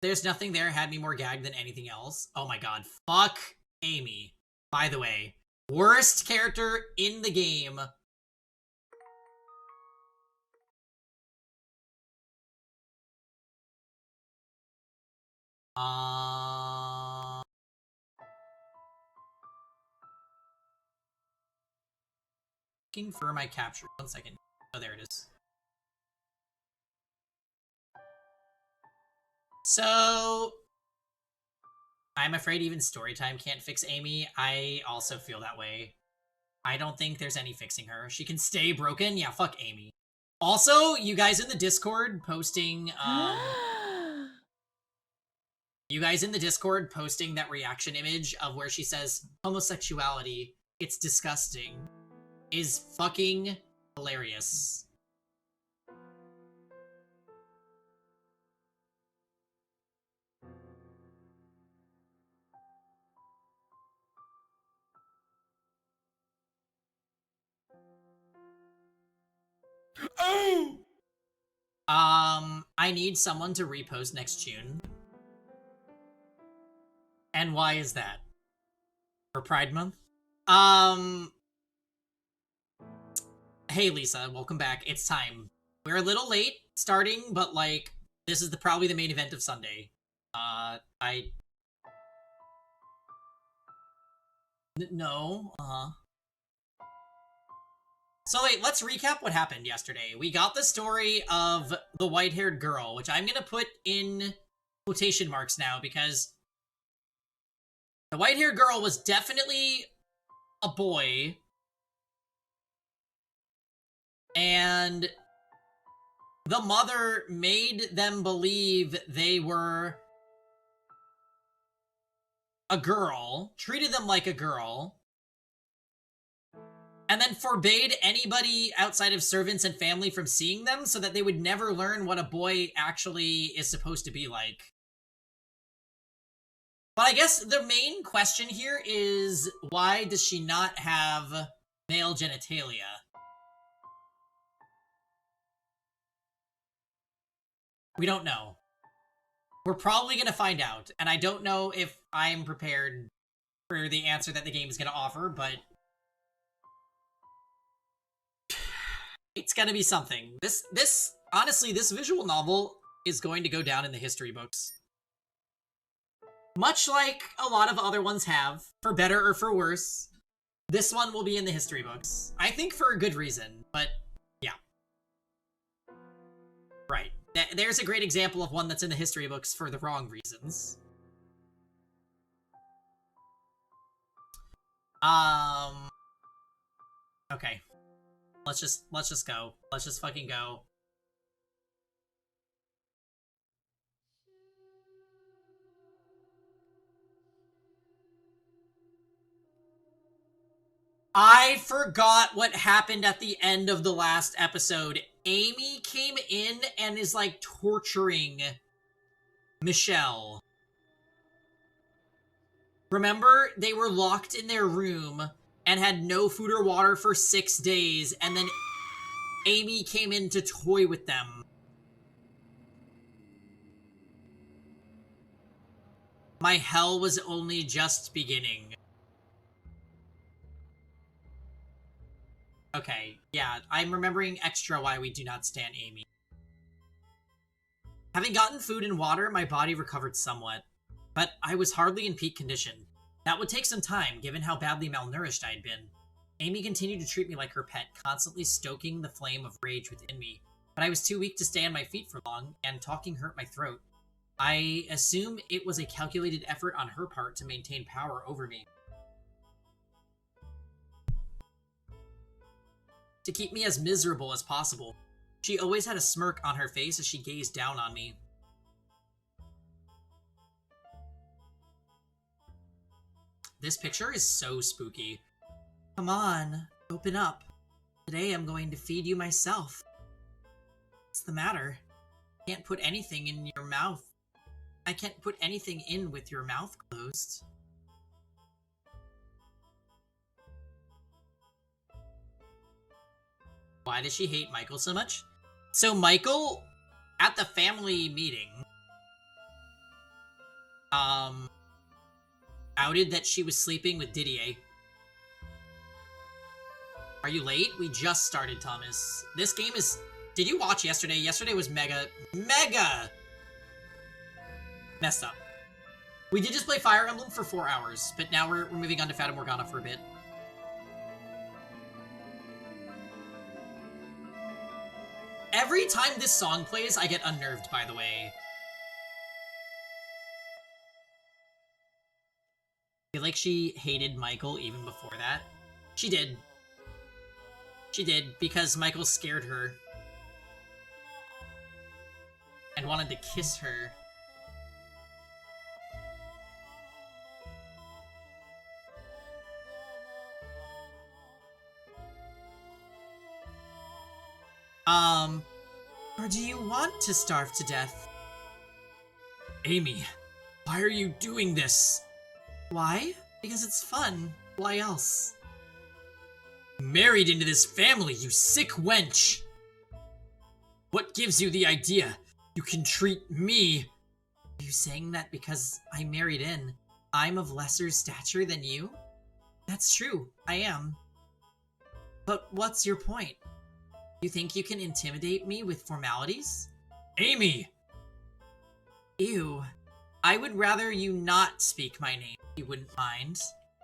There's Nothing There had me more gagged than anything else. Oh my god. Fuck Amy. By the way. Worst character in the game. Looking for my capture. 1 second. Oh, there it is. So, I'm afraid even Storytime can't fix Amy. I also feel that way. I don't think there's any fixing her. She can stay broken. Yeah, fuck Amy. Also, you guys in the Discord posting, you guys in the Discord posting that reaction image of where she says, homosexuality, it's disgusting, is fucking hilarious. Oh! I need someone to repost next June. And why is that? For Pride Month? Hey Lisa, welcome back. It's time. We're a little late starting, but like, this is probably the main event of Sunday. No, So wait, let's recap what happened yesterday. We got the story of the white-haired girl, which I'm gonna put in quotation marks now, because the white-haired girl was definitely a boy, and the mother made them believe they were a girl, treated them like a girl, and then forbade anybody outside of servants and family from seeing them so that they would never learn what a boy actually is supposed to be like. But I guess the main question here is, why does she not have male genitalia? We don't know. We're probably going to find out, and I don't know if I'm prepared for the answer that the game is going to offer, but it's going to be something. Honestly, this visual novel is going to go down in the history books. Much like a lot of other ones have, for better or for worse, this one will be in the history books. I think for a good reason, but yeah. Right. There's a great example of one that's in the history books for the wrong reasons. Okay. Let's just go. Let's just fucking go. I forgot what happened at the end of the last episode. Amy came in and is like torturing Michelle. Remember, they were locked in their room and had no food or water for 6 days, and then Amy came in to toy with them. My hell was only just beginning. Okay, yeah, I'm remembering extra why we do not stand Amy. Having gotten food and water, my body recovered somewhat, but I was hardly in peak condition. That would take some time, given how badly malnourished I had been. Amy continued to treat me like her pet, constantly stoking the flame of rage within me, but I was too weak to stay on my feet for long, and talking hurt my throat. I assume it was a calculated effort on her part to maintain power over me. To keep me as miserable as possible. She always had a smirk on her face as she gazed down on me. This picture is so spooky. Come on, open up. Today I'm going to feed you myself. What's the matter? I can't put anything in your mouth. I can't put anything in with your mouth closed. Why does she hate Michael so much? So Michael, at the family meeting, outed that she was sleeping with Didier. Are you late? We just started, Thomas. This game is... Did you watch yesterday? Yesterday was mega messed up. We did just play Fire Emblem for 4 hours, but now we're moving on to Fata Morgana for a bit. Every time this song plays, I get unnerved, by the way. I feel like she hated Michael even before that. She did. She did, because Michael scared her. And wanted to kiss her. Or do you want to starve to death? Amy, why are you doing this? Why? Because it's fun. Why else? Married into this family, you sick wench! What gives you the idea you can treat me? Are you saying that because I married in, I'm of lesser stature than you? That's true, I am. But what's your point? You think you can intimidate me with formalities? Amy! Ew. I would rather you not speak my name, if you wouldn't mind.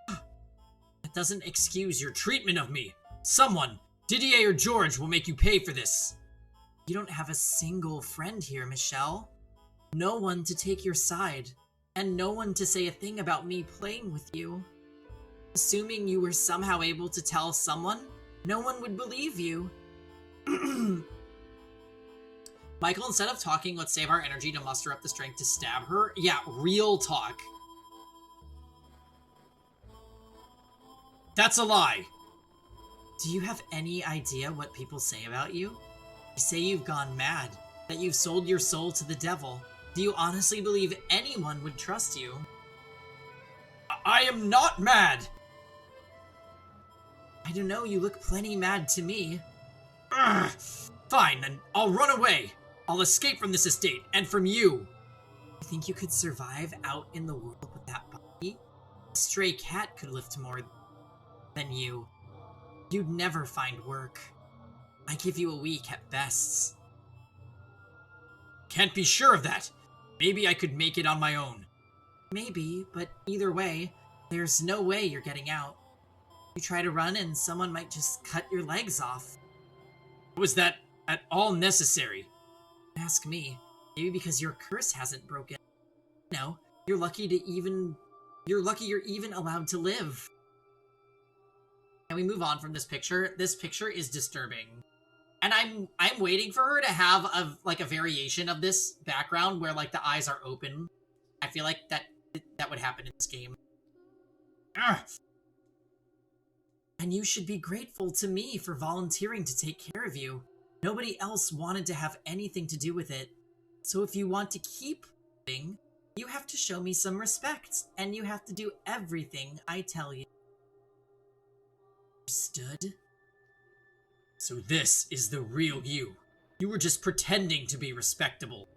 That doesn't excuse your treatment of me. Someone, Didier or George, will make you pay for this. You don't have a single friend here, Michelle. No one to take your side, and no one to say a thing about me playing with you. Assuming you were somehow able to tell someone, no one would believe you. Michael, instead of talking, let's save our energy to muster up the strength to stab her. Yeah, real talk. That's a lie. Do you have any idea what people say about you? They say you've gone mad, that you've sold your soul to the devil. Do you honestly believe anyone would trust you? I am not mad! I don't know, you look plenty mad to me. Ugh. Fine, then I'll run away. I'll escape from this estate, and from you. You think you could survive out in the world with that body? A stray cat could lift more than you. You'd never find work. I give you a week at best. Can't be sure of that. Maybe I could make it on my own. Maybe, but either way, there's no way you're getting out. You try to run and someone might just cut your legs off. Was that at all necessary? Ask me. Maybe because your curse hasn't broken. No, you're lucky you're even allowed to live. Can we move on from this picture? This picture is disturbing. And I'm waiting for her to have a variation of this background where like the eyes are open. I feel like that would happen in this game. Ugh. And you should be grateful to me for volunteering to take care of you. Nobody else wanted to have anything to do with it. So if you want to keep living, you have to show me some respect, and you have to do everything I tell you. Understood? So this is the real you. You were just pretending to be respectable.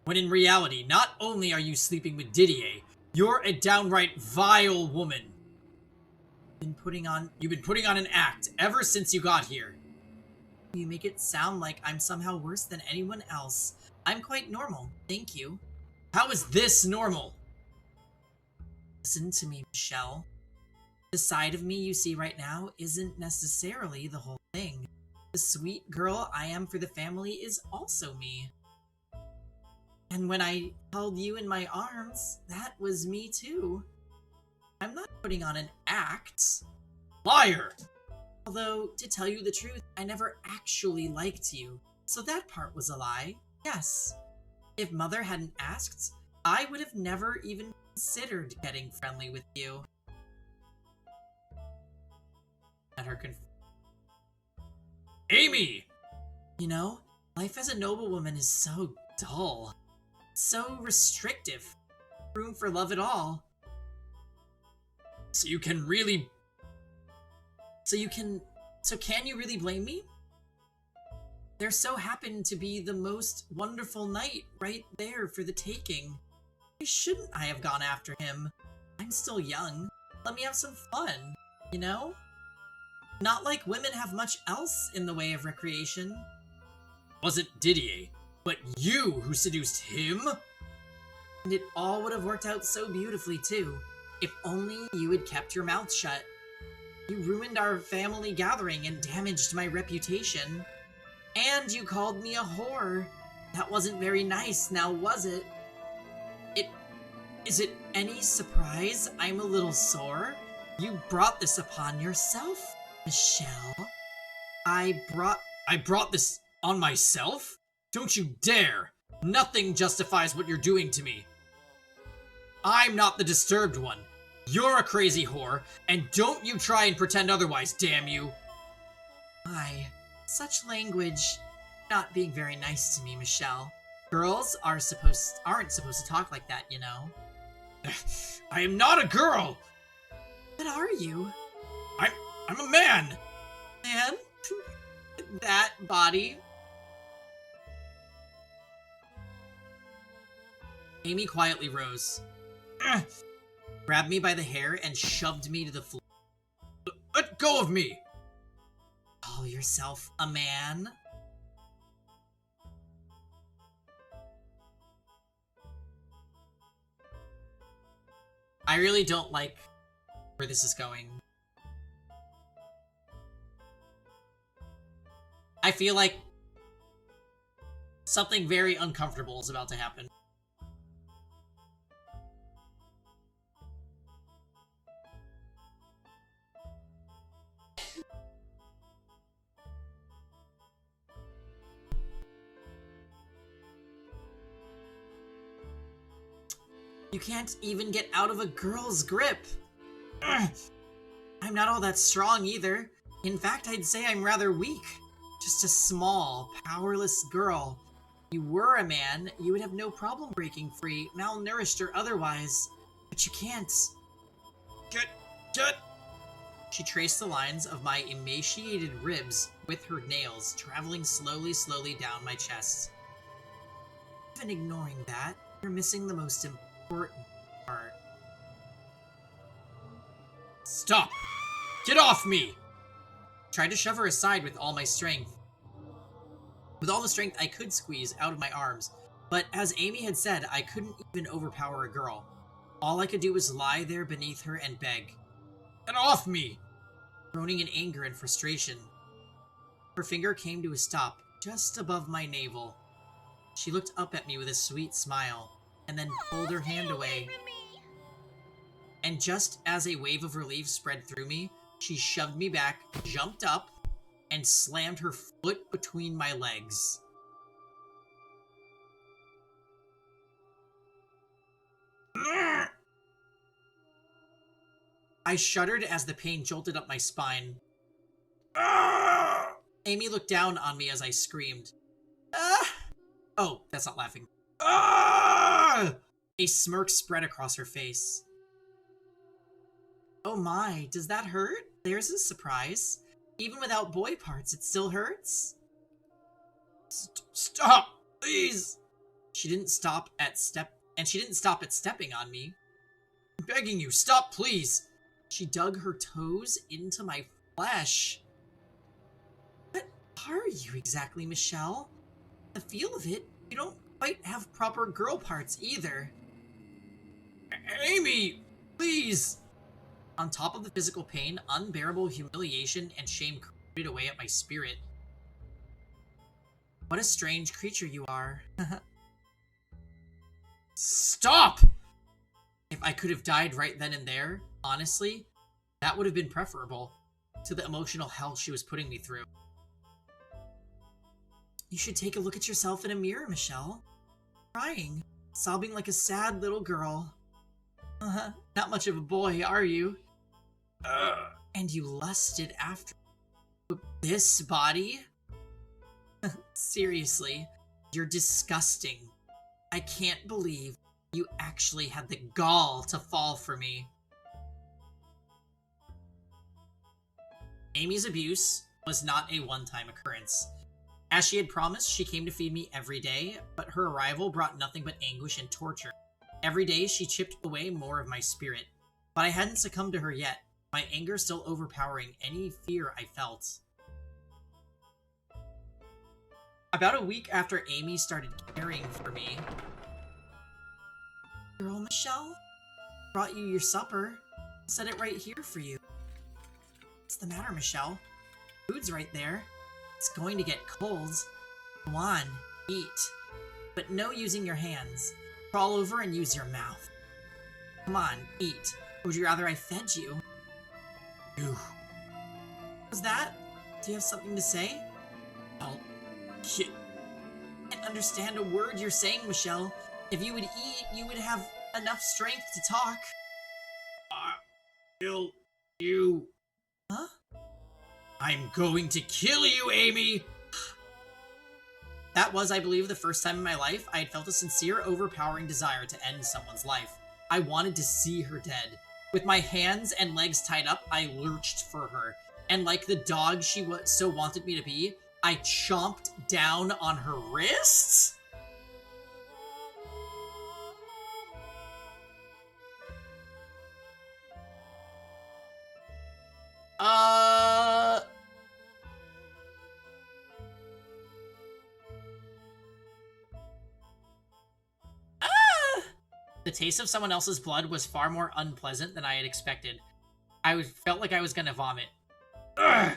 When in reality, not only are you sleeping with Didier, you're a downright vile woman. You've been putting on an act ever since you got here. You make it sound like I'm somehow worse than anyone else. I'm quite normal, thank you. How is this normal? Listen to me, Michelle. The side of me you see right now isn't necessarily the whole thing. The sweet girl I am for the family is also me. And when I held you in my arms, that was me too. I'm not putting on an act. Liar! Although, to tell you the truth, I never actually liked you, so that part was a lie, yes. If Mother hadn't asked, I would have never even considered getting friendly with you. At her Amy! You know, life as a noblewoman is so dull. So restrictive. Room for love at all. So can you really blame me? There so happened to be the most wonderful night right there for the taking. Why shouldn't I have gone after him? I'm still young. Let me have some fun, you know? Not like women have much else in the way of recreation. Wasn't Didier, but you who seduced him? And it all would have worked out so beautifully, too. If only you had kept your mouth shut. You ruined our family gathering and damaged my reputation. And you called me a whore. That wasn't very nice, now was it? Is it any surprise I'm a little sore? You brought this upon yourself, Michelle. I brought this on myself? Don't you dare! Nothing justifies what you're doing to me. I'm not the disturbed one. You're a crazy whore, and don't you try and pretend otherwise, damn you! Such language. Not being very nice to me, Michelle. Girls aren't supposed to talk like that, you know. I am not a girl! What are you? I'm a man! Man? That body? Amy quietly rose, grabbed me by the hair, and shoved me to the floor. Let go of me! Call yourself a man? I really don't like where this is going. I feel like something very uncomfortable is about to happen. You can't even get out of a girl's grip. Ugh. I'm not all that strong either. In fact, I'd say I'm rather weak. Just a small, powerless girl. If you were a man, you would have no problem breaking free, malnourished or otherwise. But you can't. Get! She traced the lines of my emaciated ribs with her nails, traveling slowly down my chest. Even ignoring that, you're missing the most important part. Stop! Get off me! Tried to shove her aside with all my strength. With all the strength I could squeeze out of my arms, but as Amy had said, I couldn't even overpower a girl. All I could do was lie there beneath her and beg. Get off me! Groaning in anger and frustration. Her finger came to a stop, just above my navel. She looked up at me with a sweet smile, and then pulled her hand away. And just as a wave of relief spread through me, she shoved me back, jumped up, and slammed her foot between my legs. I shuddered as the pain jolted up my spine. Amy looked down on me as I screamed. Oh, that's not laughing. A smirk spread across her face. Oh my, does that hurt? There's a surprise. Even without boy parts, it still hurts? Stop, please! She didn't stop at stepping on me. I'm begging you, stop, please! She dug her toes into my flesh. What are you exactly, Michelle? The feel of it, you don't quite have proper girl parts either. Amy, please! On top of the physical pain, unbearable humiliation and shame crowded away at my spirit. What a strange creature you are. Stop! If I could have died right then and there, honestly, that would have been preferable to the emotional hell she was putting me through. You should take a look at yourself in a mirror, Michelle. Crying, sobbing like a sad little girl. Not much of a boy, are you? And you lusted after this body? Seriously, you're disgusting. I can't believe you actually had the gall to fall for me. Amy's abuse was not a one-time occurrence. As she had promised, she came to feed me every day, but her arrival brought nothing but anguish and torture. Every day, she chipped away more of my spirit. But I hadn't succumbed to her yet, my anger still overpowering any fear I felt. About a week after Amy started caring for me... Girl, Michelle? Brought you your supper. Set it right here for you. What's the matter, Michelle? Food's right there. It's going to get cold. Go on, eat. But no using your hands. Crawl over and use your mouth. Come on, eat. Or would you rather I fed you? Ew. Was that? Do you have something to say? I can't understand a word you're saying, Michelle. If you would eat, you would have enough strength to talk. Kill you. Huh? I'm going to kill you, Amy! That was, I believe, the first time in my life I had felt a sincere, overpowering desire to end someone's life. I wanted to see her dead. With my hands and legs tied up, I lurched for her. And like the dog she so wanted me to be, I chomped down on her wrists? The taste of someone else's blood was far more unpleasant than I had expected. I felt like I was gonna vomit. Ugh!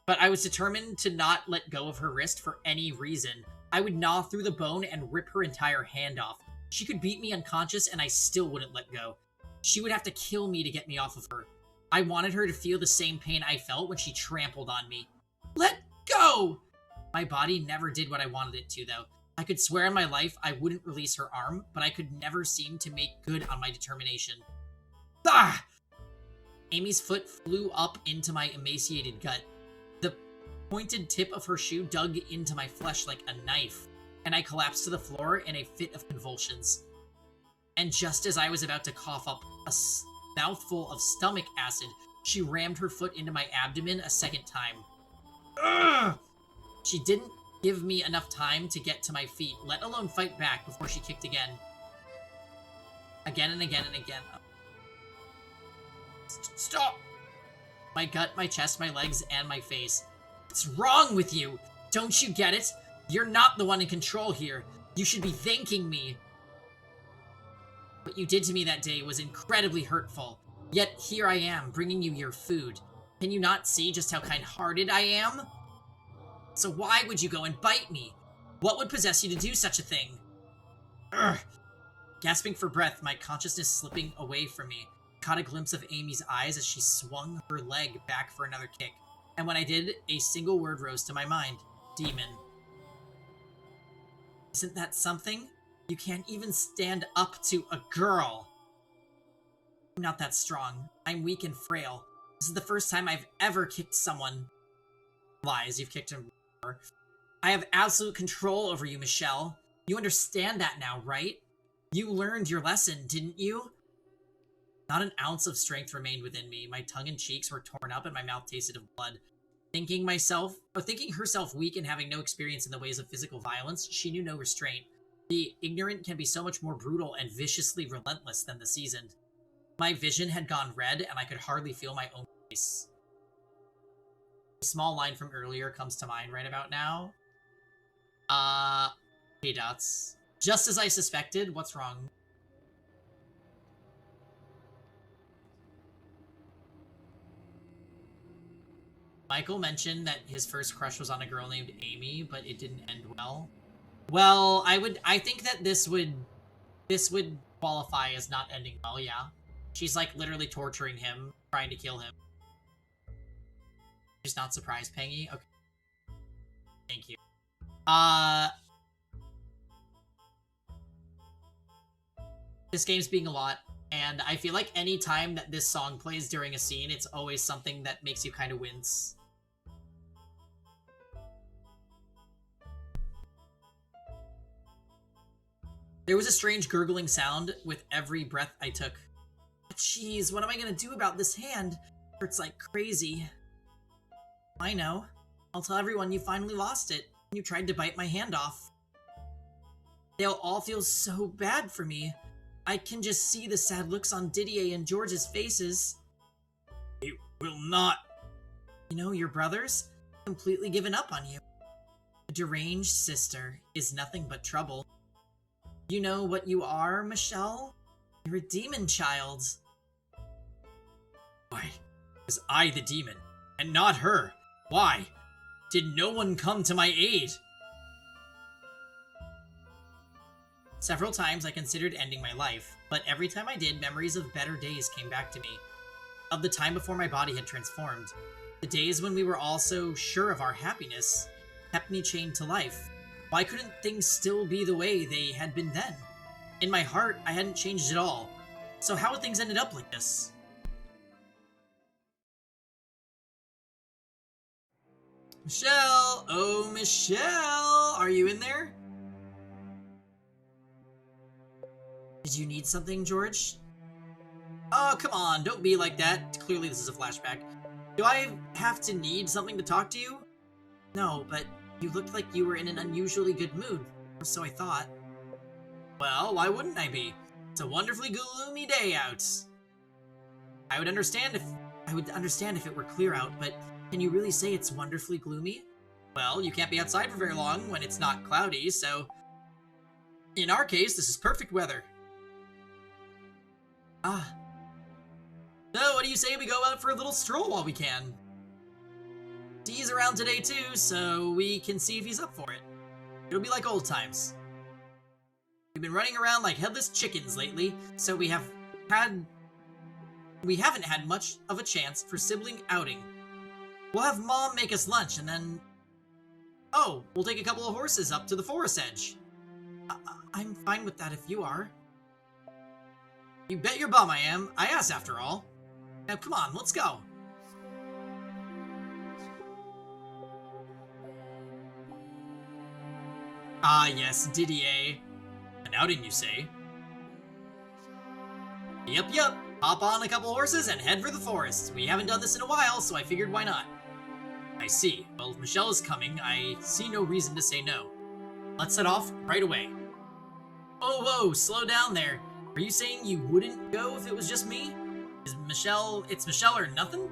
But I was determined to not let go of her wrist for any reason. I would gnaw through the bone and rip her entire hand off. She could beat me unconscious and I still wouldn't let go. She would have to kill me to get me off of her. I wanted her to feel the same pain I felt when she trampled on me. Let go! My body never did what I wanted it to, though. I could swear on my life I wouldn't release her arm, but I could never seem to make good on my determination. Ah! Amy's foot flew up into my emaciated gut. The pointed tip of her shoe dug into my flesh like a knife, and I collapsed to the floor in a fit of convulsions. And just as I was about to cough up a mouthful of stomach acid, she rammed her foot into my abdomen a second time. Ugh! She didn't give me enough time to get to my feet, let alone fight back before she kicked again. Again and again and again. Stop! My gut, my chest, my legs, and my face. What's wrong with you? Don't you get it? You're not the one in control here. You should be thanking me. What you did to me that day was incredibly hurtful. Yet here I am, bringing you your food. Can you not see just how kind-hearted I am? So why would you go and bite me? What would possess you to do such a thing? Urgh. Gasping for breath, my consciousness slipping away from me, caught a glimpse of Amy's eyes as she swung her leg back for another kick. And when I did, a single word rose to my mind. Demon. Isn't that something? You can't even stand up to a girl. I'm not that strong. I'm weak and frail. This is the first time I've ever kicked someone. Lies, you've kicked him before. I have absolute control over you, Michelle. You understand that now, right? You learned your lesson, didn't you? Not an ounce of strength remained within me. My tongue and cheeks were torn up and my mouth tasted of blood. Thinking herself weak and having no experience in the ways of physical violence, she knew no restraint. The ignorant can be so much more brutal and viciously relentless than the seasoned. My vision had gone red and I could hardly feel my own face. A small line from earlier comes to mind right about now. Hey, Dots. Just as I suspected, what's wrong? Michael mentioned that his first crush was on a girl named Amy, but it didn't end well. Well, I think that this would qualify as not ending well, yeah. She's like literally torturing him, trying to kill him. Just not surprised, Pengy? Okay. Thank you. This game's being a lot, and I feel like any time that this song plays during a scene, it's always something that makes you kind of wince. There was a strange gurgling sound with every breath I took. Jeez, what am I gonna do about this hand? It hurts like crazy. I know. I'll tell everyone you finally lost it. You tried to bite my hand off. They'll all feel so bad for me. I can just see the sad looks on Didier and George's faces. It will not. You know, your brother's completely given up on you. A deranged sister is nothing but trouble. You know what you are, Michelle? You're a demon child. Why was I the demon, and not her? Why did no one come to my aid? Several times I considered ending my life, but every time I did, memories of better days came back to me. Of the time before my body had transformed. The days when we were all so sure of our happiness kept me chained to life. Why couldn't things still be the way they had been then? In my heart, I hadn't changed at all. So how had things ended up like this? Michelle! Oh, Michelle! Are you in there? Did you need something, George? Oh, come on, don't be like that. Clearly this is a flashback. Do I have to need something to talk to you? No, but you looked like you were in an unusually good mood, or so I thought. Well, why wouldn't I be? It's a wonderfully gloomy day out. I would understand if it were clear out, but can you really say it's wonderfully gloomy? Well, you can't be outside for very long when it's not cloudy, so in our case, this is perfect weather. Ah. So, what do you say we go out for a little stroll while we can? Dee's around today too, so we can see if he's up for it. It'll be like old times. We've been running around like headless chickens lately, so we haven't had much of a chance for sibling outing. We'll have Mom make us lunch and then... Oh, we'll take a couple of horses up to the forest edge. I'm fine with that if you are. You bet your bum I am. I asked after all. Now come on, let's go. Ah yes, Didier. An outing, you say? Yup. Hop on a couple horses and head for the forest. We haven't done this in a while, so I figured why not. I see. Well, if Michelle is coming, I see no reason to say no. Let's set off right away. Whoa, slow down there. Are you saying you wouldn't go if it was just me? It's Michelle or nothing?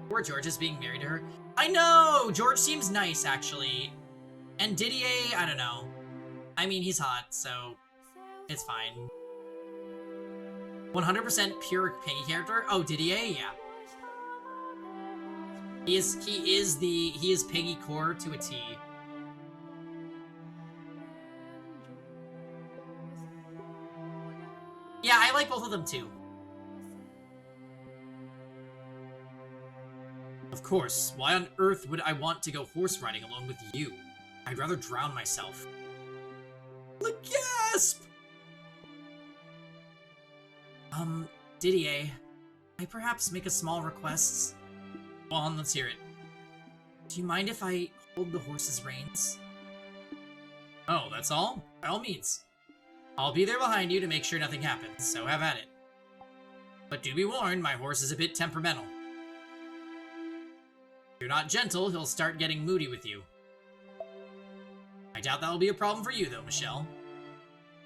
Poor George is being married to her. I know! George seems nice, actually. And Didier, I don't know. I mean, he's hot, so it's fine. 100% pure Peggy character? Oh, Didier? Yeah. He is Peggy core to a T. Yeah, I like both of them too. Of course, why on earth would I want to go horse riding along with you? I'd rather drown myself. The gasp! Didier, I perhaps make a small request? Go on, let's hear it. Do you mind if I hold the horse's reins? Oh, that's all? By all means. I'll be there behind you to make sure nothing happens, so have at it. But do be warned, my horse is a bit temperamental. If you're not gentle, he'll start getting moody with you. I doubt that'll be a problem for you, though, Michelle.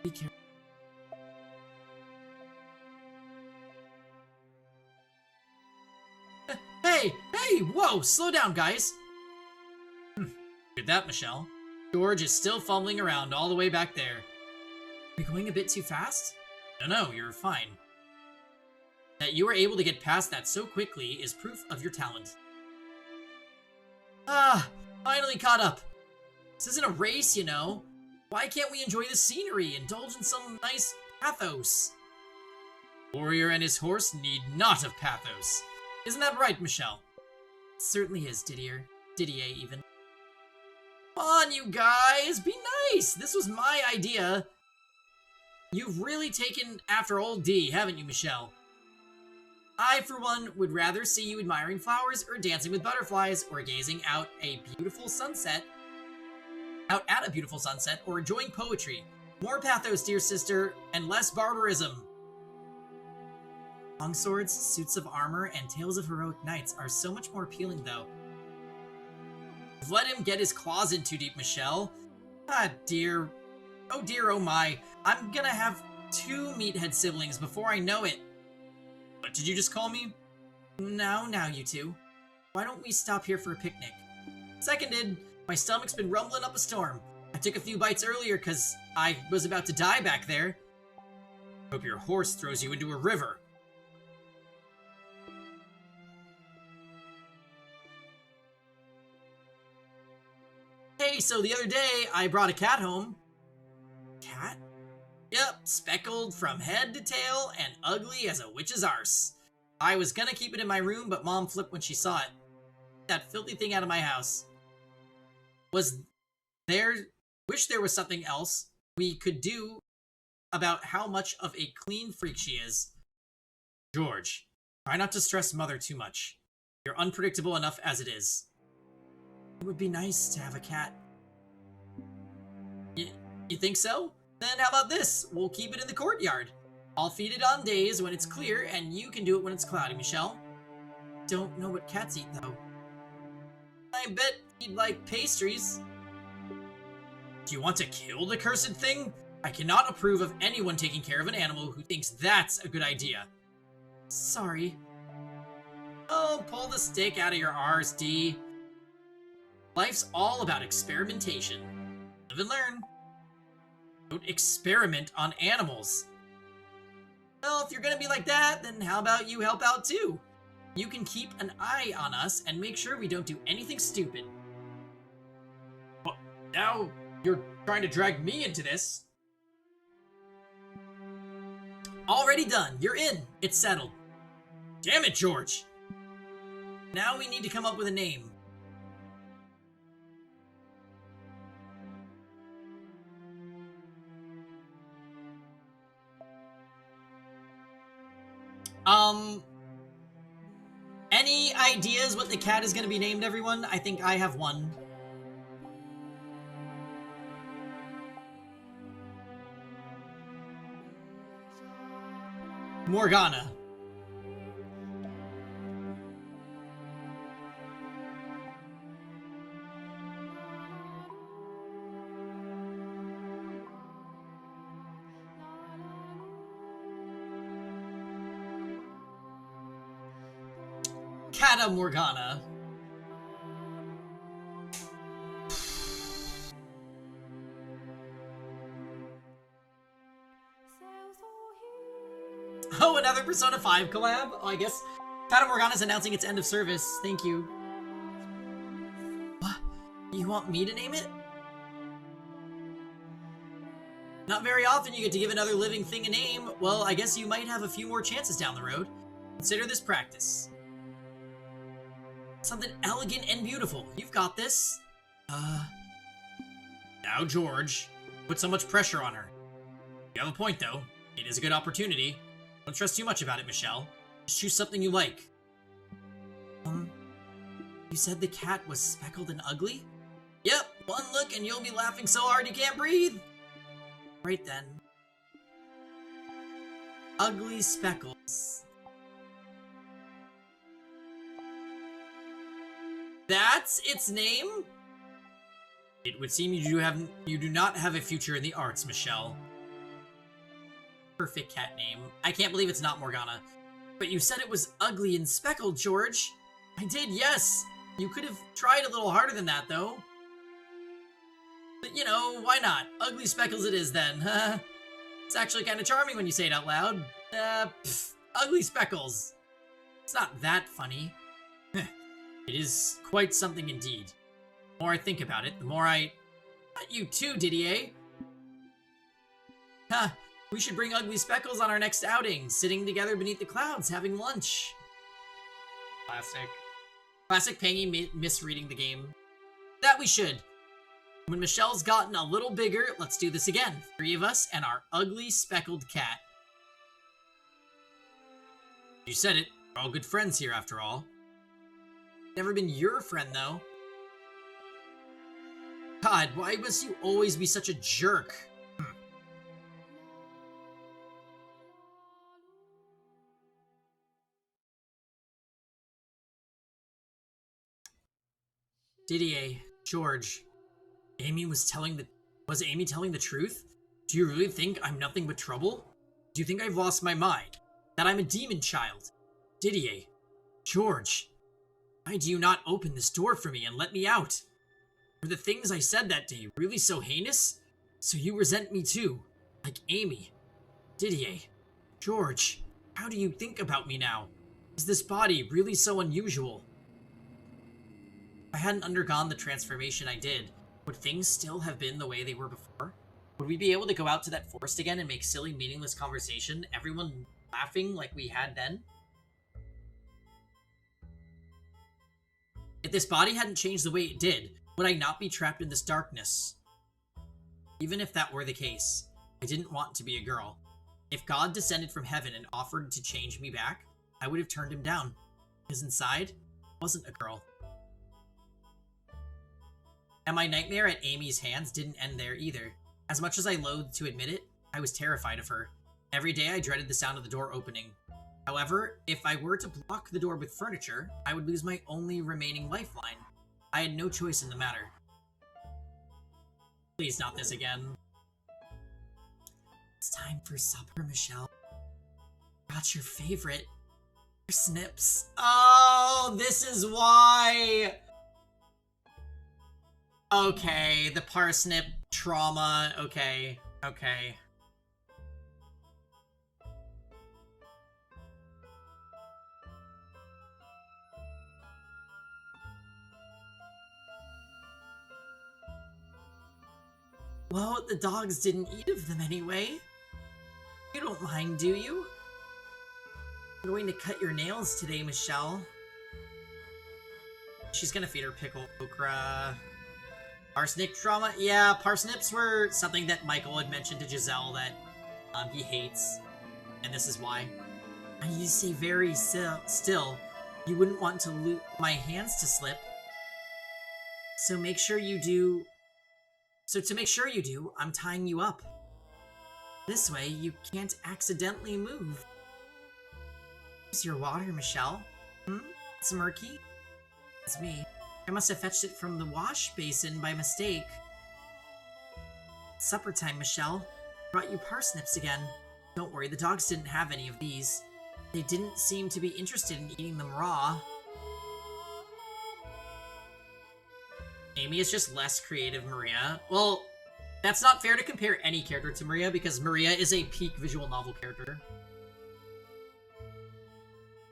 Be careful. Hey, whoa, slow down, guys. Look at that, Michelle. George is still fumbling around all the way back there. Are you going a bit too fast? No, you're fine. That you were able to get past that so quickly is proof of your talent. Ah, finally caught up. This isn't a race, you know. Why can't we enjoy the scenery, indulge in some nice pathos? Warrior and his horse need not of pathos. Isn't that right, Michelle? It certainly is, Didier, even. Come on, you guys, be nice. This was my idea. You've really taken after old D, haven't you, Michelle? I, for one, would rather see you admiring flowers or dancing with butterflies or gazing out at a beautiful sunset, or enjoying poetry. More pathos, dear sister, and less barbarism. Longswords, suits of armor, and tales of heroic knights are so much more appealing, though. Let him get his claws in too deep, Michelle. Ah, dear. Oh dear, oh my. I'm gonna have 2 meathead siblings before I know it. What did you just call me? Now, you two. Why don't we stop here for a picnic? Seconded. My stomach's been rumbling up a storm. I took a few bites earlier because I was about to die back there. Hope your horse throws you into a river. Hey, so the other day, I brought a cat home. Cat? Yep, speckled from head to tail and ugly as a witch's arse. I was gonna keep it in my room, but Mom flipped when she saw it. That filthy thing out of my house. Wish there was something else we could do about how much of a clean freak she is. George, try not to stress Mother too much. You're unpredictable enough as it is. It would be nice to have a cat. You think so? Then how about this? We'll keep it in the courtyard. I'll feed it on days when it's clear, and you can do it when it's cloudy, Michelle. Don't know what cats eat, though. I bet he'd like pastries. Do you want to kill the cursed thing? I cannot approve of anyone taking care of an animal who thinks that's a good idea. Sorry. Oh, pull the stick out of your arse, D. Life's all about experimentation. Live and learn. Don't experiment on animals. Well, if you're gonna be like that, then how about you help out too? You can keep an eye on us and make sure we don't do anything stupid. Well, now you're trying to drag me into this. Already done. You're in. It's settled. Damn it, George. Now we need to come up with a name. Any ideas what the cat is going to be named, everyone? I think I have one. Morgana. Fata Morgana. Oh, another Persona 5 collab? Oh, I guess Fata Morgana's announcing its end of service. Thank you. What? You want me to name it? Not very often you get to give another living thing a name. Well, I guess you might have a few more chances down the road. Consider this practice. Something elegant and beautiful. You've got this. Now, George. Put so much pressure on her. You have a point, though. It is a good opportunity. Don't stress too much about it, Michelle. Just choose something you like. You said the cat was speckled and ugly? Yep, one look and you'll be laughing so hard you can't breathe. Right then. Ugly Speckles. That's its name? It would seem you do not have a future in the arts, Michelle. Perfect cat name. I can't believe it's not Morgana. But you said it was ugly and speckled, George. I did, yes. You could have tried a little harder than that, though. But, you know, why not? Ugly Speckles it is, then. It's actually kind of charming when you say it out loud. Ugly Speckles. It's not that funny. It is quite something indeed. The more I think about it, the more I... Not you too, Didier. We should bring Ugly Speckles on our next outing, sitting together beneath the clouds, having lunch. Classic. Classic Pangy misreading the game. That we should. When Michelle's gotten a little bigger, let's do this again. 3 of us and our ugly speckled cat. You said it. We're all good friends here, after all. Never been your friend, though. God, why must you always be such a jerk? Didier, George, was Amy telling the truth? Do you really think I'm nothing but trouble? Do you think I've lost my mind? That I'm a demon child? Didier, George, why do you not open this door for me and let me out? Were the things I said that day really so heinous? So you resent me too, like Amy. Didier, George, how do you think about me now? Is this body really so unusual? If I hadn't undergone the transformation I did, would things still have been the way they were before? Would we be able to go out to that forest again and make silly, meaningless conversation, everyone laughing like we had then? If this body hadn't changed the way it did, would I not be trapped in this darkness? Even if that were the case, I didn't want to be a girl. If God descended from heaven and offered to change me back, I would have turned him down, because inside, I wasn't a girl. And my nightmare at Amy's hands didn't end there either. As much as I loathed to admit it, I was terrified of her. Every day I dreaded the sound of the door opening. However, if I were to block the door with furniture, I would lose my only remaining lifeline. I had no choice in the matter. Please not this again. It's time for supper, Michelle. Got your favorite. Parsnips. Oh, this is why! Okay, the parsnip trauma. Okay. Well, the dogs didn't eat of them anyway. You don't mind, do you? I'm going to cut your nails today, Michelle. She's gonna feed her pickled okra. Parsnip trauma? Yeah, parsnips were something that Michael had mentioned to Giselle that he hates. And this is why. I need to stay very still. You wouldn't want to my hands to slip. So make sure you do... So to make sure you do, I'm tying you up. This way, you can't accidentally move. Here's your water, Michelle. It's murky. It's me. I must have fetched it from the wash basin by mistake. Supper time, Michelle. Brought you parsnips again. Don't worry, the dogs didn't have any of these. They didn't seem to be interested in eating them raw. Amy is just less creative Maria. Well, that's not fair to compare any character to Maria because Maria is a peak visual novel character.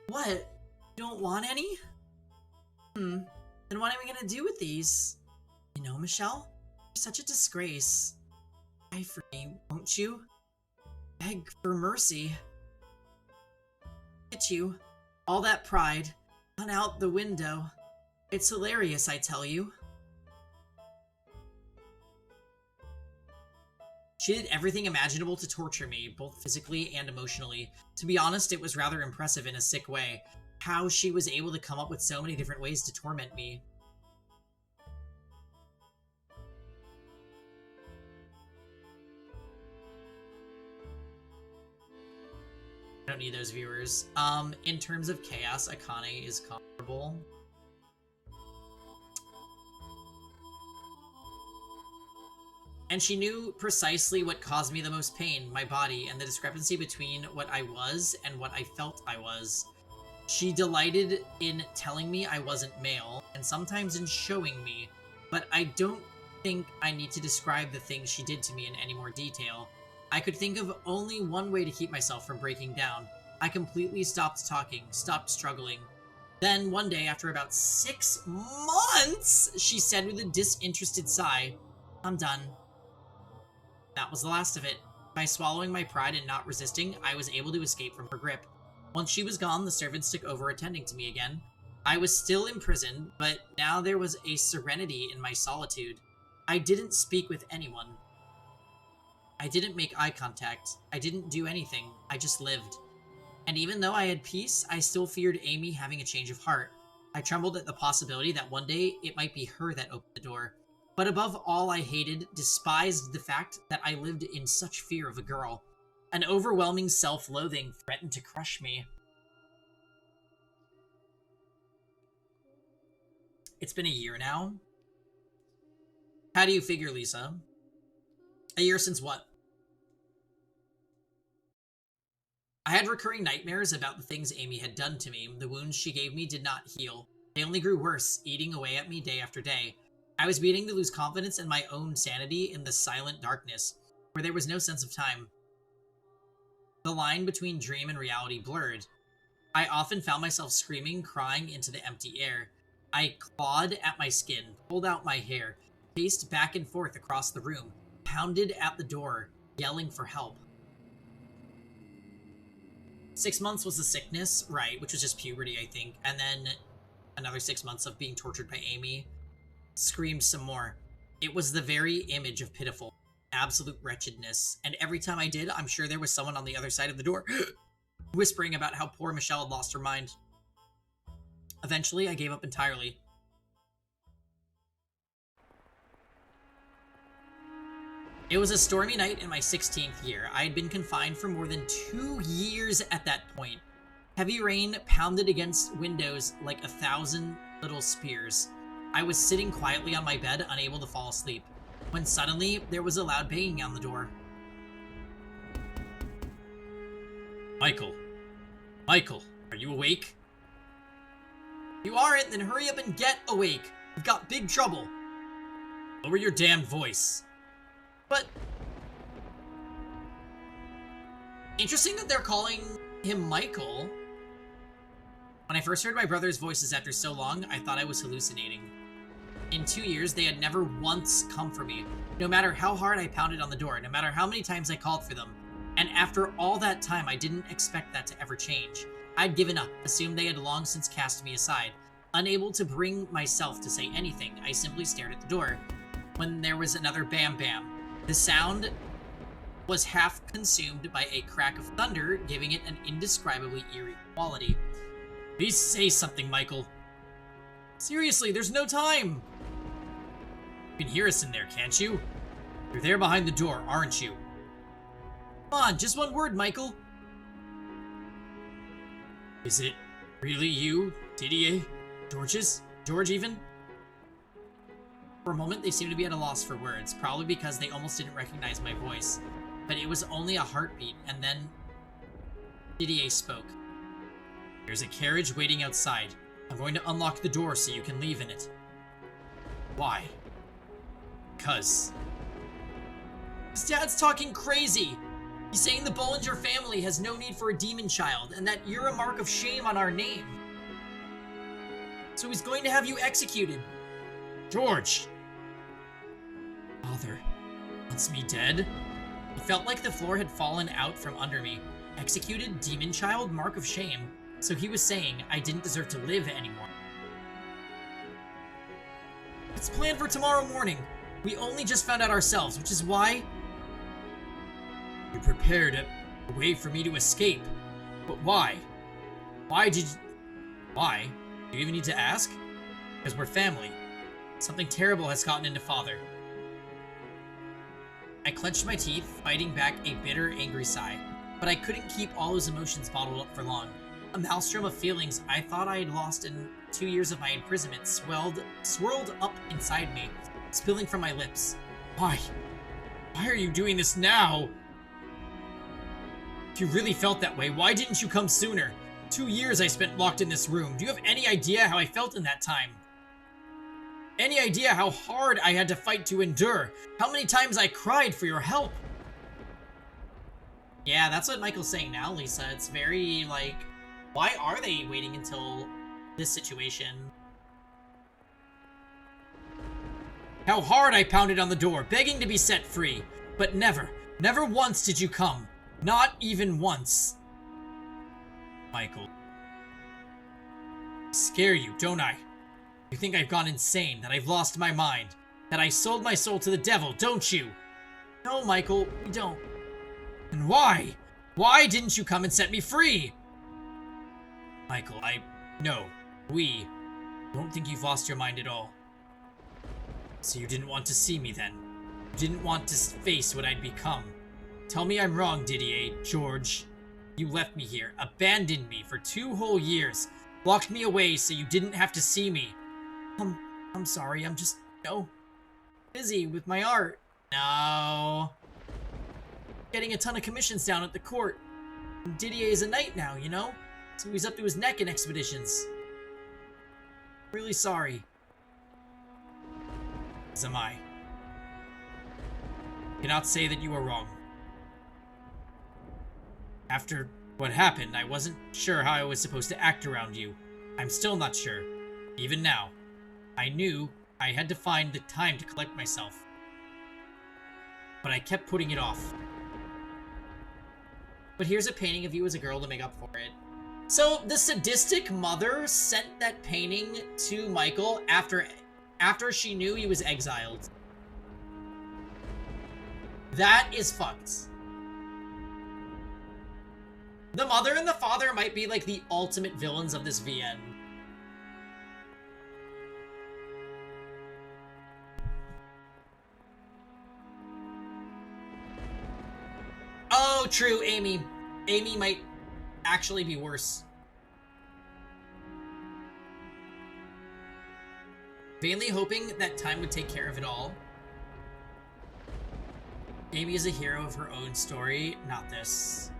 What? You don't want any? Then what am I gonna do with these? You know, Michelle, you're such a disgrace. Cry for me, won't you? Beg for mercy. At you. All that pride. Gone out the window. It's hilarious, I tell you. She did everything imaginable to torture me, both physically and emotionally. To be honest, it was rather impressive in a sick way, how she was able to come up with so many different ways to torment me. I don't need those viewers. In terms of chaos, Akane is comparable. And she knew precisely what caused me the most pain, my body, and the discrepancy between what I was and what I felt I was. She delighted in telling me I wasn't male, and sometimes in showing me, but I don't think I need to describe the things she did to me in any more detail. I could think of only one way to keep myself from breaking down. I completely stopped talking, stopped struggling. Then, one day, after about 6 months, she said with a disinterested sigh, "I'm done." That was the last of it. By swallowing my pride and not resisting, I was able to escape from her grip. Once she was gone, the servants took over attending to me again. I was still imprisoned, but now there was a serenity in my solitude. I didn't speak with anyone. I didn't make eye contact. I didn't do anything. I just lived. And even though I had peace, I still feared Amy having a change of heart. I trembled at the possibility that one day it might be her that opened the door. But above all, I despised the fact that I lived in such fear of a girl. An overwhelming self-loathing threatened to crush me. It's been a year now. How do you figure, Lisa? A year since what? I had recurring nightmares about the things Amy had done to me. The wounds she gave me did not heal. They only grew worse, eating away at me day after day. I was beginning to lose confidence in my own sanity in the silent darkness, where there was no sense of time. The line between dream and reality blurred. I often found myself screaming, crying into the empty air. I clawed at my skin, pulled out my hair, paced back and forth across the room, pounded at the door, yelling for help. 6 months was the sickness, right, which was just puberty, I think, and then another 6 months of being tortured by Amy. Screamed some more. It was the very image of pitiful, absolute wretchedness, and every time I did, I'm sure there was someone on the other side of the door whispering about how poor Michelle had lost her mind. Eventually, I gave up entirely. It was a stormy night in my 16th year. I had been confined for more than 2 years at that point. Heavy rain pounded against windows like 1,000 little spears. I was sitting quietly on my bed, unable to fall asleep, when suddenly there was a loud banging on the door. Michael. Michael, are you awake? If you aren't, then hurry up and get awake. We've got big trouble. Lower your damn voice. But interesting that they're calling him Michael. When I first heard my brother's voices after so long, I thought I was hallucinating. In 2 years, they had never once come for me, no matter how hard I pounded on the door, no matter how many times I called for them. And after all that time, I didn't expect that to ever change. I'd given up, assumed they had long since cast me aside. Unable to bring myself to say anything, I simply stared at the door. When there was another bam bam. The sound was half consumed by a crack of thunder, giving it an indescribably eerie quality. Please say something, Michael. Seriously, there's no time. You can hear us in there, can't you? You're there behind the door, aren't you? Come on, just one word, Michael. Is it really you, Didier? George even? For a moment, they seemed to be at a loss for words, probably because they almost didn't recognize my voice. But it was only a heartbeat, and then Didier spoke. There's a carriage waiting outside. I'm going to unlock the door so you can leave in it. Why? Because his dad's talking crazy. He's saying the Bollinger family has no need for a demon child, and that you're a mark of shame on our name. So he's going to have you executed. George! Father wants me dead? It felt like the floor had fallen out from under me. Executed, demon child, mark of shame. So he was saying I didn't deserve to live anymore. It's planned for tomorrow morning. We only just found out ourselves, which is why you prepared a way for me to escape. But why? Why? Do you even need to ask? Because we're family. Something terrible has gotten into Father. I clenched my teeth, fighting back a bitter, angry sigh. But I couldn't keep all those emotions bottled up for long. A maelstrom of feelings I thought I had lost in 2 years of my imprisonment swirled up inside me, spilling from my lips. Why? Why are you doing this now? If you really felt that way, why didn't you come sooner? 2 years I spent locked in this room. Do you have any idea how I felt in that time? Any idea how hard I had to fight to endure? How many times I cried for your help? Yeah, that's what Michael's saying now, Lisa. It's very, like, why are they waiting until this situation? How hard I pounded on the door, begging to be set free. But never once did you come. Not even once. Michael. I scare you, don't I? You think I've gone insane, that I've lost my mind, that I sold my soul to the devil, don't you? No, Michael, we don't. And why? Why didn't you come and set me free? Michael, we don't think you've lost your mind at all. So you didn't want to see me then. You didn't want to face what I'd become. Tell me I'm wrong, Didier, George. You left me here, abandoned me for 2 whole years, locked me away so you didn't have to see me. I'm sorry, I'm just, busy with my art. No. Getting a ton of commissions down at the court. Didier is a knight now, you know? So he's up to his neck in expeditions. Really sorry. As am I. Cannot say that you are wrong. After what happened, I wasn't sure how I was supposed to act around you. I'm still not sure. Even now. I knew I had to find the time to collect myself. But I kept putting it off. But here's a painting of you as a girl to make up for it. So, the sadistic mother sent that painting to Michael after she knew he was exiled. That is fucked. The mother and the father might be like the ultimate villains of this VN. Oh, true, Amy. Amy might actually be worse. Vainly hoping that time would take care of it all. Amy is a hero of her own story, not this.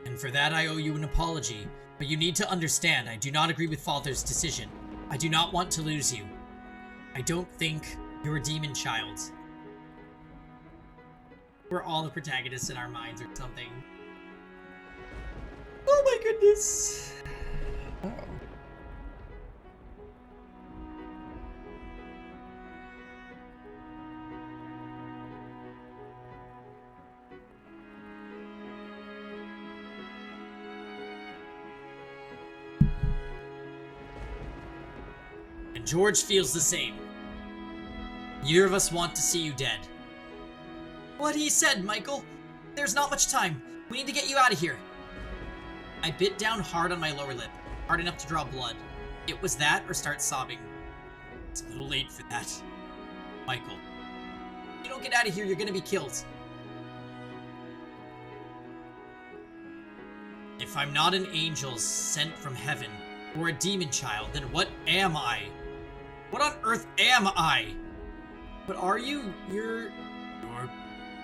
And for that I owe you an apology, but you need to understand I do not agree with Father's decision. I do not want to lose you. I don't think you're a demon child. We're all the protagonists in our minds or something. Oh my goodness. Oh. And George feels the same. Neither of us want to see you dead. What he said, Michael. There's not much time. We need to get you out of here. I bit down hard on my lower lip, hard enough to draw blood. It was that or start sobbing. It's a little late for that. Michael. If you don't get out of here, you're gonna be killed. If I'm not an angel sent from heaven, or a demon child, then what am I? What on earth am I? What are you? You're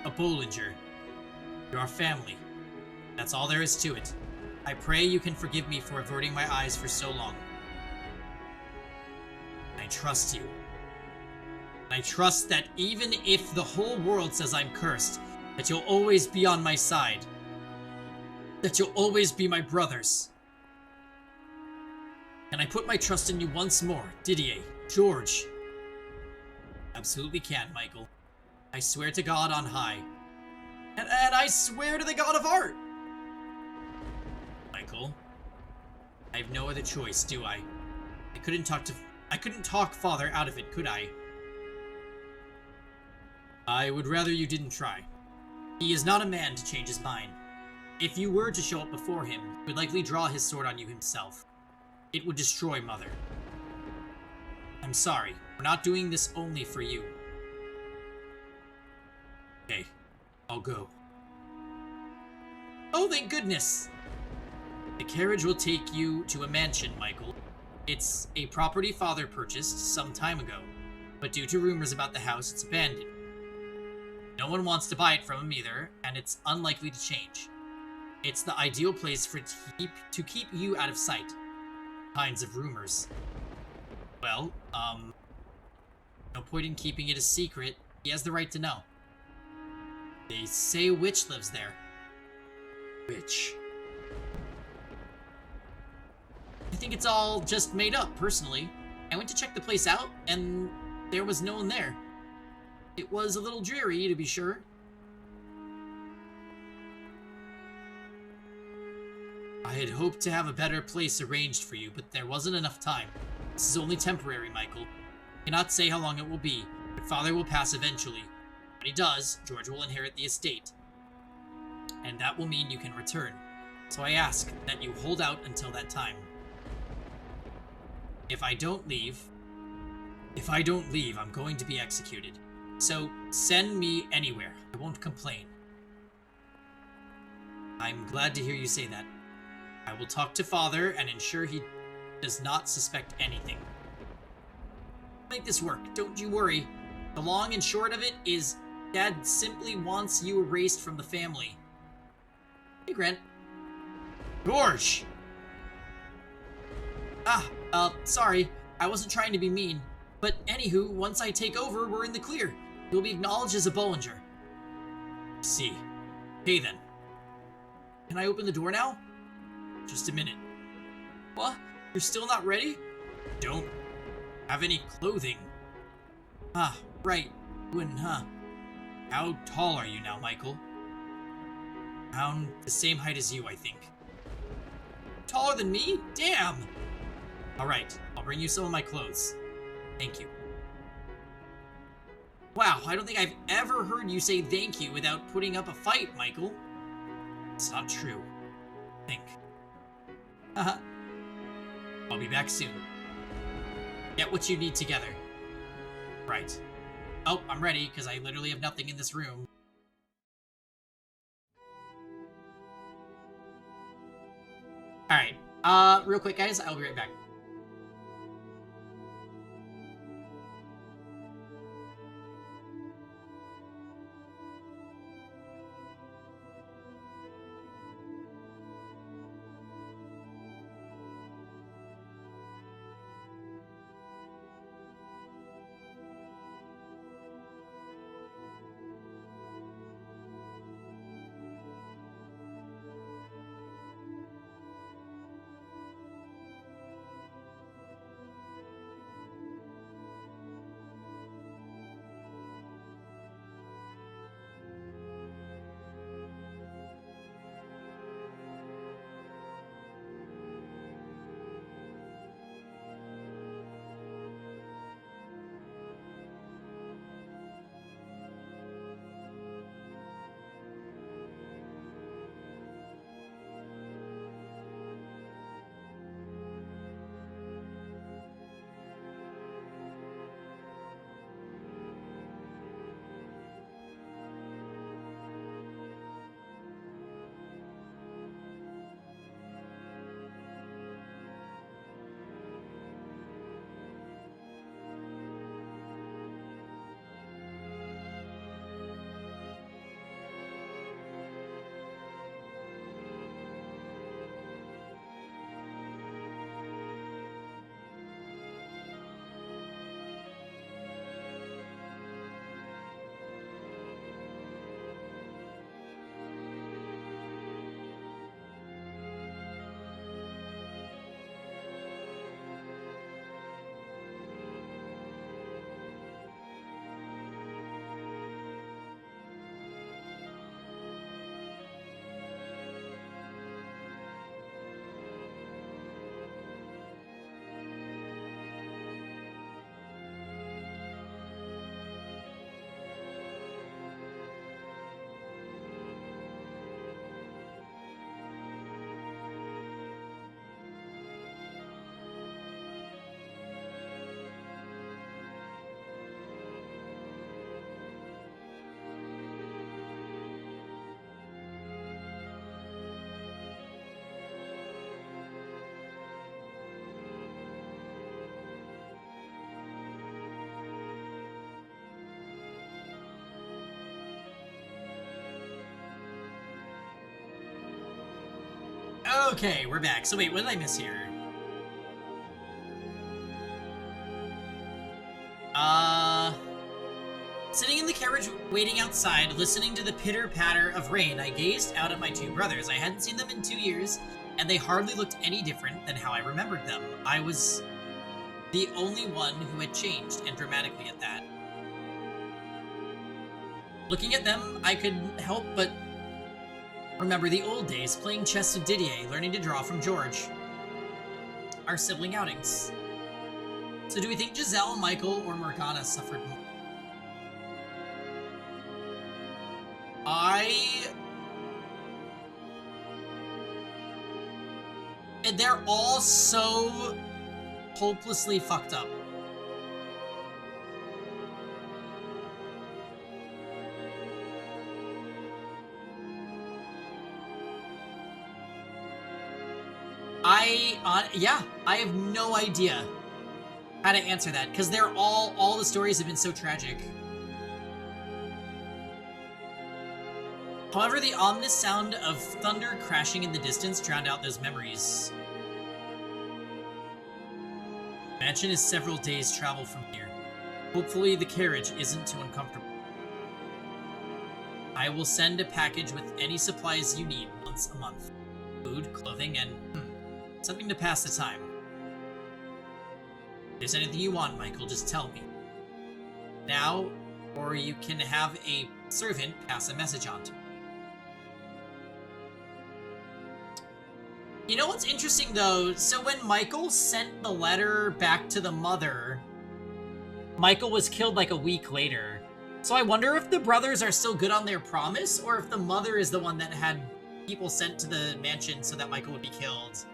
a Bollinger. You're our family. That's all there is to it. I pray you can forgive me for averting my eyes for so long. I trust you. I trust that even if the whole world says I'm cursed, that you'll always be on my side. That you'll always be my brothers. Can I put my trust in you once more, Didier, George? Absolutely can, Michael. I swear to God on high. And I swear to the God of art! Michael, I have no other choice, do I? I couldn't talk Father out of it, could I? I would rather you didn't try. He is not a man to change his mind. If you were to show up before him, he would likely draw his sword on you himself. It would destroy Mother. I'm sorry. We're not doing this only for you. Okay, I'll go. Oh, thank goodness! The carriage will take you to a mansion, Michael. It's a property Father purchased some time ago, but due to rumors about the house, it's abandoned. No one wants to buy it from him either, and it's unlikely to change. It's the ideal place for to keep you out of sight. Kinds of rumors. Well, no point in keeping it a secret. He has the right to know. They say a witch lives there. Witch. I think it's all just made up, personally. I went to check the place out, and there was no one there. It was a little dreary, to be sure. I had hoped to have a better place arranged for you, but there wasn't enough time. This is only temporary, Michael. I cannot say how long it will be, but Father will pass eventually. When he does, George will inherit the estate. And that will mean you can return. So I ask that you hold out until that time. If I don't leave, I'm going to be executed. So send me anywhere. I won't complain. I'm glad to hear you say that. I will talk to Father and ensure he does not suspect anything. Make this work, don't you worry. The long and short of it is Dad simply wants you erased from the family. Hey, Grant. George! Sorry. I wasn't trying to be mean. But anywho, once I take over, we're in the clear. You'll be acknowledged as a Bollinger. See. Okay then. Can I open the door now? Just a minute. What? You're still not ready? Don't have any clothing. Ah, right. Wouldn't, huh? How tall are you now, Michael? Around the same height as you, I think. Taller than me? Damn! Alright, I'll bring you some of my clothes. Thank you. Wow, I don't think I've ever heard you say thank you without putting up a fight, Michael. It's not true. Think. Haha. I'll be back soon. Get what you need together. Right. Oh, I'm ready, because I literally have nothing in this room. Alright. Real quick, guys, I'll be right back. Okay, we're back. So wait, what did I miss here? Sitting in the carriage waiting outside, listening to the pitter-patter of rain, I gazed out at my two brothers. I hadn't seen them in 2 years, and they hardly looked any different than how I remembered them. I was the only one who had changed, and dramatically at that. Looking at them, I couldn't help but remember the old days, playing chess with Didier, learning to draw from George. Our sibling outings. So do we think Giselle, Michael, or Morgana suffered more? And they're all so hopelessly fucked up. Yeah, I have no idea. how to answer that, because they're all the stories have been so tragic. However, the ominous sound of thunder crashing in the distance drowned out those memories. The mansion is several days' travel from here. Hopefully the carriage isn't too uncomfortable. I will send a package with any supplies you need once a month. Food, clothing, and something to pass the time. If there's anything you want, Michael, just tell me. Now, or you can have a servant pass a message on to me. You know what's interesting, though? So when Michael sent the letter back to the mother, Michael was killed like a week later. So I wonder if the brothers are still good on their promise, or if the mother is the one that had people sent to the mansion so that Michael would be killed.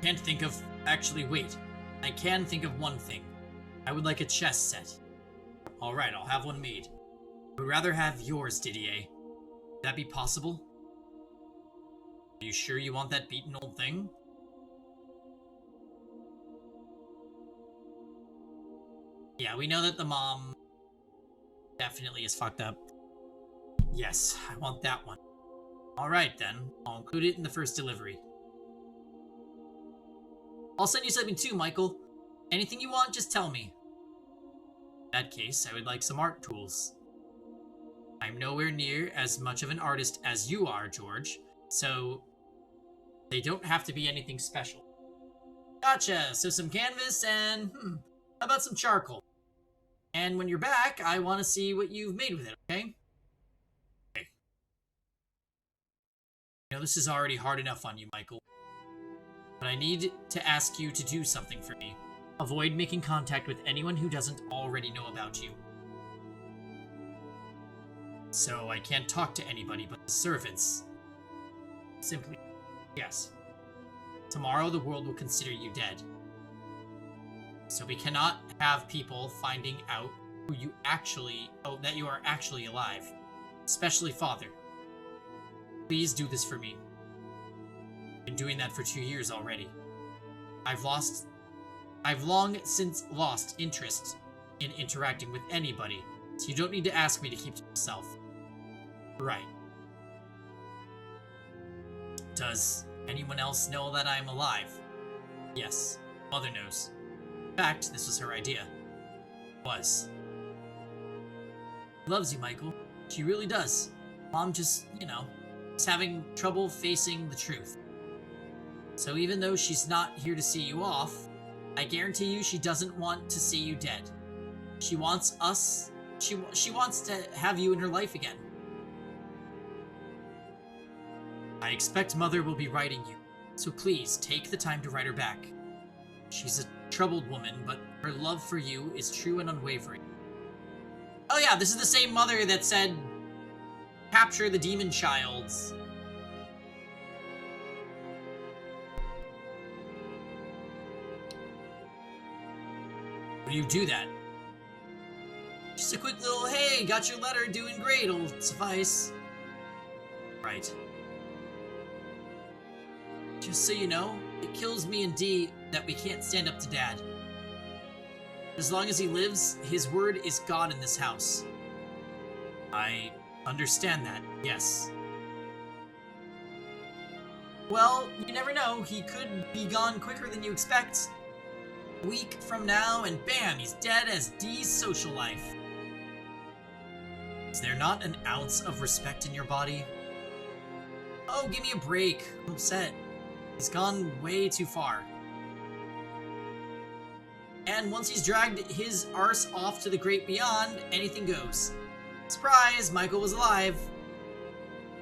Can't think of... Actually, wait. I can think of one thing. I would like a chess set. Alright, I'll have one made. I would rather have yours, Didier. Would that be possible? Are you sure you want that beaten old thing? Yeah, we know that the mom definitely is fucked up. Yes, I want that one. Alright then, I'll include it in the first delivery. I'll send you something too, Michael. Anything you want, just tell me. In that case, I would like some art tools. I'm nowhere near as much of an artist as you are, George, so they don't have to be anything special. Gotcha, so some canvas and, how about some charcoal? And when you're back, I want to see what you've made with it, okay? Okay. You know, this is already hard enough on you, Michael. But I need to ask you to do something for me. Avoid making contact with anyone who doesn't already know about you. So I can't talk to anybody but the servants. Simply, yes. Tomorrow the world will consider you dead. So we cannot have people finding out who you actually... that you are actually alive. Especially Father. Please do this for me. I've been doing that for 2 years already. I've long since lost interest in interacting with anybody, so you don't need to ask me to keep to myself. Right. Does anyone else know that I'm alive? Yes, Mother knows. In fact, this was her idea. Was. She loves you, Michael. She really does. Mom just, is having trouble facing the truth. So even though she's not here to see you off, I guarantee you she doesn't want to see you dead. She wants us... She wants to have you in her life again. I expect Mother will be writing you, so please take the time to write her back. She's a troubled woman, but her love for you is true and unwavering. Oh yeah, this is the same mother that said, capture the demon childs. When you do that, just a quick little, hey, got your letter, doing great, will suffice. Right. Just so you know, it kills me and Dee that we can't stand up to Dad. As long as he lives, his word is God in this house. I understand that, yes. Well, you never know, he could be gone quicker than you expect. A week from now, and bam, he's dead as Dee's social life. Is there not an ounce of respect in your body? Oh, give me a break. I'm upset. He's gone way too far. And once he's dragged his arse off to the great beyond, anything goes. Surprise, Michael was alive.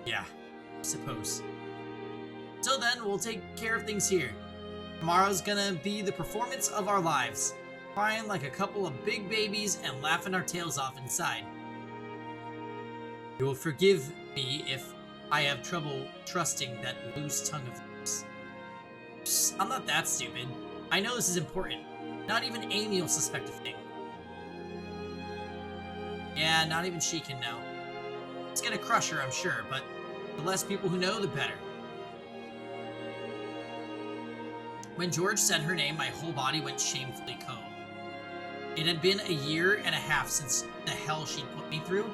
Yeah, I suppose. Till then, we'll take care of things here. Tomorrow's gonna be the performance of our lives. Crying like a couple of big babies and laughing our tails off inside. You will forgive me if I have trouble trusting that loose tongue of yours. Psst, I'm not that stupid. I know this is important. Not even Amy will suspect a thing. Yeah, not even she can know. It's gonna crush her, I'm sure, but the less people who know, the better. When George said her name, my whole body went shamefully cold. It had been a year and a half since the hell she'd put me through,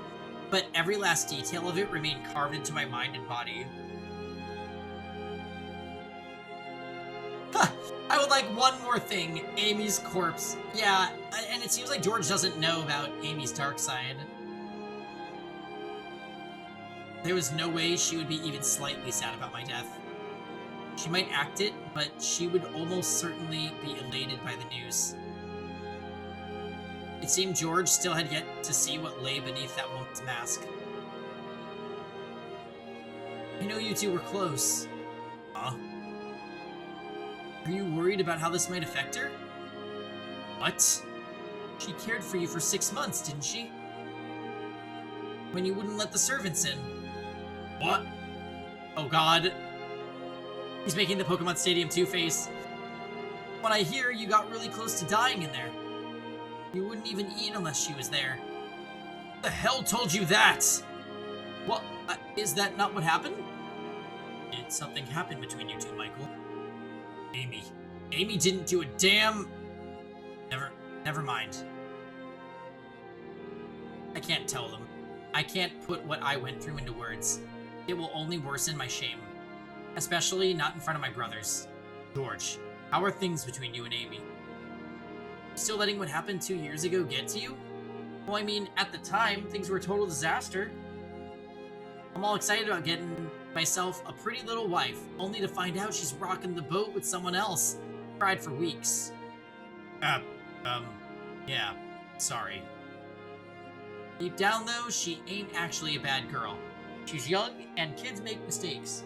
but every last detail of it remained carved into my mind and body. I would like one more thing. Amy's corpse. Yeah, and it seems like George doesn't know about Amy's dark side. There was no way she would be even slightly sad about my death. She might act it, but she would almost certainly be elated by the news. It seemed George still had yet to see what lay beneath that woman's mask. I know you two were close. Huh? Are you worried about how this might affect her? What? She cared for you for 6 months, didn't she? When you wouldn't let the servants in. What? Oh god. He's making the Pokemon Stadium 2 face. When I hear you got really close to dying in there. You wouldn't even eat unless she was there. Who the hell told you that? What? Is that not what happened? Did something happen between you two, Michael? Amy. Amy didn't do a damn... Never mind. I can't tell them. I can't put what I went through into words. It will only worsen my shame. Especially not in front of my brothers. George, how are things between you and Amy? Still letting what happened 2 years ago get to you? Well, I mean, at the time, things were a total disaster. I'm all excited about getting myself a pretty little wife, only to find out she's rocking the boat with someone else. Cried for weeks. Yeah, sorry. Deep down, though, she ain't actually a bad girl. She's young, and kids make mistakes.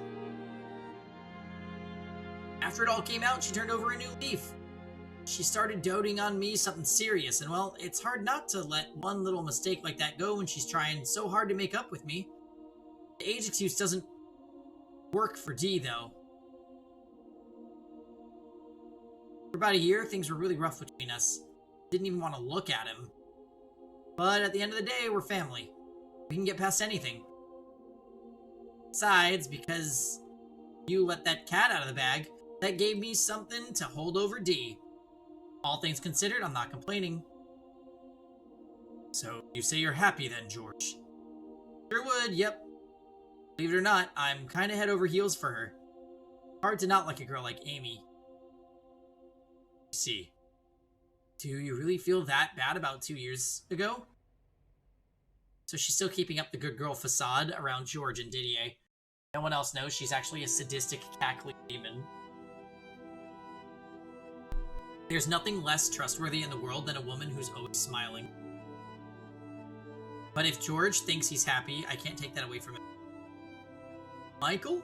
After it all came out, she turned over a new leaf. She started doting on me something serious, and well, it's hard not to let one little mistake like that go when she's trying so hard to make up with me. The age excuse doesn't work for Dee, though. For about a year, things were really rough between us. Didn't even want to look at him. But at the end of the day, we're family. We can get past anything. Besides, because you let that cat out of the bag, that gave me something to hold over Dee. All things considered, I'm not complaining. So, you say you're happy then, George? Sure would, yep. Believe it or not, I'm kinda head over heels for her. Hard to not like a girl like Amy. See. Do you really feel that bad about 2 years ago? So she's still keeping up the good girl facade around George and Didier. No one else knows she's actually a sadistic, cackling demon. There's nothing less trustworthy in the world than a woman who's always smiling. But if George thinks he's happy, I can't take that away from him. Michael?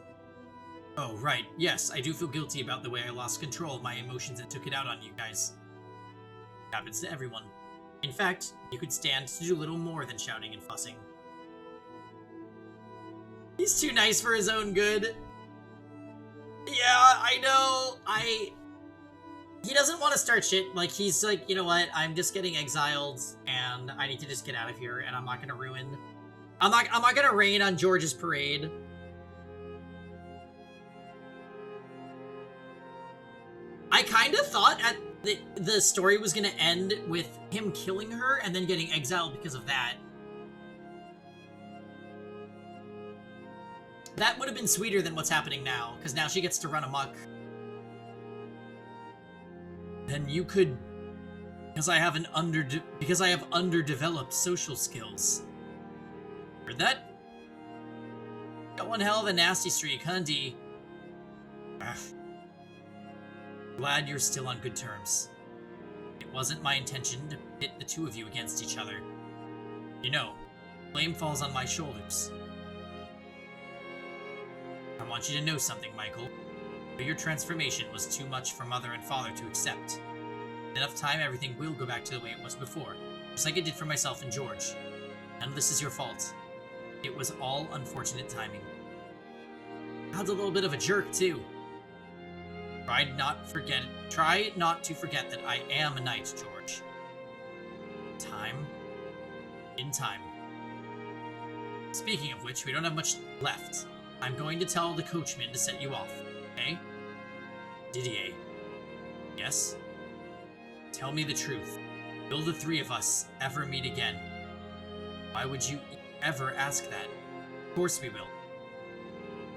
Oh, right. Yes, I do feel guilty about the way I lost control of my emotions and took it out on you guys. It happens to everyone. In fact, you could stand to do little more than shouting and fussing. He's too nice for his own good. Yeah, I know. He doesn't want to start shit. Like, he's like, you know what? I'm just getting exiled, and I need to just get out of here, and I'm not gonna ruin... I'm not gonna rain on George's parade. I kind of thought the story was gonna end with him killing her and then getting exiled because of that. That would have been sweeter than what's happening now, because now she gets to run amok. Then you could... Because I have underdeveloped social skills. Heard that? Got one hell of a nasty streak, huh, Dee? Glad you're still on good terms. It wasn't my intention to pit the two of you against each other. You know, blame falls on my shoulders. I want you to know something, Michael. Your transformation was too much for Mother and Father to accept. In enough time, everything will go back to the way it was before, just like it did for myself and George. None of this is your fault. It was all unfortunate timing. God's a little bit of a jerk, too. Try not to forget that I am a knight, George. In time. Speaking of which, we don't have much left. I'm going to tell the coachman to set you off, okay? Didier. Yes? Tell me the truth. Will the three of us ever meet again? Why would you ever ask that? Of course we will.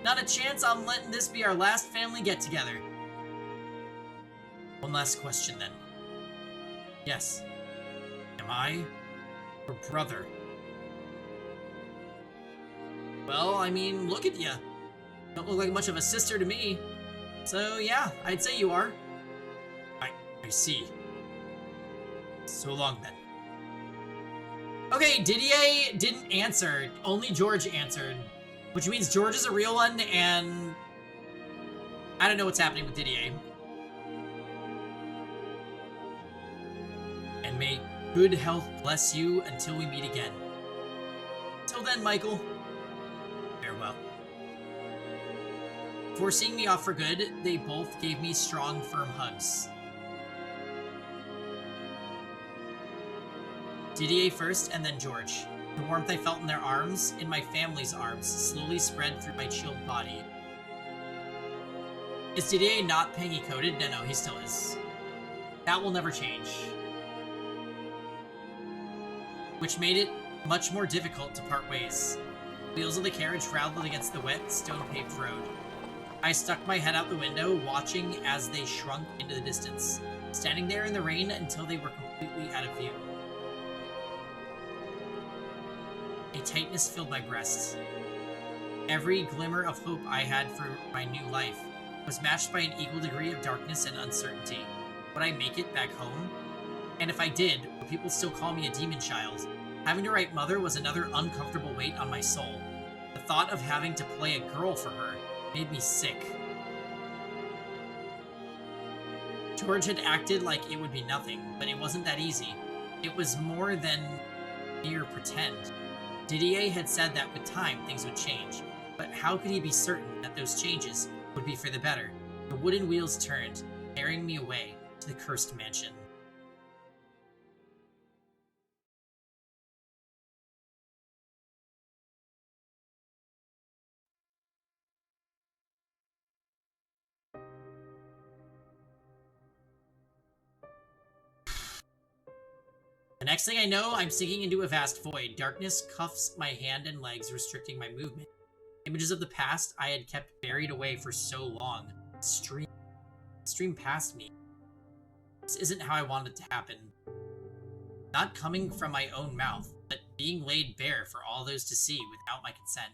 Not a chance I'm letting this be our last family get-together. One last question, then. Yes. Am I your brother? Well, I mean, look at you. Don't look like much of a sister to me. So, yeah, I'd say you are. I see. So long, then. Okay, Didier didn't answer. Only George answered. Which means George is a real one, and I don't know what's happening with Didier. And may good health bless you until we meet again. Till then, Michael. Farewell. Before seeing me off for good, they both gave me strong, firm hugs. Didier first, and then George. The warmth I felt in their arms, in my family's arms, slowly spread through my chilled body. Is Didier not Pangy-coded? No, he still is. That will never change. Which made it much more difficult to part ways. The wheels of the carriage rattled against the wet, stone-paved road. I stuck my head out the window, watching as they shrunk into the distance, standing there in the rain until they were completely out of view. A tightness filled my breast. Every glimmer of hope I had for my new life was matched by an equal degree of darkness and uncertainty. Would I make it back home? And if I did, would people still call me a demon child? Having to write mother was another uncomfortable weight on my soul. The thought of having to play a girl for her made me sick. George had acted like it would be nothing, but it wasn't that easy. It was more than mere pretend. Didier had said that with time things would change, but how could he be certain that those changes would be for the better? The wooden wheels turned, carrying me away to the cursed mansion. The next thing I know, I'm sinking into a vast void. Darkness cuffs my hand and legs, restricting my movement. Images of the past I had kept buried away for so long stream past me. This isn't how I wanted it to happen. Not coming from my own mouth, but being laid bare for all those to see without my consent.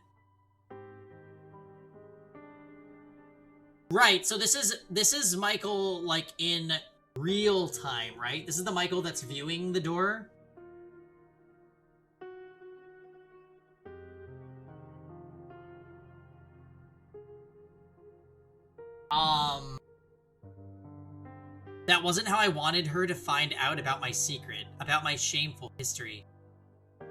Right, so this is Michael, like, in real time, right? This is the Michael that's viewing the door. That wasn't how I wanted her to find out about my secret, about my shameful history.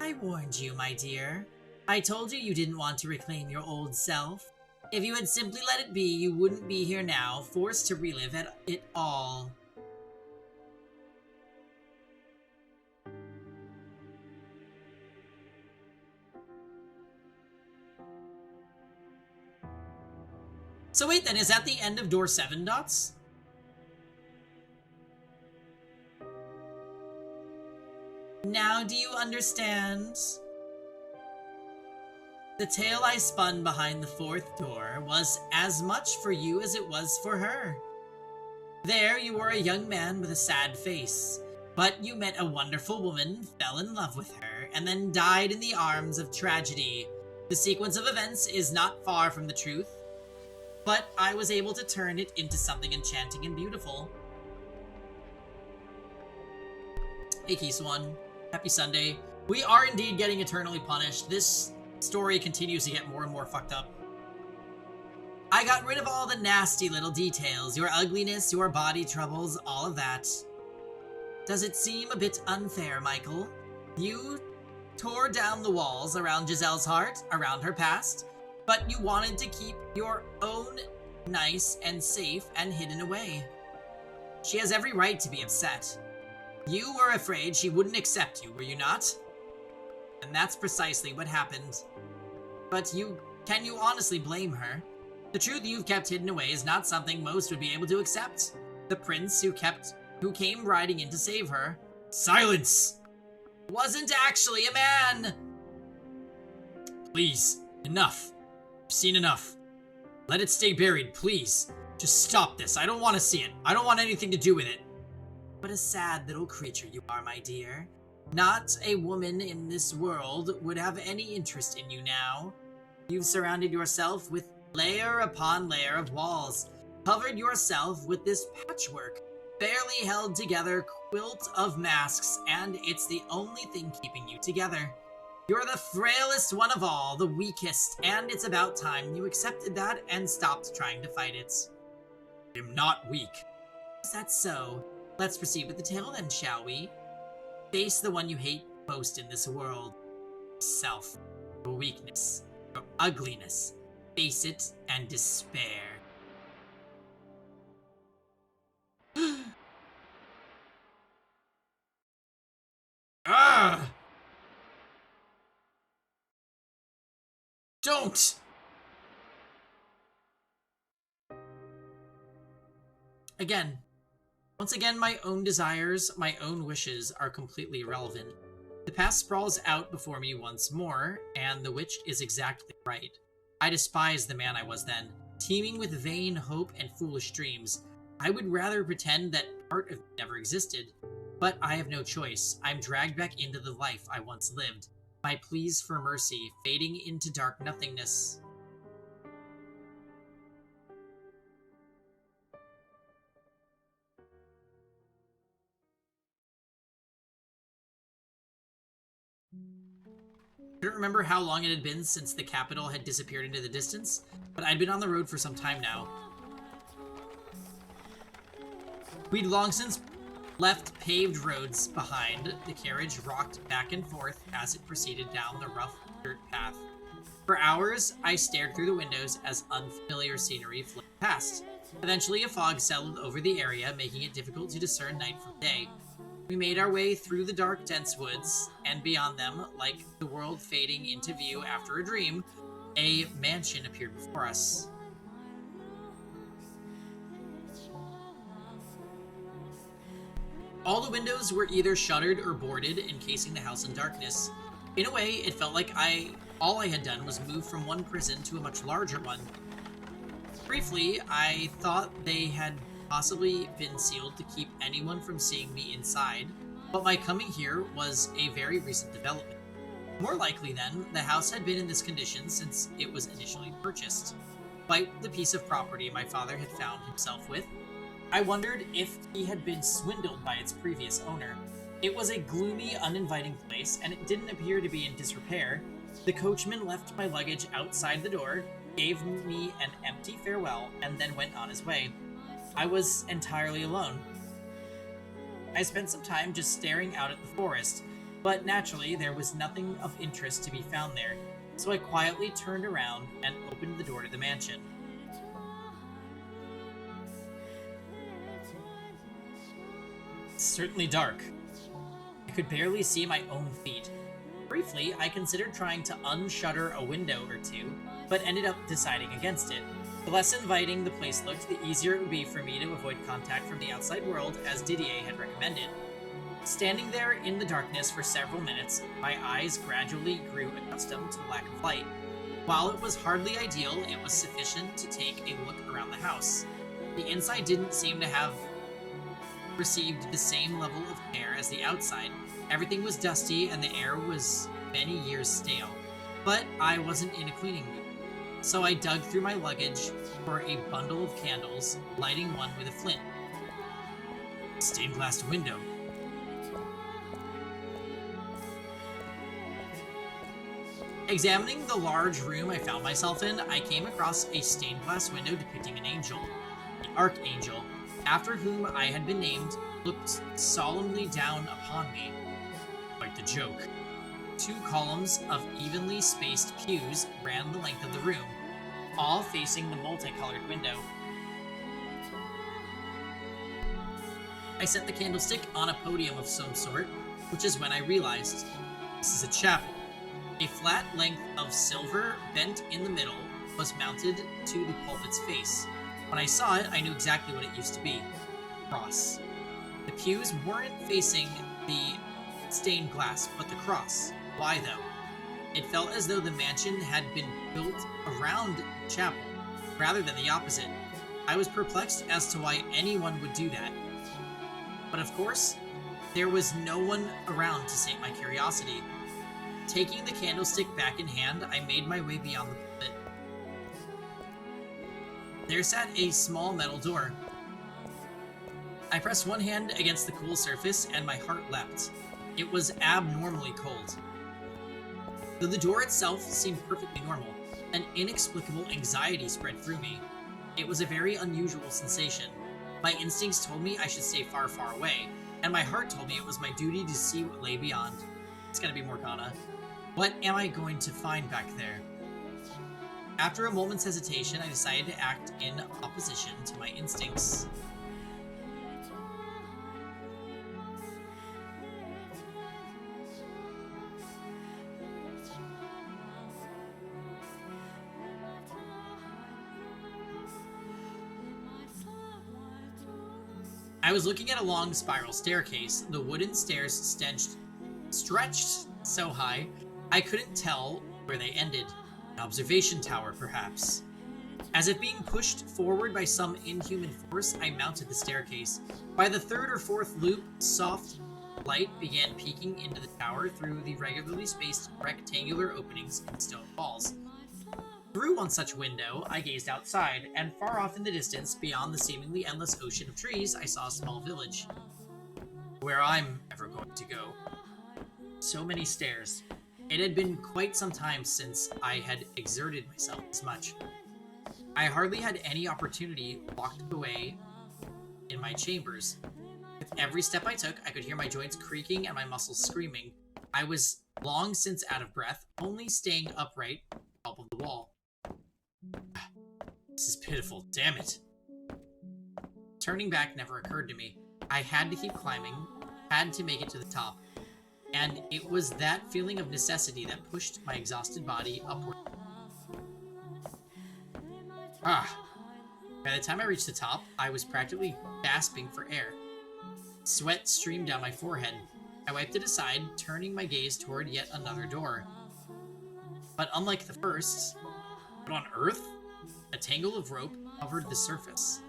I warned you, my dear. I told you you didn't want to reclaim your old self. If you had simply let it be, you wouldn't be here now, forced to relive it all. So wait then, is that the end of door 7, Dots? Now do you understand? The tale I spun behind the 4th door was as much for you as it was for her. There you were a young man with a sad face, but you met a wonderful woman, fell in love with her, and then died in the arms of tragedy. The sequence of events is not far from the truth, but I was able to turn it into something enchanting and beautiful. Hey, Kiswan. Happy Sunday. We are indeed getting eternally punished. This story continues to get more and more fucked up. I got rid of all the nasty little details, your ugliness, your body troubles, all of that. Does it seem a bit unfair, Michael? You tore down the walls around Giselle's heart, around her past, but you wanted to keep your own nice and safe and hidden away. She has every right to be upset. You were afraid she wouldn't accept you, were you not? And that's precisely what happened. But can you honestly blame her? The truth you've kept hidden away is not something most would be able to accept. The prince who came riding in to save her, silence! Wasn't actually a man! Please, enough. I've seen enough. Let it stay buried, please. Just stop this. I don't want to see it. I don't want anything to do with it. What a sad little creature you are, my dear. Not a woman in this world would have any interest in you now. You've surrounded yourself with layer upon layer of walls, covered yourself with this patchwork, barely held together quilt of masks, and it's the only thing keeping you together. You're the frailest one of all, the weakest, and it's about time you accepted that and stopped trying to fight it. I'm not weak. Is that so? Let's proceed with the tale then, shall we? Face the one you hate most in this world. Yourself. Your weakness. Your ugliness. Face it and despair. Ah! Don't! Once again, my own desires, my own wishes are completely irrelevant. The past sprawls out before me once more, and the witch is exactly right. I despise the man I was then, teeming with vain hope and foolish dreams. I would rather pretend that part of me never existed. But I have no choice. I'm dragged back into the life I once lived. My pleas for mercy fading into dark nothingness. I don't remember how long it had been since the capital had disappeared into the distance, but I'd been on the road for some time now. We'd long since left paved roads behind. The carriage rocked back and forth as it proceeded down the rough dirt path. For hours, I stared through the windows as unfamiliar scenery flitted past. Eventually, a fog settled over the area, making it difficult to discern night from day. We made our way through the dark, dense woods, and beyond them, like the world fading into view after a dream, a mansion appeared before us. All the windows were either shuttered or boarded, encasing the house in darkness. In a way, it felt like all I had done was move from one prison to a much larger one. Briefly, I thought they had possibly been sealed to keep anyone from seeing me inside, but my coming here was a very recent development. More likely then, the house had been in this condition since it was initially purchased. Quite the piece of property my father had found himself with. I wondered if he had been swindled by its previous owner. It was a gloomy, uninviting place, and it didn't appear to be in disrepair. The coachman left my luggage outside the door, gave me an empty farewell, and then went on his way. I was entirely alone. I spent some time just staring out at the forest, but naturally there was nothing of interest to be found there, so I quietly turned around and opened the door to the mansion. It's certainly dark. I could barely see my own feet. Briefly, I considered trying to unshutter a window or two, but ended up deciding against it. The less inviting the place looked, the easier it would be for me to avoid contact from the outside world, as Didier had recommended. Standing there in the darkness for several minutes, my eyes gradually grew accustomed to the lack of light. While it was hardly ideal, it was sufficient to take a look around the house. The inside didn't seem to have received the same level of care as the outside. Everything was dusty and the air was many years stale. But I wasn't in a cleaning mood. So I dug through my luggage for a bundle of candles, lighting one with a flint. Stained glass window. Examining the large room I found myself in, I came across a stained glass window depicting an angel. The Archangel, after whom I had been named, looked solemnly down upon me. Quite the joke. 2 columns of evenly spaced pews ran the length of the room, all facing the multicolored window. I set the candlestick on a podium of some sort, which is when I realized this is a chapel. A flat length of silver, bent in the middle, was mounted to the pulpit's face. When I saw it, I knew exactly what it used to be. Cross. The pews weren't facing the stained glass, but the cross. Why, though? It felt as though the mansion had been built around the chapel, rather than the opposite. I was perplexed as to why anyone would do that. But of course, there was no one around to sate my curiosity. Taking the candlestick back in hand, I made my way beyond the pulpit. There sat a small metal door. I pressed one hand against the cool surface, and my heart leapt. It was abnormally cold. Though the door itself seemed perfectly normal, an inexplicable anxiety spread through me. It was a very unusual sensation. My instincts told me I should stay far, far away, and my heart told me it was my duty to see what lay beyond. It's gonna be Morgana. What am I going to find back there? After a moment's hesitation, I decided to act in opposition to my instincts. I was looking at a long spiral staircase. The wooden stairs stretched so high, I couldn't tell where they ended. An observation tower, perhaps. As if being pushed forward by some inhuman force, I mounted the staircase. By the third or fourth loop, soft light began peeking into the tower through the regularly spaced rectangular openings in stone walls. Through one such window, I gazed outside, and far off in the distance, beyond the seemingly endless ocean of trees, I saw a small village. Where I'm ever going to go. So many stairs. It had been quite some time since I had exerted myself this much. I hardly had any opportunity locked away in my chambers. With every step I took, I could hear my joints creaking and my muscles screaming. I was long since out of breath, only staying upright on top of the wall. This is pitiful, damn it. Turning back never occurred to me. I had to keep climbing, had to make it to the top. And it was that feeling of necessity that pushed my exhausted body upward. By the time I reached the top, I was practically gasping for air. Sweat streamed down my forehead. I wiped it aside, turning my gaze toward yet another door. But unlike the first, what on earth? A tangle of rope covered the surface.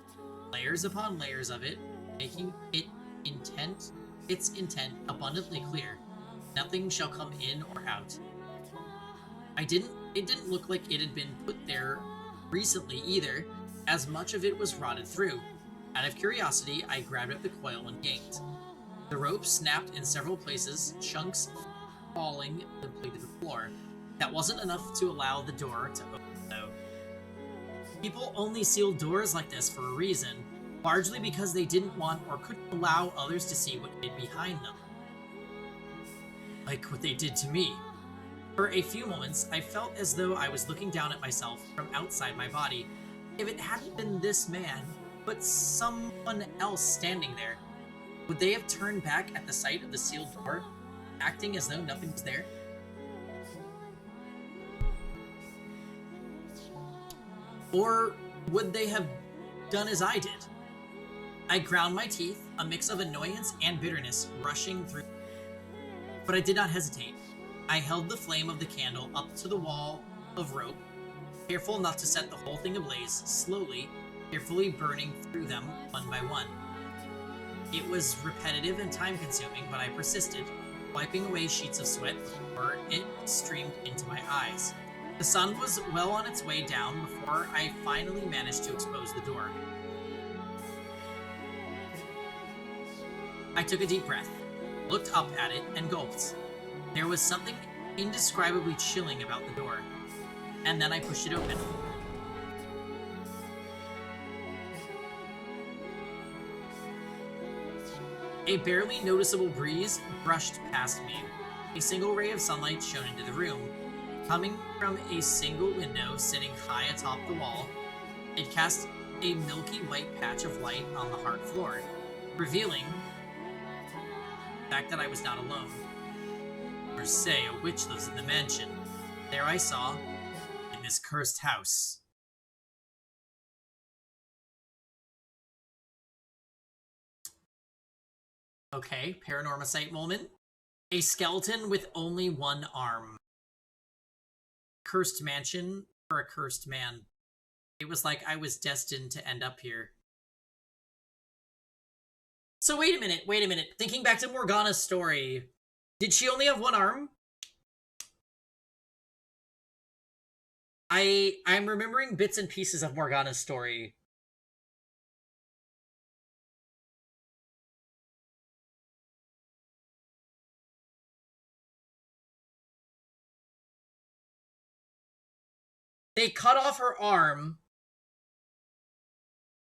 Layers upon layers of it, making its intent abundantly clear. Nothing shall come in or out. It didn't look like it had been put there recently either, as much of it was rotted through. Out of curiosity, I grabbed at the coil and yanked. The rope snapped in several places, chunks falling limply to the floor. That wasn't enough to allow the door to open, though. People only sealed doors like this for a reason, largely because they didn't want or couldn't allow others to see what lay behind them. Like what they did to me. For a few moments, I felt as though I was looking down at myself from outside my body. If it hadn't been this man, but someone else standing there, would they have turned back at the sight of the sealed door, acting as though nothing was there? Or would they have done as I did? I ground my teeth, a mix of annoyance and bitterness rushing through. But I did not hesitate. I held the flame of the candle up to the wall of rope, careful not to set the whole thing ablaze, slowly, carefully burning through them one by one. It was repetitive and time-consuming, but I persisted, wiping away sheets of sweat before it streamed into my eyes. The sun was well on its way down before I finally managed to expose the door. I took a deep breath, looked up at it, and gulped. There was something indescribably chilling about the door, and then I pushed it open. A barely noticeable breeze brushed past me. A single ray of sunlight shone into the room. Coming from a single window sitting high atop the wall, it cast a milky white patch of light on the hard floor, revealing the fact that I was not alone. Or say, a witch lives in the mansion. There I saw, in this cursed house. Okay, Paranormasight moment. A skeleton with only one arm. Cursed mansion for a cursed man. It was like I was destined to end up here. So wait a minute. Thinking back to Morgana's story, did she only have one arm? I'm remembering bits and pieces of Morgana's story. They cut off her arm.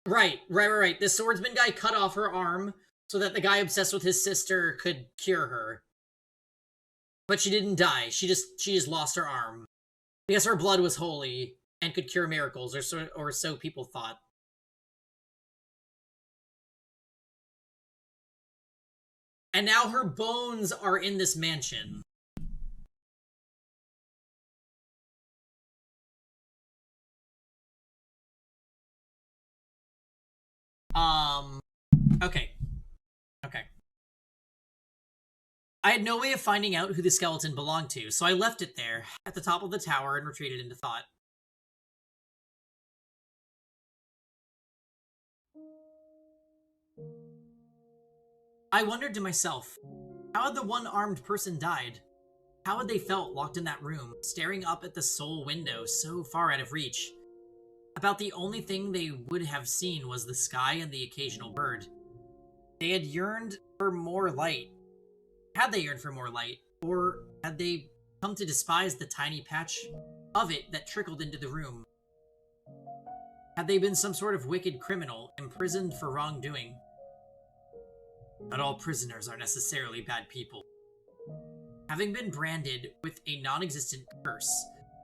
Right. The swordsman guy cut off her arm so that the guy obsessed with his sister could cure her. But she didn't die. She just lost her arm. Because her blood was holy and could cure miracles, or so people thought. And now her bones are in this mansion. Okay. I had no way of finding out who the skeleton belonged to, so I left it there, at the top of the tower, and retreated into thought. I wondered to myself, how had the one-armed person died? How had they felt locked in that room, staring up at the sole window so far out of reach? About the only thing they would have seen was the sky and the occasional bird. They had yearned for more light. Had they yearned for more light? Or had they come to despise the tiny patch of it that trickled into the room? Had they been some sort of wicked criminal, imprisoned for wrongdoing? Not all prisoners are necessarily bad people. Having been branded with a non-existent curse,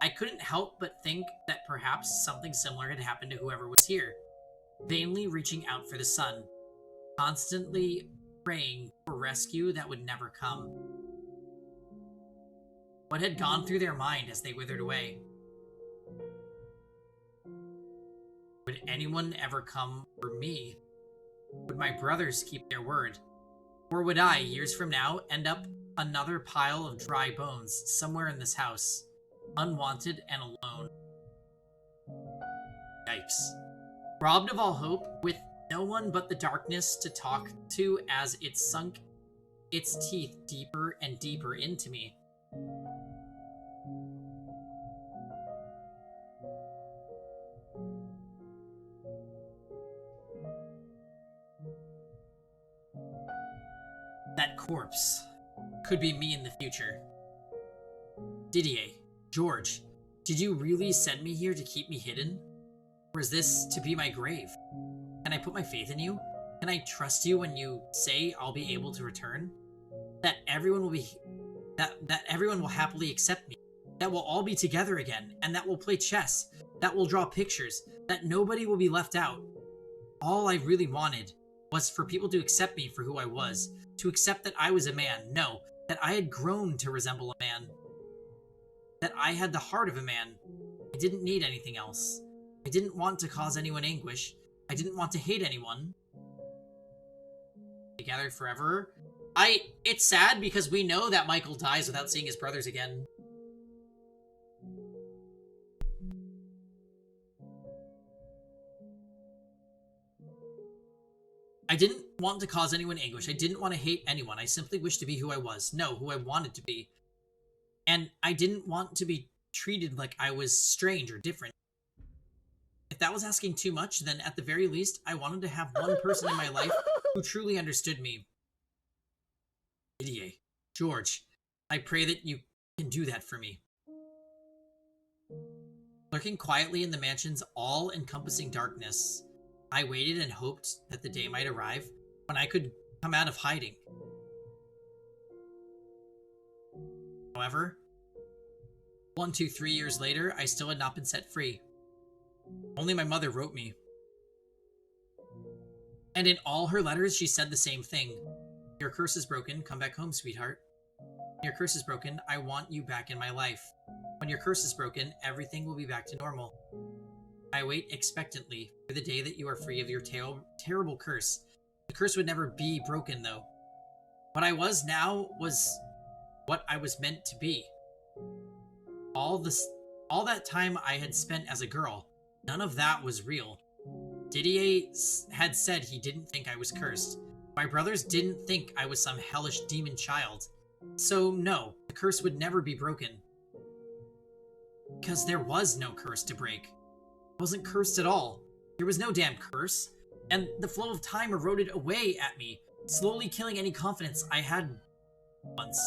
I couldn't help but think that perhaps something similar had happened to whoever was here, vainly reaching out for the sun, constantly praying for rescue that would never come. What had gone through their mind as they withered away? Would anyone ever come for me? Would my brothers keep their word? Or would I, years from now, end up another pile of dry bones somewhere in this house, unwanted and alone? Yikes. Robbed of all hope, with no one but the darkness to talk to as it sunk its teeth deeper and deeper into me. That corpse could be me in the future. Didier, George, did you really send me here to keep me hidden? Or is this to be my grave? Can I put my faith in you? Can I trust you when you say I'll be able to return? That everyone will be... that everyone will happily accept me. That we'll all be together again, and that we'll play chess. That we'll draw pictures. That nobody will be left out. All I really wanted was for people to accept me for who I was. To accept that I was a man. No, that I had grown to resemble a man. That I had the heart of a man. I didn't need anything else. I didn't want to cause anyone anguish. I didn't want to hate anyone. Together forever. It's sad because we know that Michael dies without seeing his brothers again. I didn't want to cause anyone anguish. I didn't want to hate anyone. I simply wished to be who I was. No, who I wanted to be. And I didn't want to be treated like I was strange or different. If that was asking too much, then at the very least, I wanted to have one person in my life who truly understood me. Didier, George, I pray that you can do that for me. Lurking quietly in the mansion's all-encompassing darkness, I waited and hoped that the day might arrive when I could come out of hiding. However, 1, 2, 3 years later, I still had not been set free. Only my mother wrote me. And in all her letters, she said the same thing. Your curse is broken. Come back home, sweetheart. Your curse is broken. I want you back in my life. When your curse is broken, everything will be back to normal. I wait expectantly for the day that you are free of your terrible curse. The curse would never be broken, though. What I was now was what I was meant to be. All that time I had spent as a girl, none of that was real. Didier had said he didn't think I was cursed. My brothers didn't think I was some hellish demon child. So no, the curse would never be broken. Because there was no curse to break. I wasn't cursed at all. There was no damn curse. And the flow of time eroded away at me, slowly killing any confidence I had once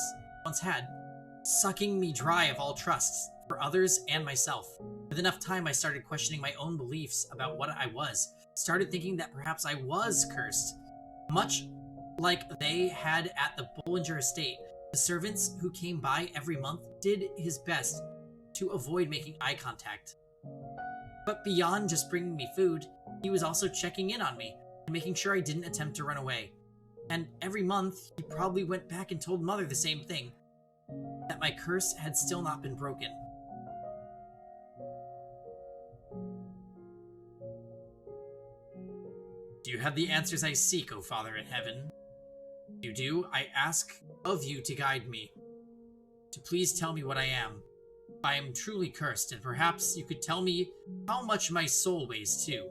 had, sucking me dry of all trust for others and myself. With enough time, I started questioning my own beliefs about what I was, started thinking that perhaps I was cursed. Much like they had at the Bollinger estate, the servants who came by every month did his best to avoid making eye contact. But beyond just bringing me food, he was also checking in on me and making sure I didn't attempt to run away. And every month, he probably went back and told Mother the same thing, that my curse had still not been broken. Do you have the answers I seek, O Father in heaven? If you do, I ask of you to guide me, to please tell me what I am. If I am truly cursed, and perhaps you could tell me how much my soul weighs too.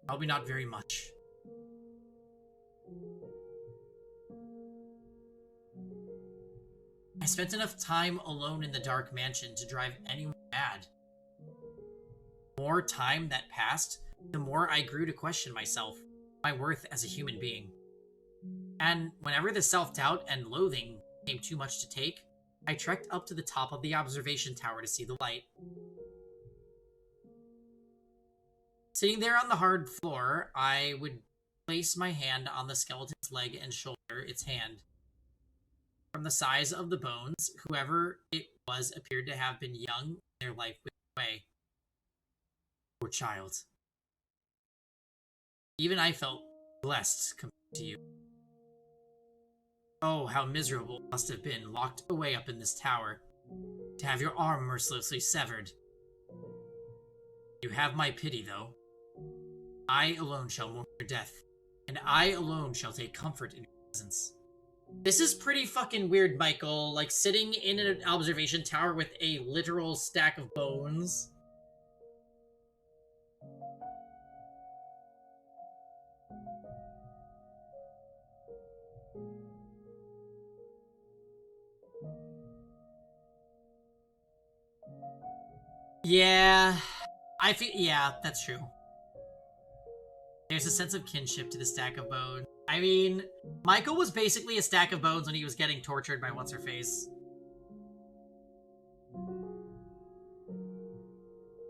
Probably not very much. I spent enough time alone in the dark mansion to drive anyone mad. The more time that passed, the more I grew to question myself, my worth as a human being. And whenever the self-doubt and loathing became too much to take, I trekked up to the top of the observation tower to see the light. Sitting there on the hard floor, I would place my hand on the skeleton's leg and shoulder its hand. From the size of the bones, whoever it was appeared to have been young when their life went away. Poor child. Even I felt blessed compared to you. Oh, how miserable it must have been locked away up in this tower, to have your arm mercilessly severed. You have my pity, though. I alone shall mourn your death, and I alone shall take comfort in your presence. This is pretty fucking weird, Michael. Like, sitting in an observation tower with a literal stack of bones. Yeah, yeah, that's true. There's a sense of kinship to the stack of bones. I mean, Michael was basically a stack of bones when he was getting tortured by What's-Her-Face.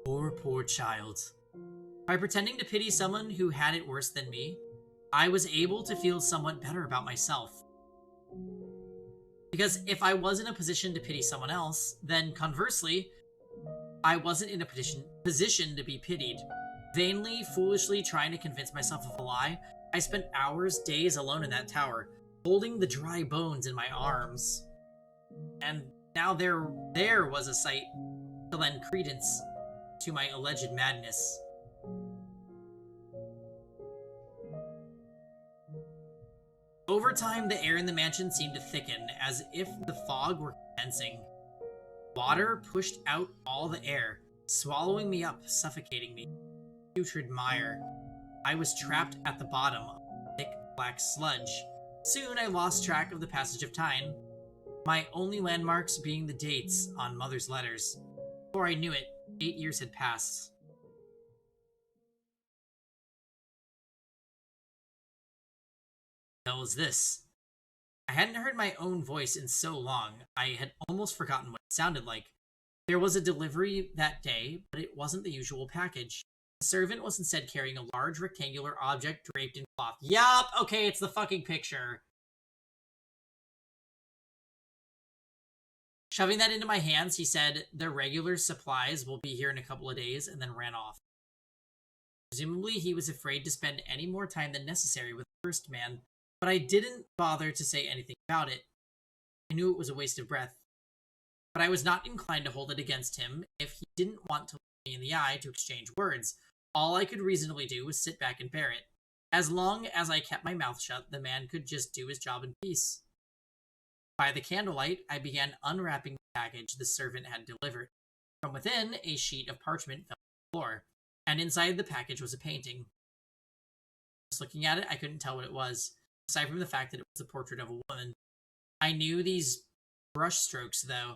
Poor child. By pretending to pity someone who had it worse than me, I was able to feel somewhat better about myself. Because if I was in a position to pity someone else, then conversely, I wasn't in a position to be pitied. Vainly, foolishly trying to convince myself of a lie, I spent hours, days alone in that tower, holding the dry bones in my arms. And now there was a sight to lend credence to my alleged madness. Over time, the air in the mansion seemed to thicken, as if the fog were condensing. Water pushed out all the air, swallowing me up, suffocating me. Putrid mire. I was trapped at the bottom of thick black sludge. Soon I lost track of the passage of time, my only landmarks being the dates on Mother's letters. Before I knew it, 8 years had passed. The hell is this? I hadn't heard my own voice in so long, I had almost forgotten what it sounded like. There was a delivery that day, but it wasn't the usual package. The servant was instead carrying a large rectangular object draped in cloth. Yup! Okay, it's the fucking picture. Shoving that into my hands, he said, "The regular supplies will be here in a couple of days," and then ran off. Presumably, he was afraid to spend any more time than necessary with the first man, but I didn't bother to say anything about it. I knew it was a waste of breath. but I was not inclined to hold it against him if he didn't want to look me in the eye to exchange words. All I could reasonably do was sit back and bear it. As long as I kept my mouth shut, the man could just do his job in peace. By the candlelight, I began unwrapping the package the servant had delivered. From within, a sheet of parchment fell on the floor, and inside the package was a painting. Just looking at it, I couldn't tell what it was, aside from the fact that it was the portrait of a woman. I knew these brushstrokes, though.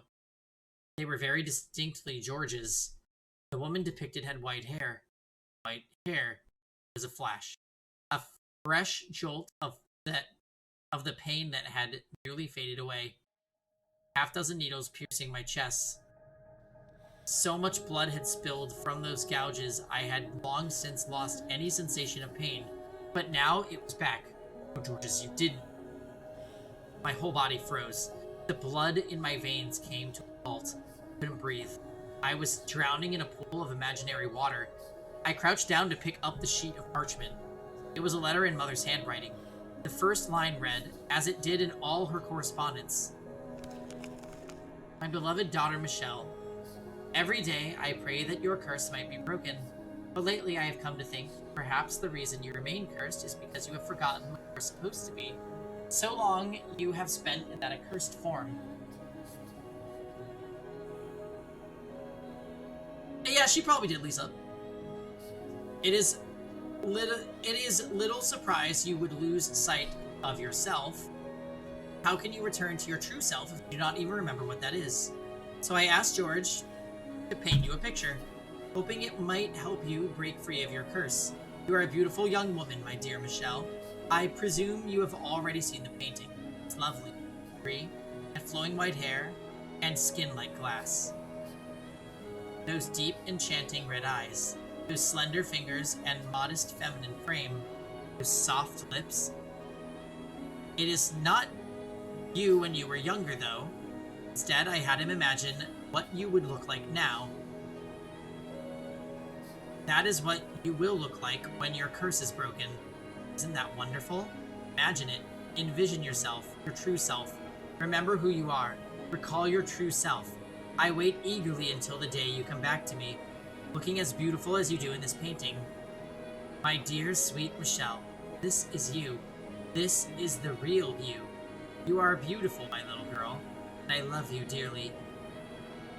They were very distinctly George's. The woman depicted had white hair. White hair was a flash. A fresh jolt of the pain that had nearly faded away. Half dozen needles piercing my chest. So much blood had spilled from those gouges, I had long since lost any sensation of pain. But now it was back. Oh, Georges, you did. My whole body froze. The blood in my veins came to a halt. I couldn't breathe. I was drowning in a pool of imaginary water. I crouched down to pick up the sheet of parchment. It was a letter in Mother's handwriting. The first line read, as it did in all her correspondence. My beloved daughter Michelle, every day I pray that your curse might be broken, but lately I have come to think perhaps the reason you remain cursed is because you have forgotten what you were supposed to be. So long you have spent in that accursed form. Yeah, she probably did, Lisa. It is little surprise you would lose sight of yourself. How can you return to your true self if you do not even remember what that is? So I asked George to paint you a picture, hoping it might help you break free of your curse. You are a beautiful young woman, my dear Michelle. I presume you have already seen the painting. It's lovely, free, and flowing white hair, and skin like glass. Those deep, enchanting red eyes, those slender fingers and modest feminine frame, those soft lips. It is not you when you were younger, though. Instead, I had him imagine what you would look like now. That is what you will look like when your curse is broken. Isn't that wonderful? Imagine it. Envision yourself, your true self. Remember who you are. Recall your true self. I wait eagerly until the day you come back to me, looking as beautiful as you do in this painting. My dear, sweet Michelle, this is you. This is the real you. You are beautiful, my little girl, and I love you dearly.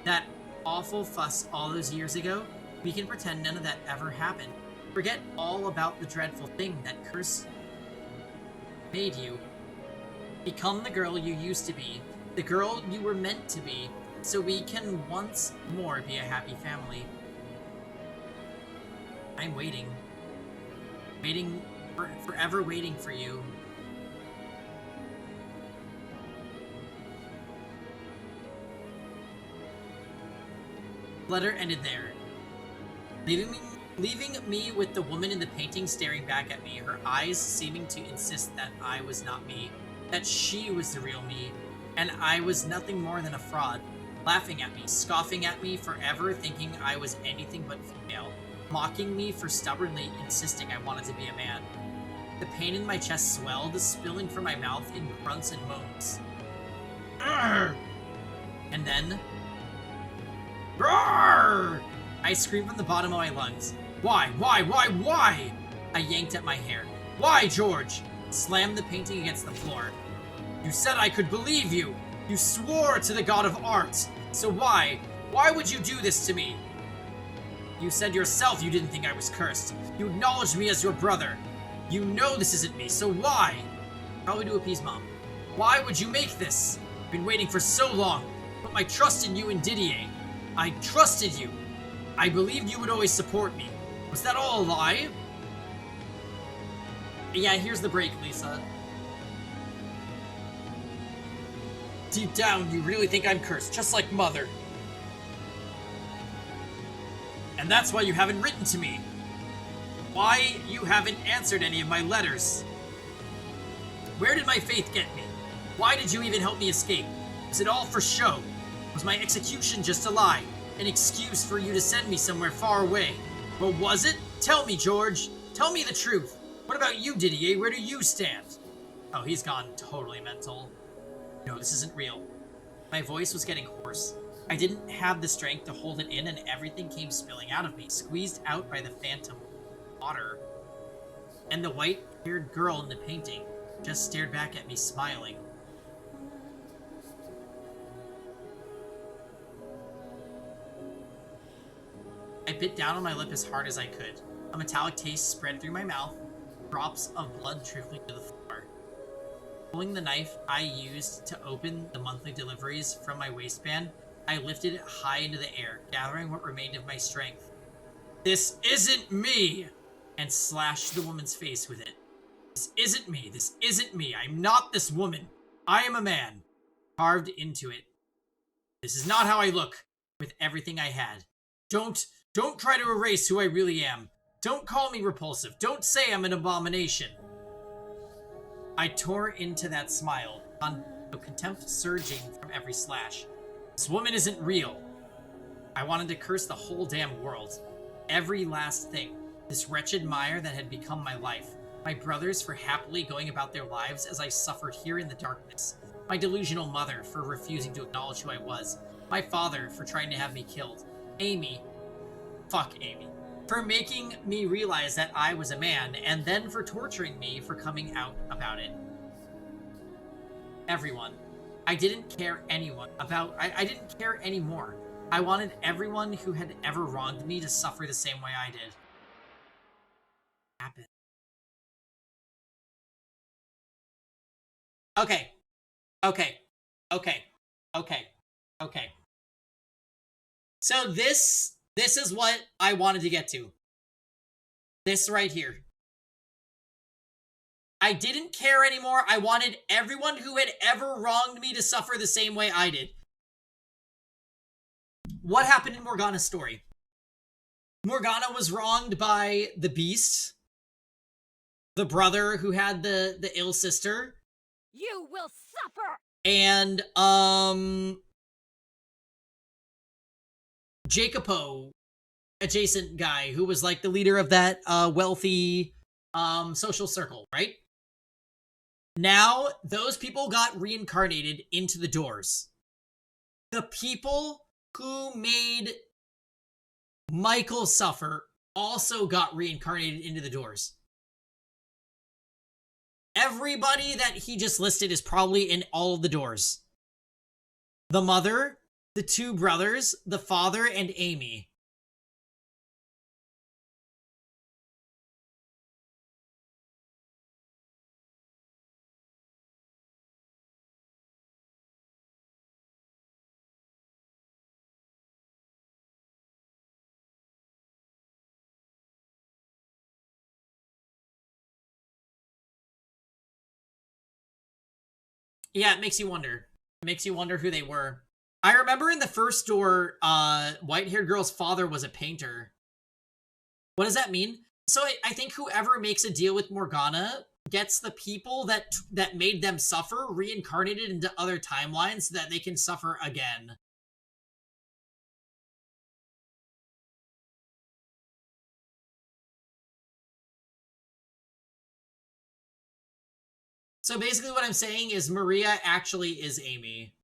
That awful fuss all those years ago, we can pretend none of that ever happened. Forget all about the dreadful thing that curse made you. Become the girl you used to be, the girl you were meant to be, so we can once more be a happy family. I'm waiting. Forever waiting for you. Letter ended there, leaving me with the woman in the painting staring back at me, her eyes seeming to insist that I was not me, that she was the real me, and I was nothing more than a fraud, laughing at me, scoffing at me forever, thinking I was anything but female, mocking me for stubbornly insisting I wanted to be a man. The pain in my chest swelled, spilling from my mouth in grunts and moans. Urgh! And then... Roar! I screamed from the bottom of my lungs. Why? I yanked at my hair. Why, George? Slammed the painting against the floor. You said I could believe you. You swore to the god of art. So why? Why would you do this to me? You said yourself you didn't think I was cursed. You acknowledged me as your brother. You know this isn't me, so why? Probably to appease Mom. Why would you make this? I've been waiting for so long. Put my trust in you and Didier. I trusted you. I believed you would always support me. Was that all a lie? Yeah, here's the break, Lisa. Deep down, you really think I'm cursed, just like Mother. And that's why you haven't written to me. Why you haven't answered any of my letters. Where did my faith get me? Why did you even help me escape? Was it all for show? Was my execution just a lie? An excuse for you to send me somewhere far away? But was it? Tell me, George. Tell me the truth. What about you, Didier? Where do you stand? Oh, he's gone totally mental. No, this isn't real. My voice was getting hoarse. I didn't have the strength to hold it in, and everything came spilling out of me, squeezed out by the phantom water. And the white-haired girl in the painting just stared back at me, smiling. I bit down on my lip as hard as I could. A metallic taste spread through my mouth, drops of blood trickling to the floor. Pulling the knife I used to open the monthly deliveries from my waistband, I lifted it high into the air, gathering what remained of my strength. "This isn't me!" and slashed the woman's face with it. "This isn't me. This isn't me. I'm not this woman. I am a man." Carved into it. "This is not how I look," with everything I had. Don't try to erase who I really am. Don't call me repulsive. Don't say I'm an abomination." I tore into that smile, contempt surging from every slash. This woman isn't real. I wanted to curse the whole damn world. Every last thing. This wretched mire that had become my life. My brothers for happily going about their lives as I suffered here in the darkness. My delusional mother for refusing to acknowledge who I was. My father for trying to have me killed. Amy. Fuck Amy. For making me realize that I was a man, and then for torturing me for coming out about it. Everyone. I didn't care I didn't care anymore. I wanted everyone who had ever wronged me to suffer the same way I did. Happen. Okay. Okay. Okay. Okay. Okay. So this is what I wanted to get to. This right here. I didn't care anymore. I wanted everyone who had ever wronged me to suffer the same way I did. What happened in Morgana's story? Morgana was wronged by the Beast, the brother who had the ill sister. You will suffer! And, Jacopo, adjacent guy, who was like the leader of that wealthy social circle, right? Now, those people got reincarnated into the doors. The people who made Michael suffer also got reincarnated into the doors. Everybody that he just listed is probably in all of the doors. The mother, the two brothers, the father, and Amy. Yeah, it makes you wonder. It makes you wonder who they were. I remember in the first door, white-haired girl's father was a painter. What does that mean? So I think whoever makes a deal with Morgana gets the people that made them suffer reincarnated into other timelines so that they can suffer again. So basically what I'm saying is Maria actually is Amy.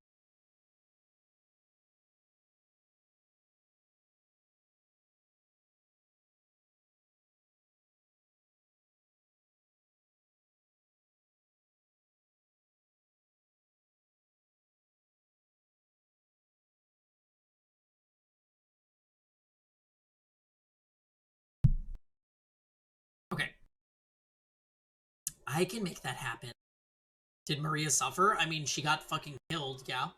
Okay. I can make that happen. Did Maria suffer? I mean, she got fucking killed, yeah.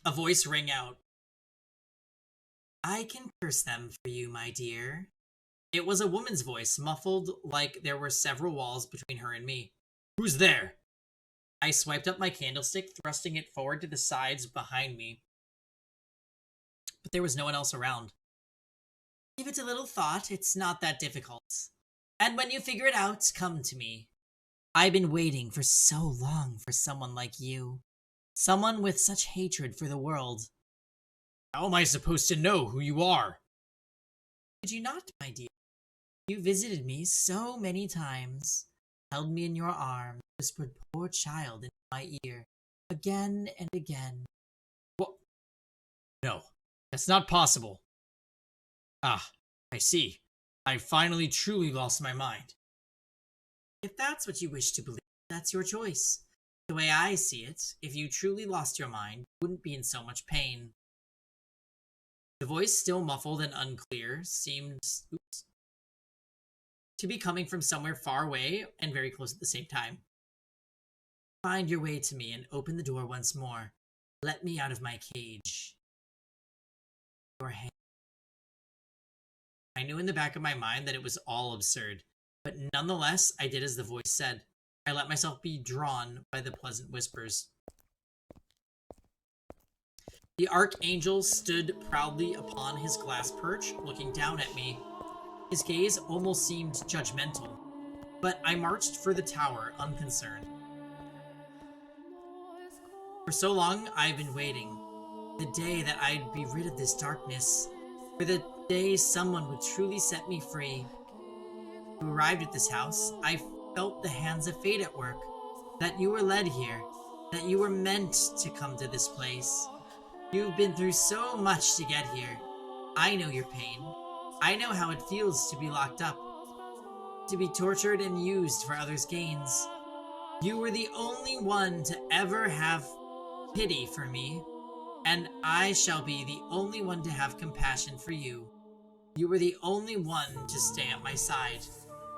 A voice rang out. "I can curse them for you, my dear." It was a woman's voice, muffled like there were several walls between her and me. "Who's there?" I swiped up my candlestick, thrusting it forward to the sides behind me. But there was no one else around. "Give it a little thought, it's not that difficult. And when you figure it out, come to me. I've been waiting for so long for someone like you. Someone with such hatred for the world." "How am I supposed to know who you are?" "Did you not, my dear? You visited me so many times. held me in your arms, whispered poor child into my ear, again and again. What? No, that's not possible. Ah, I see. I finally truly lost my mind. If that's what you wish to believe, that's your choice. The way I see it, if you truly lost your mind, you wouldn't be in so much pain. The voice, still muffled and unclear, seemed to be coming from somewhere far away and very close at the same time. Find your way to me and open the door once more. Let me out of my cage. Your hand. I knew in the back of my mind that it was all absurd, but nonetheless, I did as the voice said. I let myself be drawn by the pleasant whispers. The archangel stood proudly upon his glass perch, looking down at me. His gaze almost seemed judgmental, but I marched for the tower, unconcerned. For so long, I've been waiting. The day that I'd be rid of this darkness. For the day someone would truly set me free. You arrived at this house. I felt the hands of fate at work. That you were led here. That you were meant to come to this place. You've been through so much to get here. I know your pain. I know how it feels to be locked up. To be tortured and used for others' gains. You were the only one to ever have pity for me. And I shall be the only one to have compassion for you. You were the only one to stay at my side,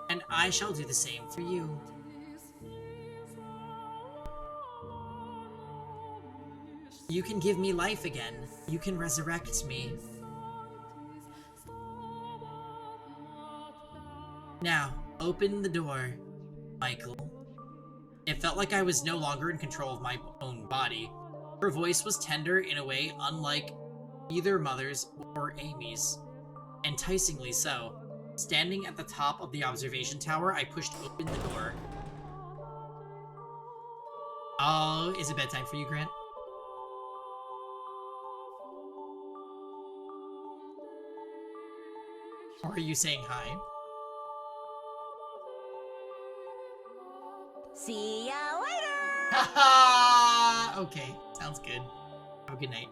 and I shall do the same for you. You can give me life again. You can resurrect me. Now, open the door, Michael. It felt like I was no longer in control of my own body. Her voice was tender in a way unlike either mother's or Amy's. Enticingly so. Standing at the top of the observation tower, I pushed open the door. Oh, is it bedtime for you, Grant? Or are you saying hi? See ya later! Haha! Okay, sounds good. Have a good night.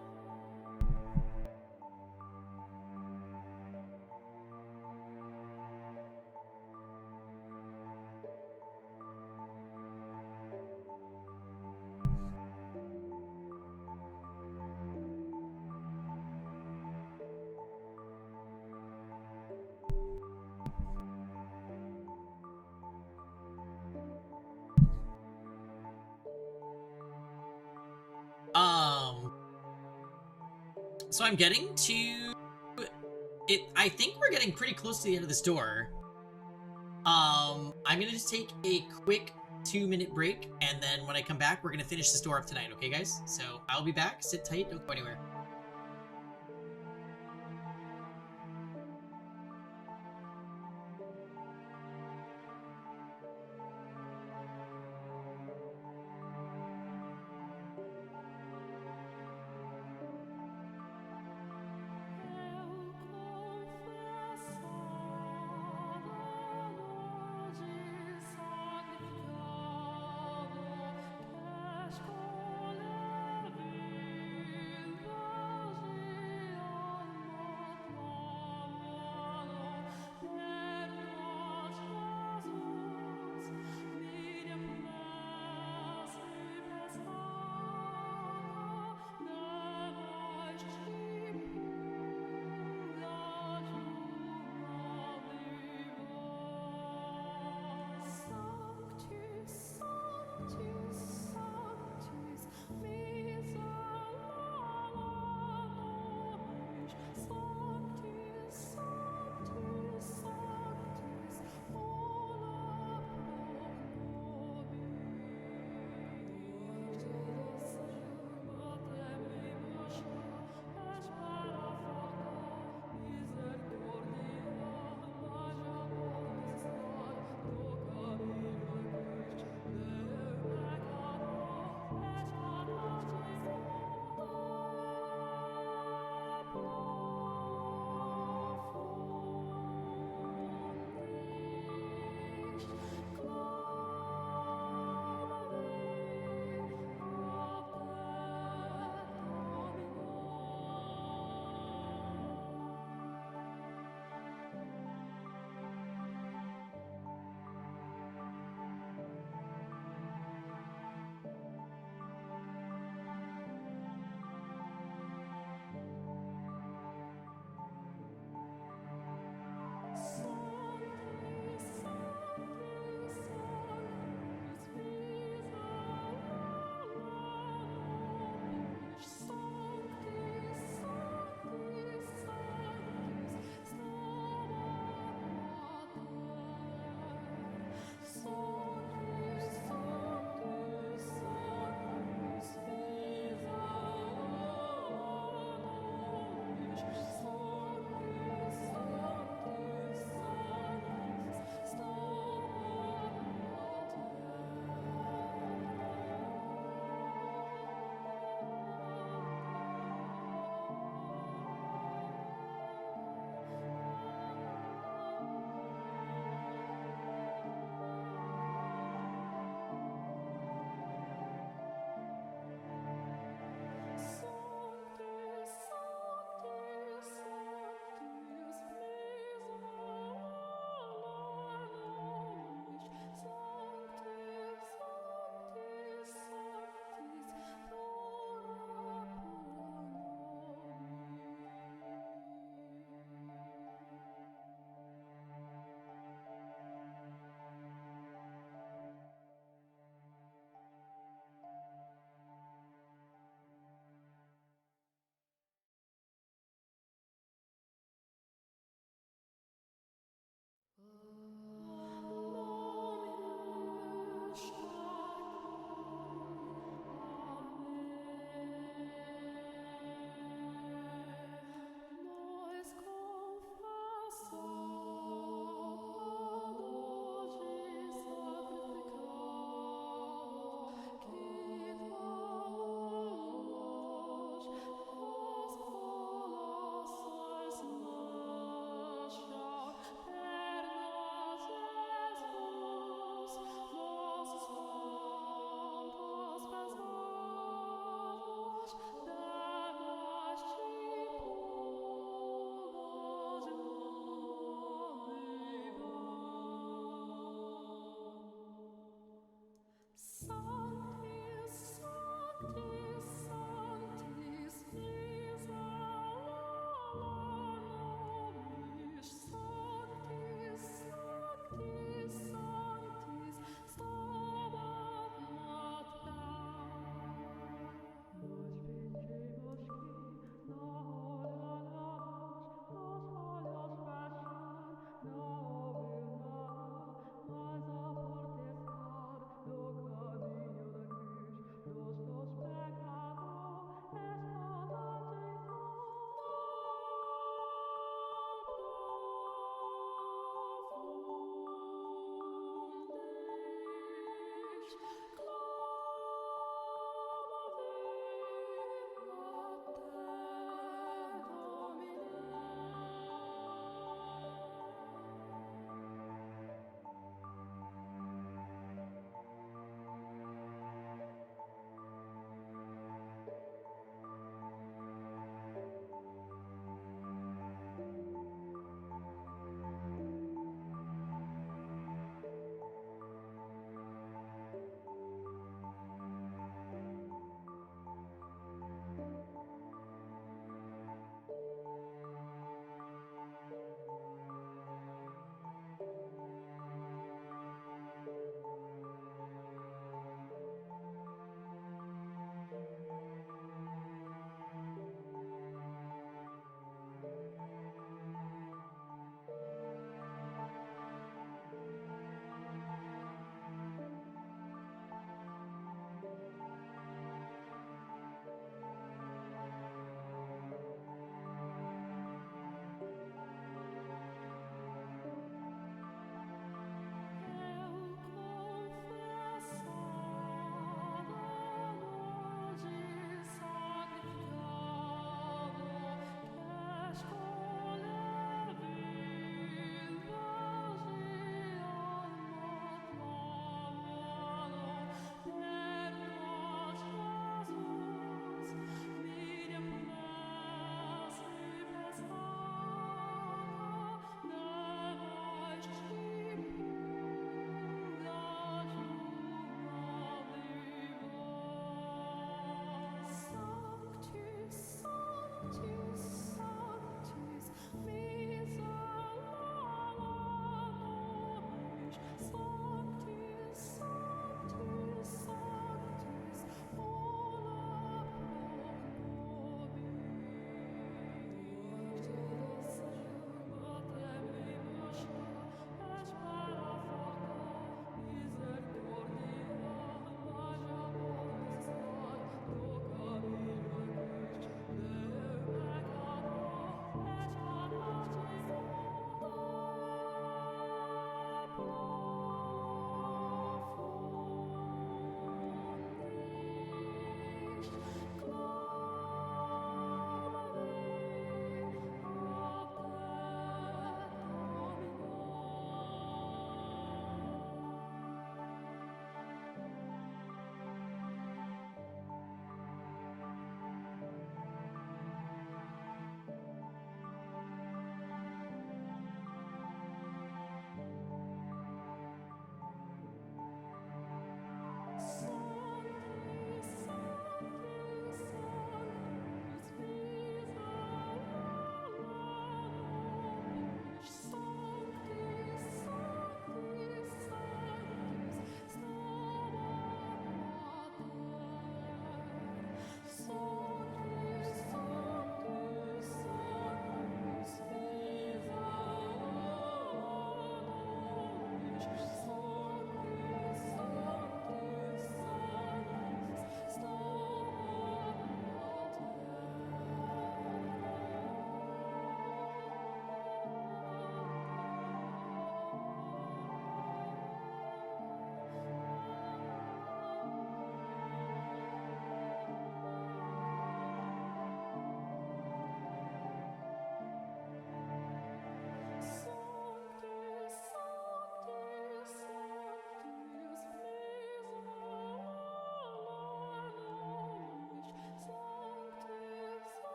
So I'm getting to it. I think we're getting pretty close to the end of this door. I'm gonna just take a quick 2-minute break, and then when I come back, we're gonna finish this door up tonight, okay, guys? So I'll be back. Sit tight, don't go anywhere.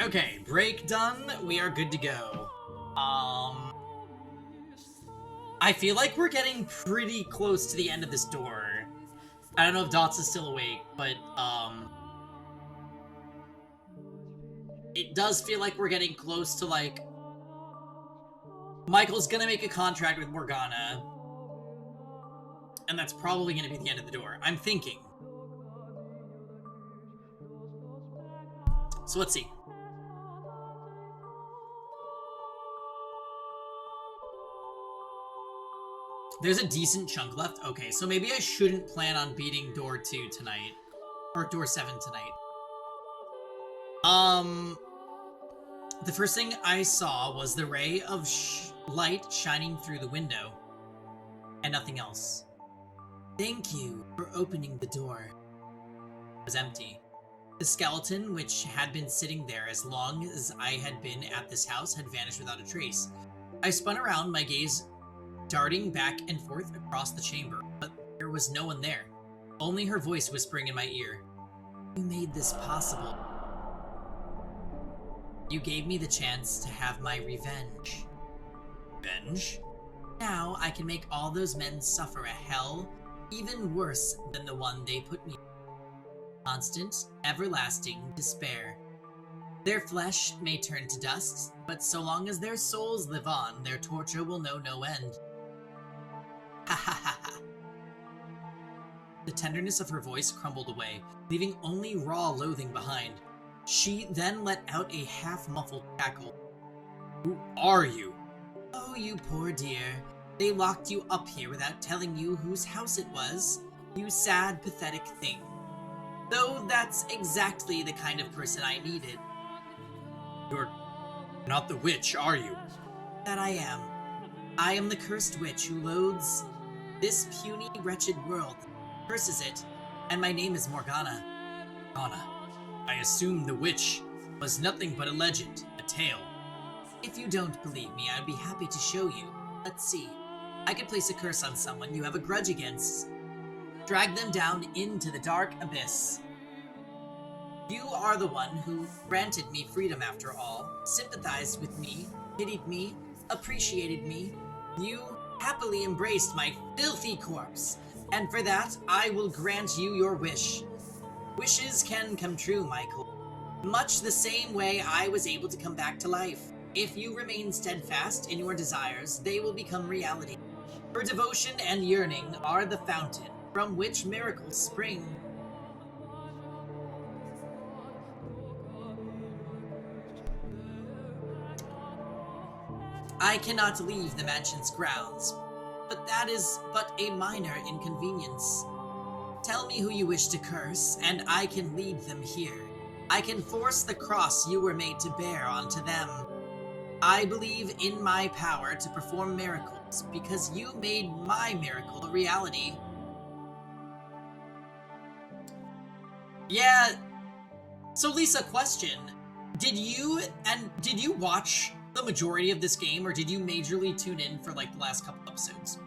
Okay, break done. We are good to go. I feel like we're getting pretty close to the end of this door. I don't know if Dots is still awake, but, it does feel like we're getting close to, like, Michael's gonna make a contract with Morgana, and that's probably gonna be the end of the door. I'm thinking. So let's see. There's a decent chunk left. Okay, so maybe I shouldn't plan on beating door 2 tonight. Or door 7 tonight. The first thing I saw was the ray of light shining through the window. And nothing else. Thank you for opening the door. It was empty. The skeleton, which had been sitting there as long as I had been at this house, had vanished without a trace. I spun around, my gaze darting back and forth across the chamber, but there was no one there. Only her voice whispering in my ear. You made this possible. You gave me the chance to have my revenge. Revenge? Now I can make all those men suffer a hell even worse than the one they put me in. Constant, everlasting despair. Their flesh may turn to dust, but so long as their souls live on, their torture will know no end. Ha ha ha ha. The tenderness of her voice crumbled away, leaving only raw loathing behind. She then let out a half-muffled cackle. Who are you? Oh, you poor dear. They locked you up here without telling you whose house it was. You sad, pathetic thing. Though that's exactly the kind of person I needed. You're not the witch, are you? That I am. I am the cursed witch who loathes this puny, wretched world, curses it, and my name is Morgana. Morgana. I assume the witch was nothing but a legend, a tale. If you don't believe me, I'd be happy to show you. Let's see. I could place a curse on someone you have a grudge against. Drag them down into the dark abyss. You are the one who granted me freedom after all, sympathized with me, pitied me, appreciated me. You happily embraced my filthy corpse, and for that I will grant you your wish. Wishes can come true, Michael. Much the same way I was able to come back to life. If you remain steadfast in your desires, they will become reality. For devotion and yearning are the fountain from which miracles spring. I cannot leave the mansion's grounds, but that is but a minor inconvenience. Tell me who you wish to curse, and I can lead them here. I can force the cross you were made to bear onto them. I believe in my power to perform miracles, because you made my miracle a reality. Yeah. So Lisa, question. Did you watch the majority of this game, or did you majorly tune in for like the last couple episodes?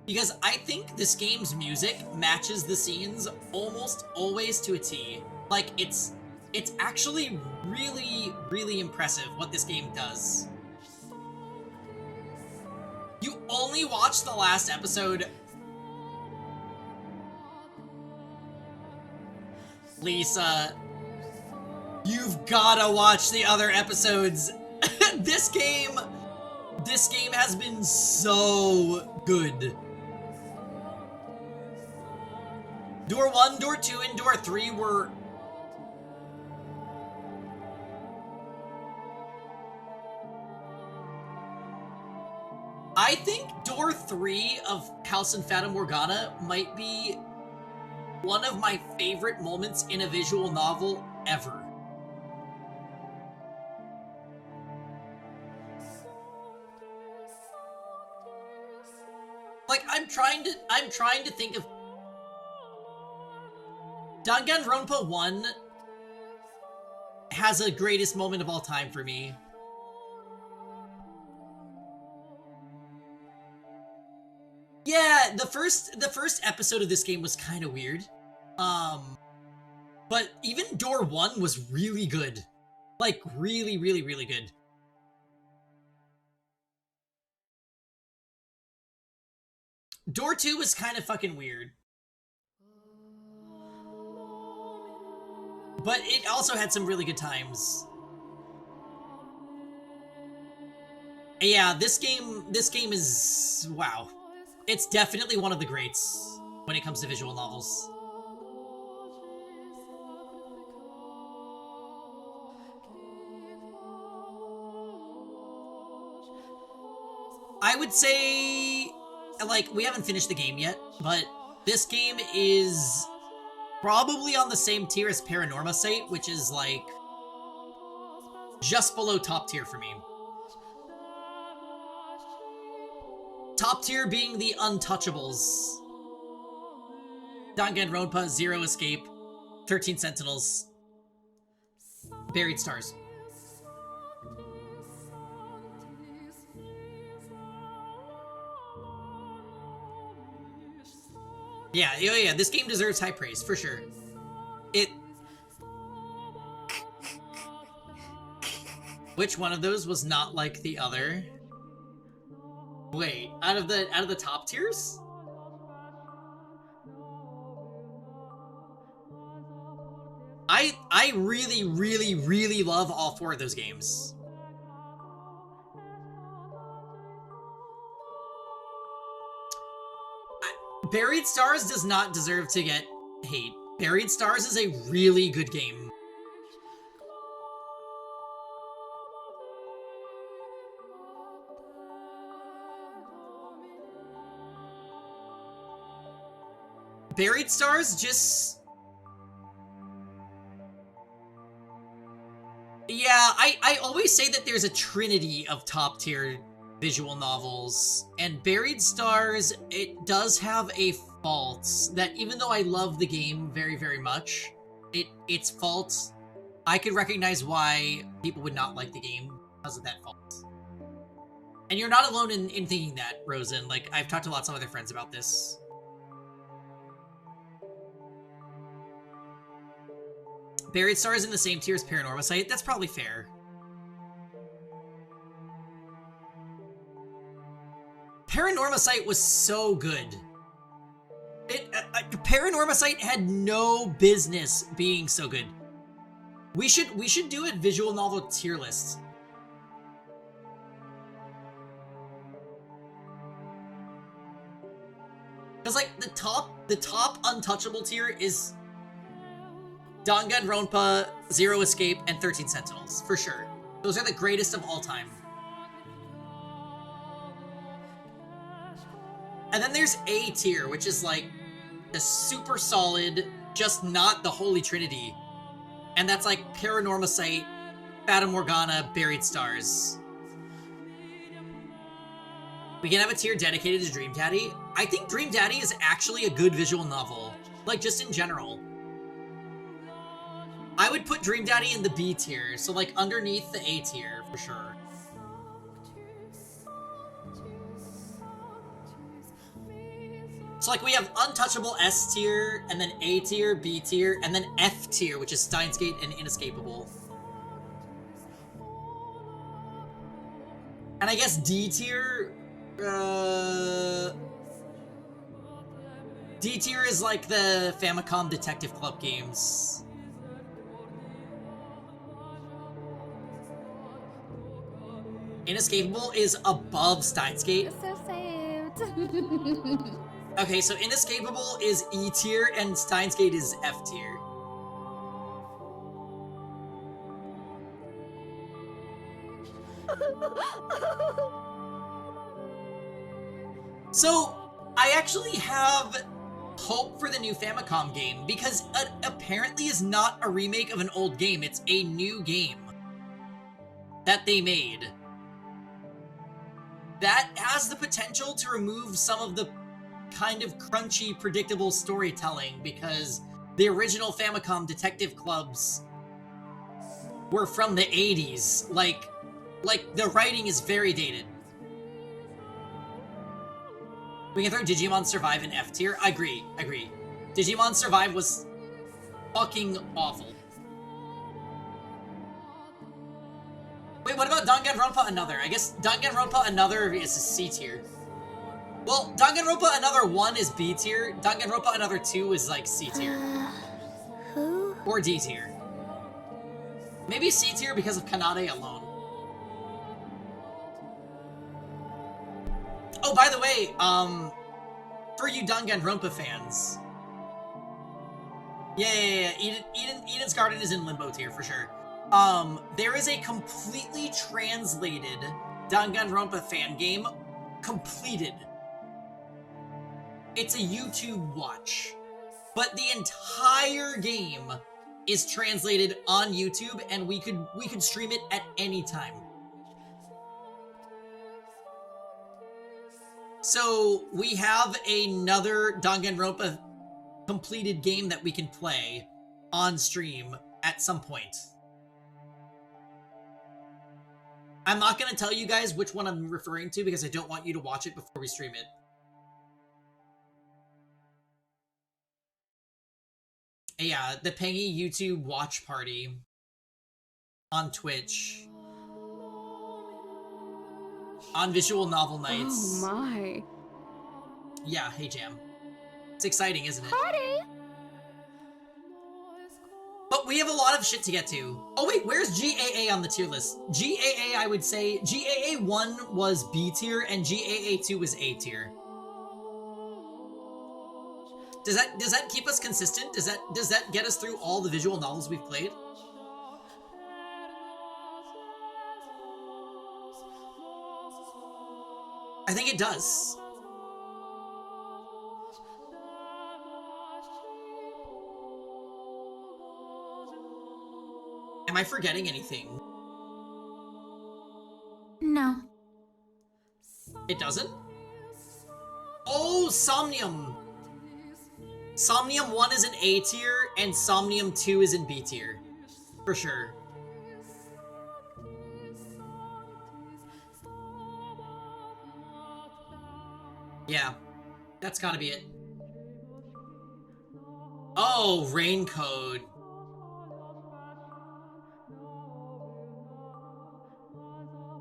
Because I think this game's music matches the scenes almost always to a T. Like, it's actually really, really impressive what this game does. You only watched the last episode. Lisa, you've gotta watch the other episodes. This game has been so good. Door 1, Door 2, and Door 3 were... I think Door 3 of House and Fata Morgana might be one of my favorite moments in a visual novel ever. Like, I'm trying to think of... Danganronpa 1 has a greatest moment of all time for me. Yeah, the first episode of this game was kind of weird. But But even Door 1 was really good. Like, really, really, really good. Door 2 was kind of fucking weird. But it also had some really good times. Yeah, this game is, wow. It's definitely one of the greats when it comes to visual novels. I would say, like, we haven't finished the game yet, but this game is probably on the same tier as Paranorma Site, which is, like, just below top tier for me. Top tier being the Untouchables. Danganronpa, Zero Escape, 13 Sentinels, Buried Stars. Yeah, this game deserves high praise, for sure. Which one of those was not like the other? Wait, out of the top tiers? I really, really, really love all 4 of those games. Buried Stars does not deserve to get hate. Buried Stars is a really good game. Buried Stars just... Yeah, I always say that there's a trinity of top tier visual novels, and Buried Stars, it does have a fault that even though I love the game very, very much, its fault, I could recognize why people would not like the game because of that fault. And you're not alone in thinking that, Rosen. Like, I've talked to lots of other friends about this. Buried Stars in the same tier as Paranorma Site? That's probably fair. Paranorma Site was so good. Paranorma Site had no business being so good. We should do a visual novel tier list. Because like the top untouchable tier is Danganronpa, Zero Escape, and 13 Sentinels, for sure. Those are the greatest of all time. And then there's A tier, which is like the super solid, just not the Holy Trinity. And that's like Paranorma Site, Fata Morgana, Buried Stars. We can have a tier dedicated to Dream Daddy. I think Dream Daddy is actually a good visual novel. Like, just in general. I would put Dream Daddy in the B tier, so like underneath the A tier, for sure. So like we have Untouchable S tier, and then A tier, B tier, and then F tier, which is Steins Gate and Inescapable. And I guess D tier, D tier is like the Famicom Detective Club games. Inescapable is above Steins Gate. So saved. Okay, so Inescapable is E tier and Steins Gate is F tier. So, I actually have hope for the new Famicom game because it apparently is not a remake of an old game. It's a new game that they made that has the potential to remove some of the kind of crunchy, predictable storytelling because the original Famicom Detective Clubs were from the 80s. Like the writing is very dated. We can throw Digimon Survive in F tier. I agree. Digimon Survive was... fucking awful. Wait, what about Danganronpa Another? I guess Danganronpa Another is a C tier. Well, Danganronpa Another 1 is B tier. Danganronpa Another 2 is like C tier. Who? Or D tier. Maybe C tier because of Kanade alone. Oh, by the way, for you Danganronpa fans. Yeah. Eden's Garden is in Limbo tier for sure. There is a completely translated Danganronpa fan game completed. It's a YouTube watch, but the entire game is translated on YouTube, and we could stream it at any time. So we have another Danganronpa completed game that we can play on stream at some point. I'm not going to tell you guys which one I'm referring to because I don't want you to watch it before we stream it. Yeah, the Pengy YouTube watch party on Twitch. On Visual Novel Nights. Oh my. Yeah, hey Jam. It's exciting, isn't it? Party! But we have a lot of shit to get to. Oh wait, where's GAA on the tier list? GAA, I would say, GAA 1 was B tier and GAA 2 was A tier. Does that keep us consistent? Does that get us through all the visual novels we've played? I think it does. Am I forgetting anything? No. It doesn't? Oh, Somnium! Somnium 1 is in A tier, and Somnium 2 is in B tier. For sure. Yeah. That's gotta be it. Oh, Raincode.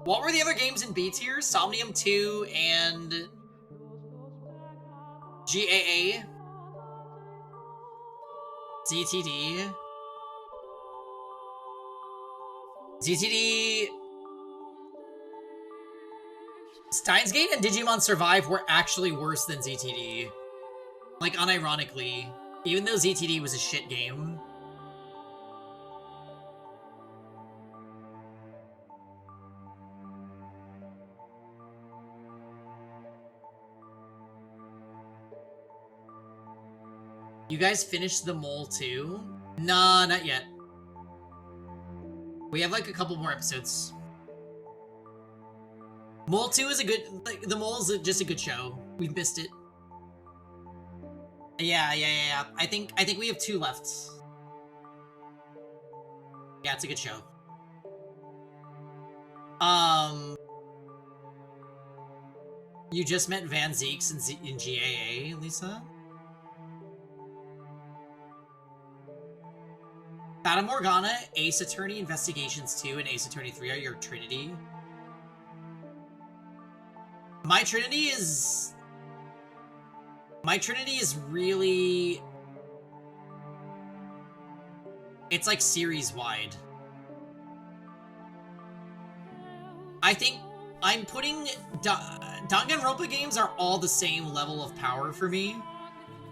What were the other games in B tier? Somnium 2 and GAA? ZTD? ZTD... Steins Gate and Digimon Survive were actually worse than ZTD. Like, unironically. Even though ZTD was a shit game. You guys finished The Mole too? Nah, not yet. We have like a couple more episodes. Mole 2 is a good, like, The Mole is just a good show. We've missed it. Yeah. I think we have 2 left. Yeah, it's a good show. You just met Van Zeeks in GAA, Lisa? Fata Morgana, Ace Attorney Investigations 2, and Ace Attorney 3 are your Trinity. My Trinity is really... It's like series-wide. I think I'm putting... Danganronpa games are all the same level of power for me.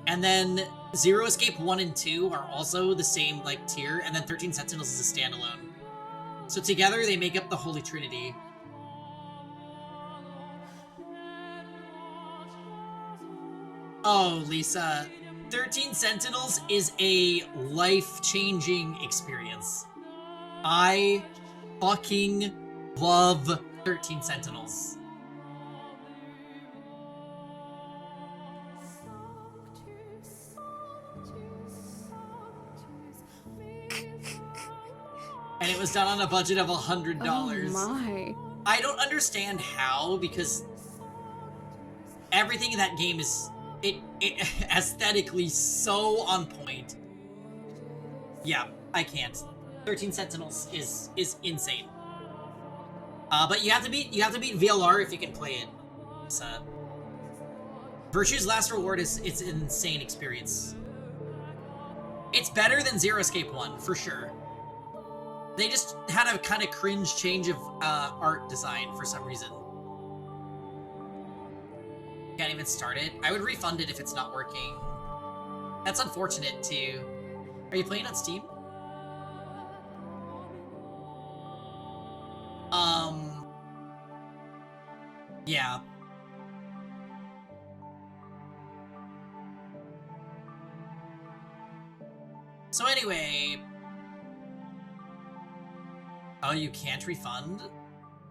And then Zero Escape 1 and 2 are also the same, like, tier. And then 13 Sentinels is a standalone. So together they make up the Holy Trinity. Oh, Lisa. 13 Sentinels is a life-changing experience. I fucking love 13 Sentinels. And it was done on a budget of $100. Oh my. I don't understand how, because everything in that game is it aesthetically so on point. Yeah, I can't. 13 Sentinels is insane. But you have to beat VLR if you can play it. It's, Virtue's Last Reward it's an insane experience. It's better than Zero Escape 1, for sure. They just had a kind of cringe change of art design for some reason. Can't even start it. I would refund it if it's not working. That's unfortunate, too. Are you playing on Steam? Yeah. So anyway... Oh, you can't refund?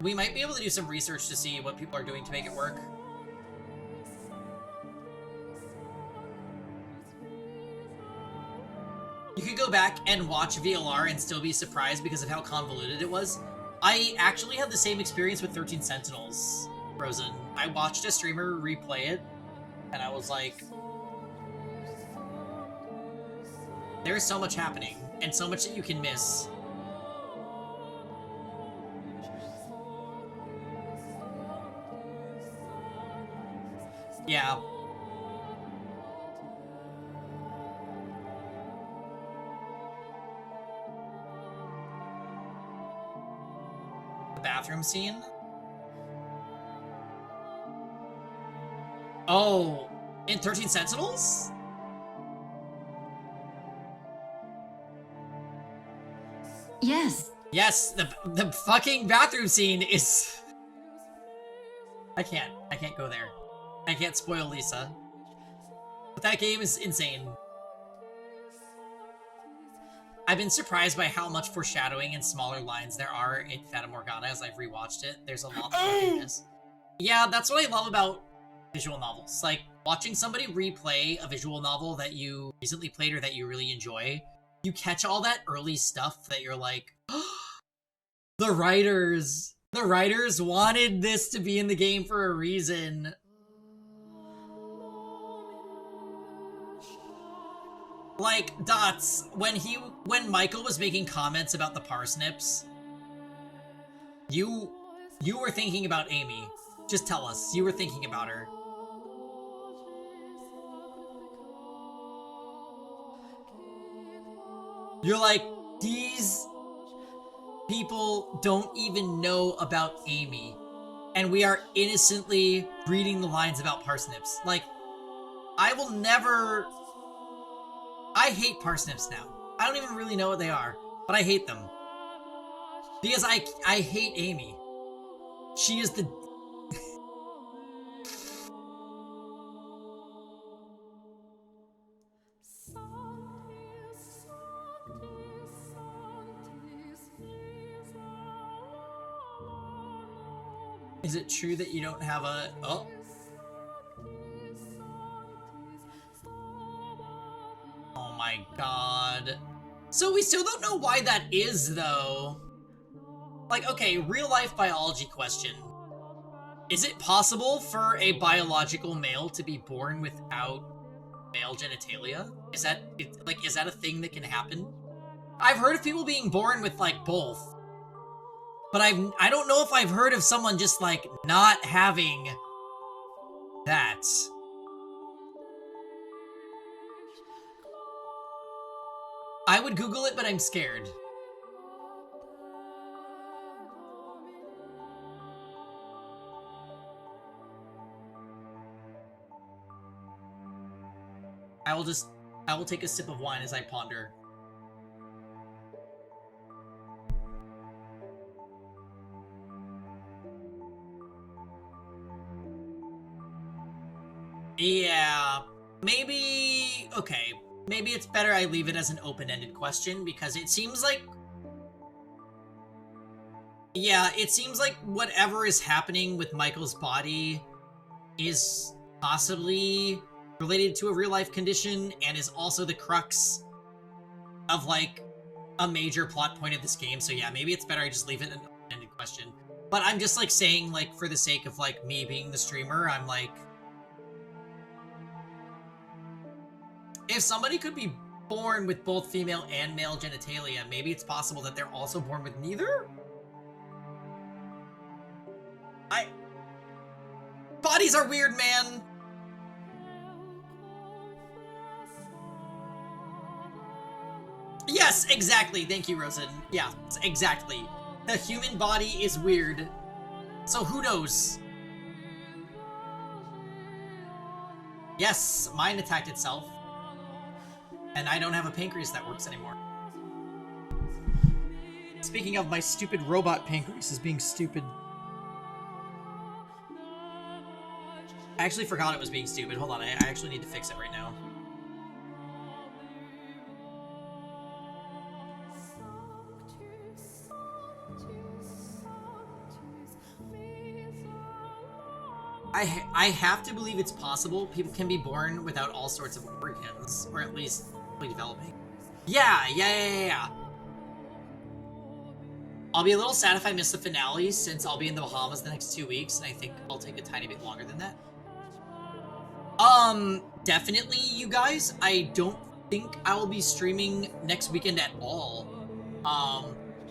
We might be able to do some research to see what people are doing to make it work. You could go back and watch VLR and still be surprised because of how convoluted it was. I actually had the same experience with 13 Sentinels, Frozen. I watched a streamer replay it, and I was like... There's so much happening, and so much that you can miss. Yeah. The bathroom scene? Oh, in 13 Sentinels? Yes. Yes, the fucking bathroom scene is... I can't go there. I can't spoil Lisa. But that game is insane. I've been surprised by how much foreshadowing and smaller lines there are in Fata Morgana as I've rewatched it. There's a lot more in this. Yeah, that's what I love about visual novels. Like, watching somebody replay a visual novel that you recently played or that you really enjoy, you catch all that early stuff that you're like, oh, the writers wanted this to be in the game for a reason. Like, Dots, when Michael was making comments about the parsnips, you were thinking about Amy. Just tell us, you were thinking about her. You're like, these people don't even know about Amy, and we are innocently reading the lines about parsnips. Like, I will never... I hate parsnips now. I don't even really know what they are, but I hate them. Because I hate Amy. She is the... Is it true that you don't have a... Oh. Oh my god. So we still don't know why that is, though. Like, okay, real life biology question. Is it possible for a biological male to be born without male genitalia? Is that a thing that can happen? I've heard of people being born with, like, both. But I don't know if I've heard of someone just, like, not having that. I would Google it, but I'm scared. I will take a sip of wine as I ponder. Yeah, maybe, okay. Maybe it's better I leave it as an open-ended question, because it seems like... Yeah, it seems like whatever is happening with Michael's body is possibly related to a real-life condition, and is also the crux of, like, a major plot point of this game. So yeah, maybe it's better I just leave it an open-ended question. But I'm just, like, saying, like, for the sake of, like, me being the streamer, I'm like... If somebody could be born with both female and male genitalia. Maybe it's possible that they're also born with neither? Bodies are weird, man! Yes, exactly. Thank you, Rosen. Yeah, exactly. The human body is weird. So who knows? Yes, mine attacked itself. And I don't have a pancreas that works anymore. Speaking of, my stupid robot pancreas is being stupid. I actually forgot it was being stupid. Hold on, I actually need to fix it right now. I have to believe it's possible people can be born without all sorts of organs, or at least fully developing. Yeah. I'll be a little sad if I miss the finale, since I'll be in the Bahamas the next 2 weeks, and I think I'll take a tiny bit longer than that. Definitely, you guys. I don't think I will be streaming next weekend at all.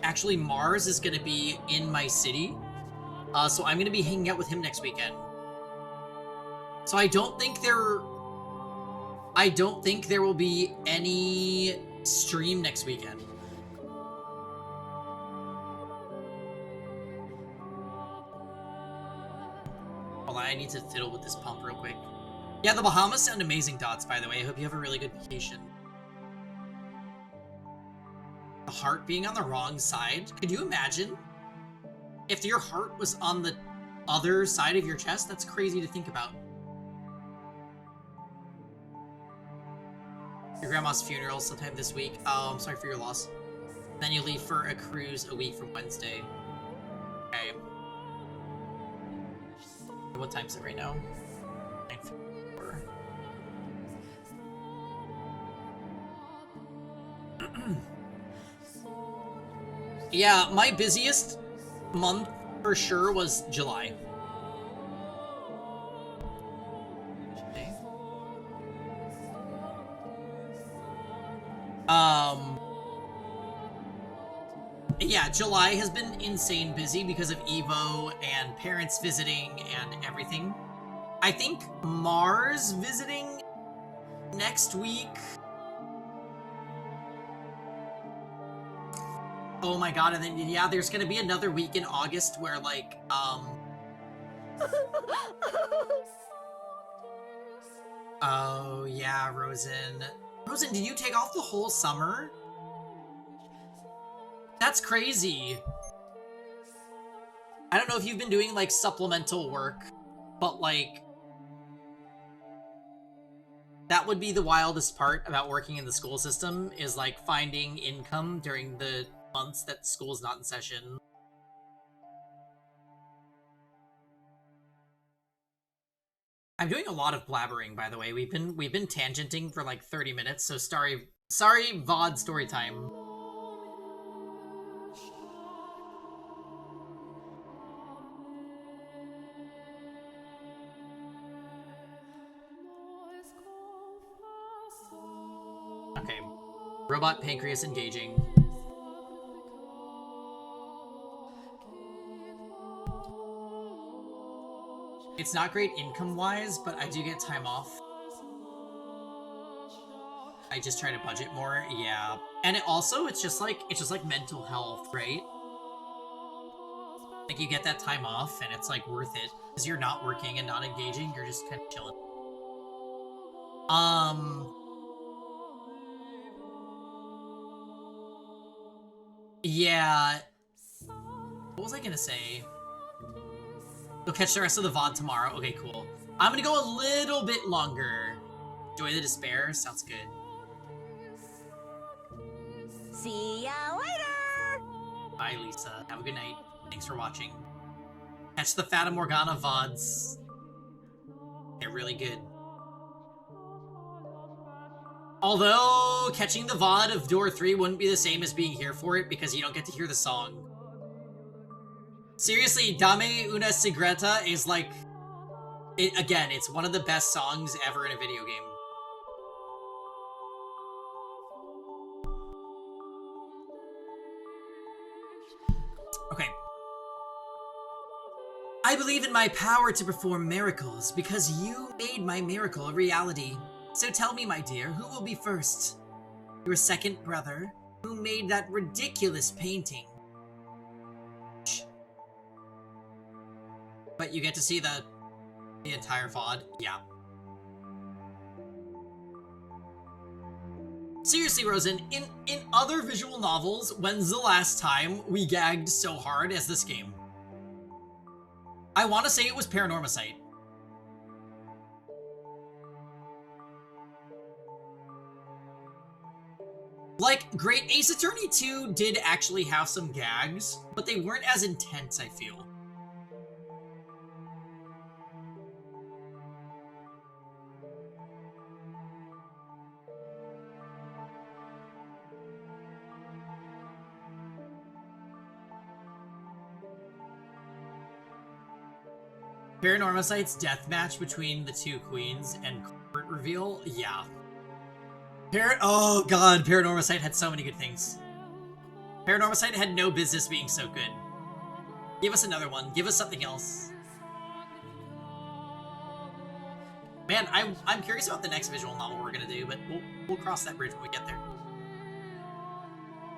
Actually, Mars is gonna be in my city, so I'm gonna be hanging out with him next weekend. So I don't think there will be any stream next weekend. Hold on, I need to fiddle with this pump real quick. Yeah, the Bahamas sound amazing, Dots, by the way. I hope you have a really good vacation. The heart being on the wrong side? Could you imagine? If your heart was on the other side of your chest? That's crazy to think about. Your grandma's funeral sometime this week. Oh, I'm sorry for your loss. Then you leave for a cruise a week from Wednesday. Okay. What time is it right now? 9:54. Yeah, my busiest month for sure was July. Okay. Yeah, July has been insane busy because of Evo and parents visiting and everything. I think Mars visiting next week. Oh my god, and then, yeah, there's gonna be another week in August where, like, oh, yeah, Rosen. Rosen, did you take off the whole summer? That's crazy. I don't know if you've been doing, like, supplemental work, but, like, that would be the wildest part about working in the school system, is, like, finding income during the months that school's not in session. I'm doing a lot of blabbering, by the way. We've been tangenting for like 30 minutes, so sorry VOD story time. Okay. Robot pancreas engaging. It's not great income-wise, but I do get time off. I just try to budget more, yeah. And it's just like mental health, right? Like, you get that time off, and it's, like, worth it. Because you're not working and not engaging, you're just kind of chilling. Yeah. What was I gonna say? You'll catch the rest of the VOD tomorrow. Okay, cool. I'm gonna go a little bit longer. Joy the Despair? Sounds good. See ya later! Bye, Lisa. Have a good night. Thanks for watching. Catch the Fata Morgana VODs. They're really good. Although, catching the VOD of Door 3 wouldn't be the same as being here for it, because you don't get to hear the song. Seriously, Dame Una Sigreta is like... again, it's one of the best songs ever in a video game. I believe in my power to perform miracles because you made my miracle a reality. So tell me, my dear, who will be first? Your second brother, who made that ridiculous painting. But you get to see the entire VOD? Yeah. Seriously, Rosen, in other visual novels, when's the last time we gagged so hard as this game? I want to say it was Paranormicite. Like, Great Ace Attorney 2 did actually have some gags, but they weren't as intense, I feel. Paranormicite's death match between the two queens and court reveal? Yeah. Oh god, Paranormicite had so many good things. Paranormicite had no business being so good. Give us another one. Give us something else. Man, I'm curious about the next visual novel we're gonna do, but we'll cross that bridge when we get there.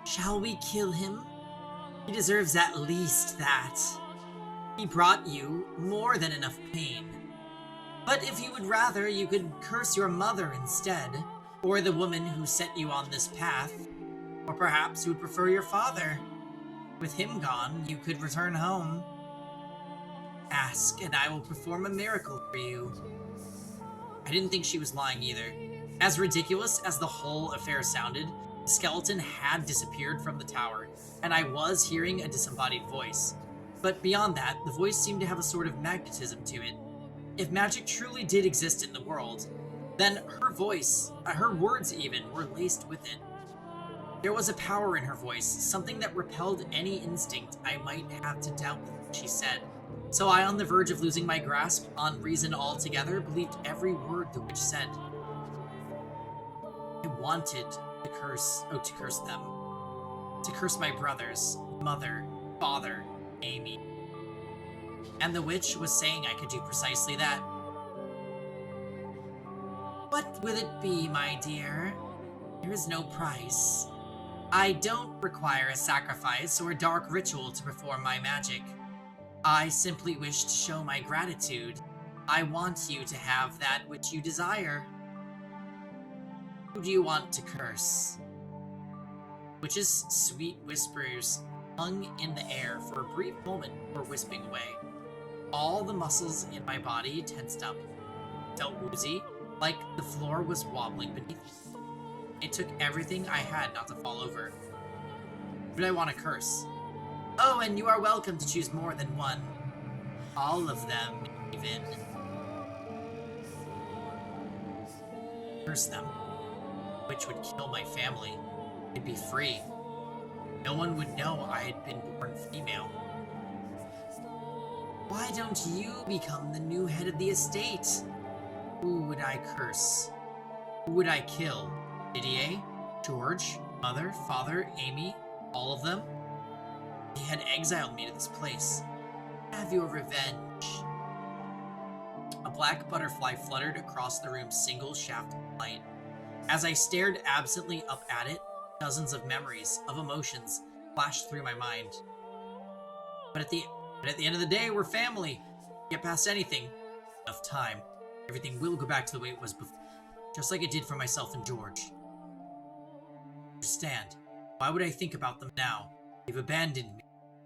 Shall we kill him? He deserves at least that. He brought you more than enough pain. But if you would rather, you could curse your mother instead, or the woman who set you on this path. Or perhaps you would prefer your father. With him gone, you could return home. Ask, and I will perform a miracle for you. I didn't think she was lying either. As ridiculous as the whole affair sounded, the skeleton had disappeared from the tower, and I was hearing a disembodied voice. But beyond that, the voice seemed to have a sort of magnetism to it. If magic truly did exist in the world, then her voice, her words even, were laced with it. There was a power in her voice, something that repelled any instinct I might have to doubt what she said. So I, on the verge of losing my grasp on reason altogether, believed every word the witch said. I wanted to curse them. To curse my brothers, mother, father, Amy. And the witch was saying I could do precisely that. What will it be, my dear? There is no price. I don't require a sacrifice or a dark ritual to perform my magic. I simply wish to show my gratitude. I want you to have that which you desire. Who do you want to curse? Witch's sweet whispers hung in the air for a brief moment before wisping away. All the muscles in my body tensed up. Felt woozy, like the floor was wobbling beneath me. It took everything I had not to fall over. Who did I want to curse? Oh, and you are welcome to choose more than one. All of them, even. Curse them. Which would kill my family. I'd be free. No one would know I had been born female. Why don't you become the new head of the estate? Who would I curse? Who would I kill? Didier? George? Mother? Father? Amy? All of them? They had exiled me to this place. Have your revenge. A black butterfly fluttered across the room's single shaft of light. As I stared absently up at it, dozens of memories, of emotions, flashed through my mind. But at the end of the day, we're family. Get past anything. Enough time. Everything will go back to the way it was before. Just like it did for myself and George. Understand. Why would I think about them now? They've abandoned me.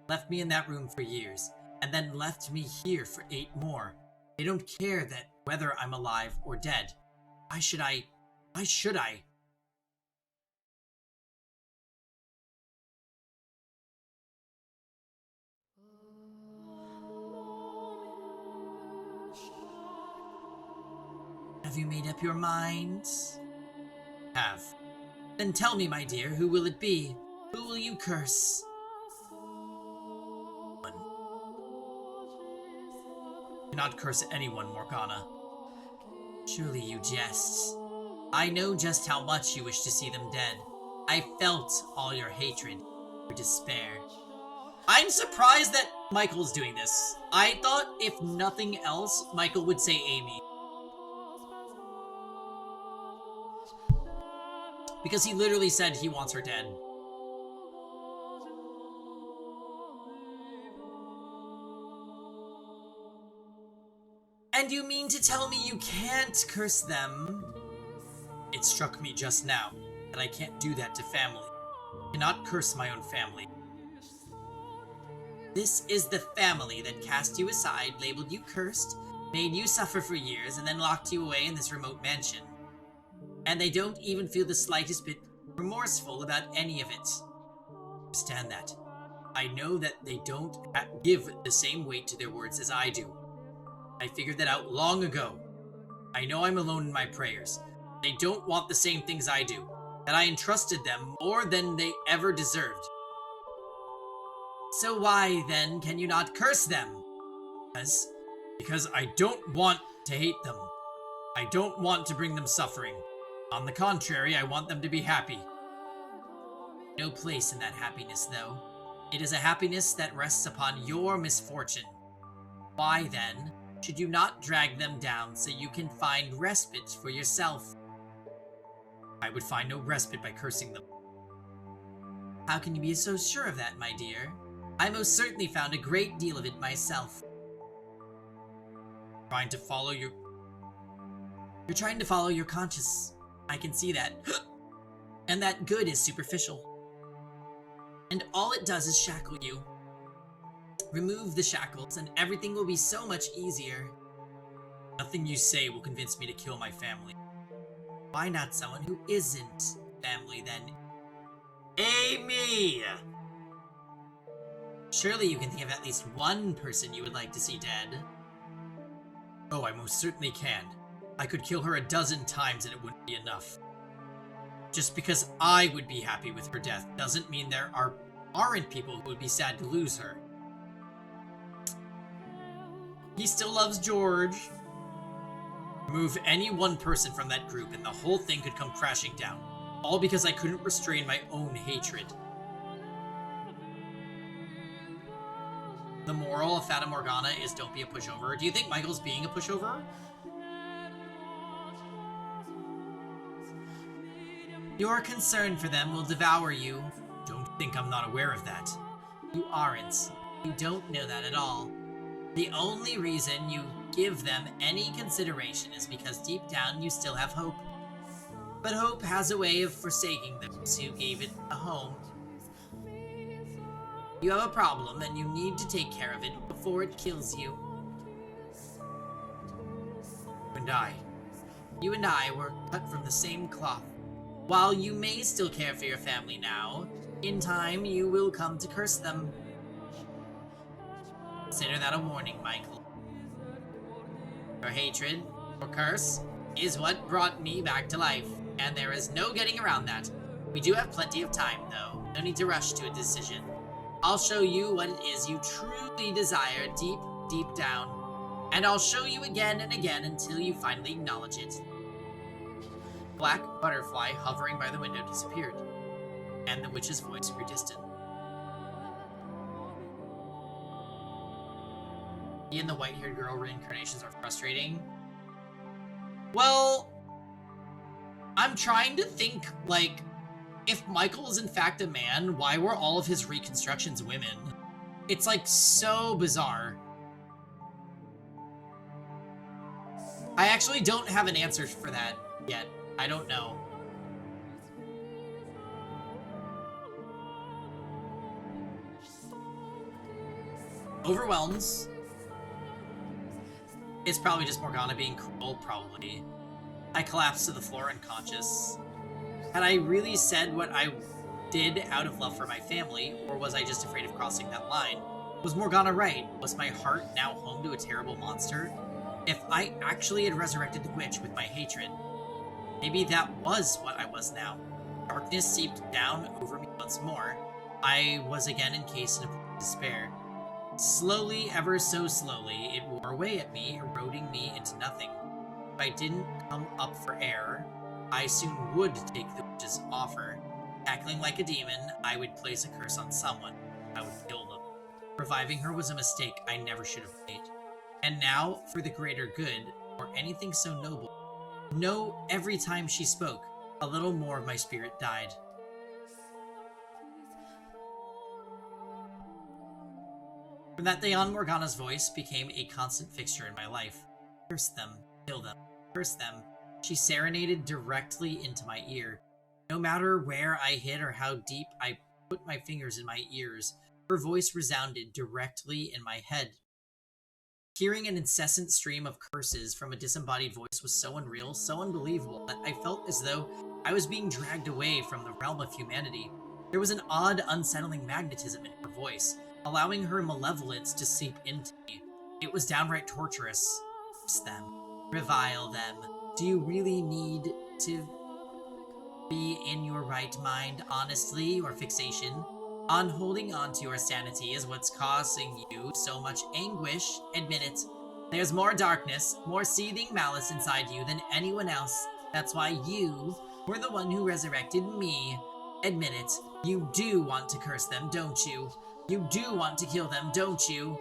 Left me in that room for years. And then left me here for 8 more. They don't care that whether I'm alive or dead. Why should I? Why should I? Have you made up your mind? Have. Then tell me, my dear, who will it be? Who will you curse? One. Do not curse anyone, Morgana. Surely you jest. I know just how much you wish to see them dead. I felt all your hatred, your despair. I'm surprised that Michael's doing this. I thought, if nothing else, Michael would say Amy. Because he literally said he wants her dead. And you mean to tell me you can't curse them? It struck me just now that I can't do that to family. I cannot curse my own family. This is the family that cast you aside, labeled you cursed, made you suffer for years, and then locked you away in this remote mansion. And they don't even feel the slightest bit remorseful about any of it. Understand that. I know that they don't give the same weight to their words as I do. I figured that out long ago. I know I'm alone in my prayers. They don't want the same things I do. That I entrusted them more than they ever deserved. So why, then, can you not curse them? Because I don't want to hate them. I don't want to bring them suffering. On the contrary, I want them to be happy. No place in that happiness, though. It is a happiness that rests upon your misfortune. Why, then, should you not drag them down so you can find respite for yourself? I would find no respite by cursing them. How can you be so sure of that, my dear? I most certainly found a great deal of it myself. You're trying to follow your conscience. I can see that. And that good is superficial. And all it does is shackle you. Remove the shackles and everything will be so much easier. Nothing you say will convince me to kill my family. Why not someone who isn't family, then? Amy! Surely you can think of at least one person you would like to see dead. Oh, I most certainly can. I could kill her 12 times and it wouldn't be enough. Just because I would be happy with her death doesn't mean there aren't people who would be sad to lose her. He still loves George. Remove any one person from that group and the whole thing could come crashing down. All because I couldn't restrain my own hatred. The moral of Fata Morgana is don't be a pushover. Do you think Michael's being a pushover? Your concern for them will devour you. Don't think I'm not aware of that. You aren't. You don't know that at all. The only reason you give them any consideration is because deep down you still have hope. But hope has a way of forsaking those who gave it a home. You have a problem and you need to take care of it before it kills you. You and I were cut from the same cloth. While you may still care for your family now, in time you will come to curse them. Consider that a warning, Michael. Your hatred, or curse, is what brought me back to life, and there is no getting around that. We do have plenty of time, though. No need to rush to a decision. I'll show you what it is you truly desire deep, deep down, and I'll show you again and again until you finally acknowledge it. Black butterfly hovering by the window disappeared, and the witch's voice grew distant. He and the white-haired girl reincarnations are frustrating. Well, I'm trying to think, like, if Michael is in fact a man, why were all of his reconstructions women? It's, like, so bizarre. I actually don't have an answer for that yet. I don't know. Overwhelms. It's probably just Morgana being cruel, probably. I collapsed to the floor unconscious. Had I really said what I did out of love for my family, or was I just afraid of crossing that line? Was Morgana right? Was my heart now home to a terrible monster? If I actually had resurrected the witch with my hatred, maybe that was what I was now. Darkness seeped down over me once more. I was again encased in a despair. Slowly, ever so slowly, it wore away at me, eroding me into nothing. If I didn't come up for air, I soon would take the witch's offer. Cackling like a demon, I would place a curse on someone. I would kill them. Reviving her was a mistake I never should have made. And now, for the greater good, or anything so noble, no, every time she spoke, a little more of my spirit died. From that day on, Morgana's voice became a constant fixture in my life. Curse them, kill them, curse them. She serenaded directly into my ear. No matter where I hit or how deep I put my fingers in my ears, her voice resounded directly in my head. Hearing an incessant stream of curses from a disembodied voice was so unreal, so unbelievable, that I felt as though I was being dragged away from the realm of humanity. There was an odd, unsettling magnetism in her voice, allowing her malevolence to seep into me. It was downright torturous. Curse them. Revile them. Do you really need to be in your right mind, honestly, or fixation? On holding on to your sanity is what's causing you so much anguish. Admit it. There's more darkness, more seething malice inside you than anyone else. That's why you were the one who resurrected me. Admit it. You do want to curse them, don't you? You do want to kill them, don't you?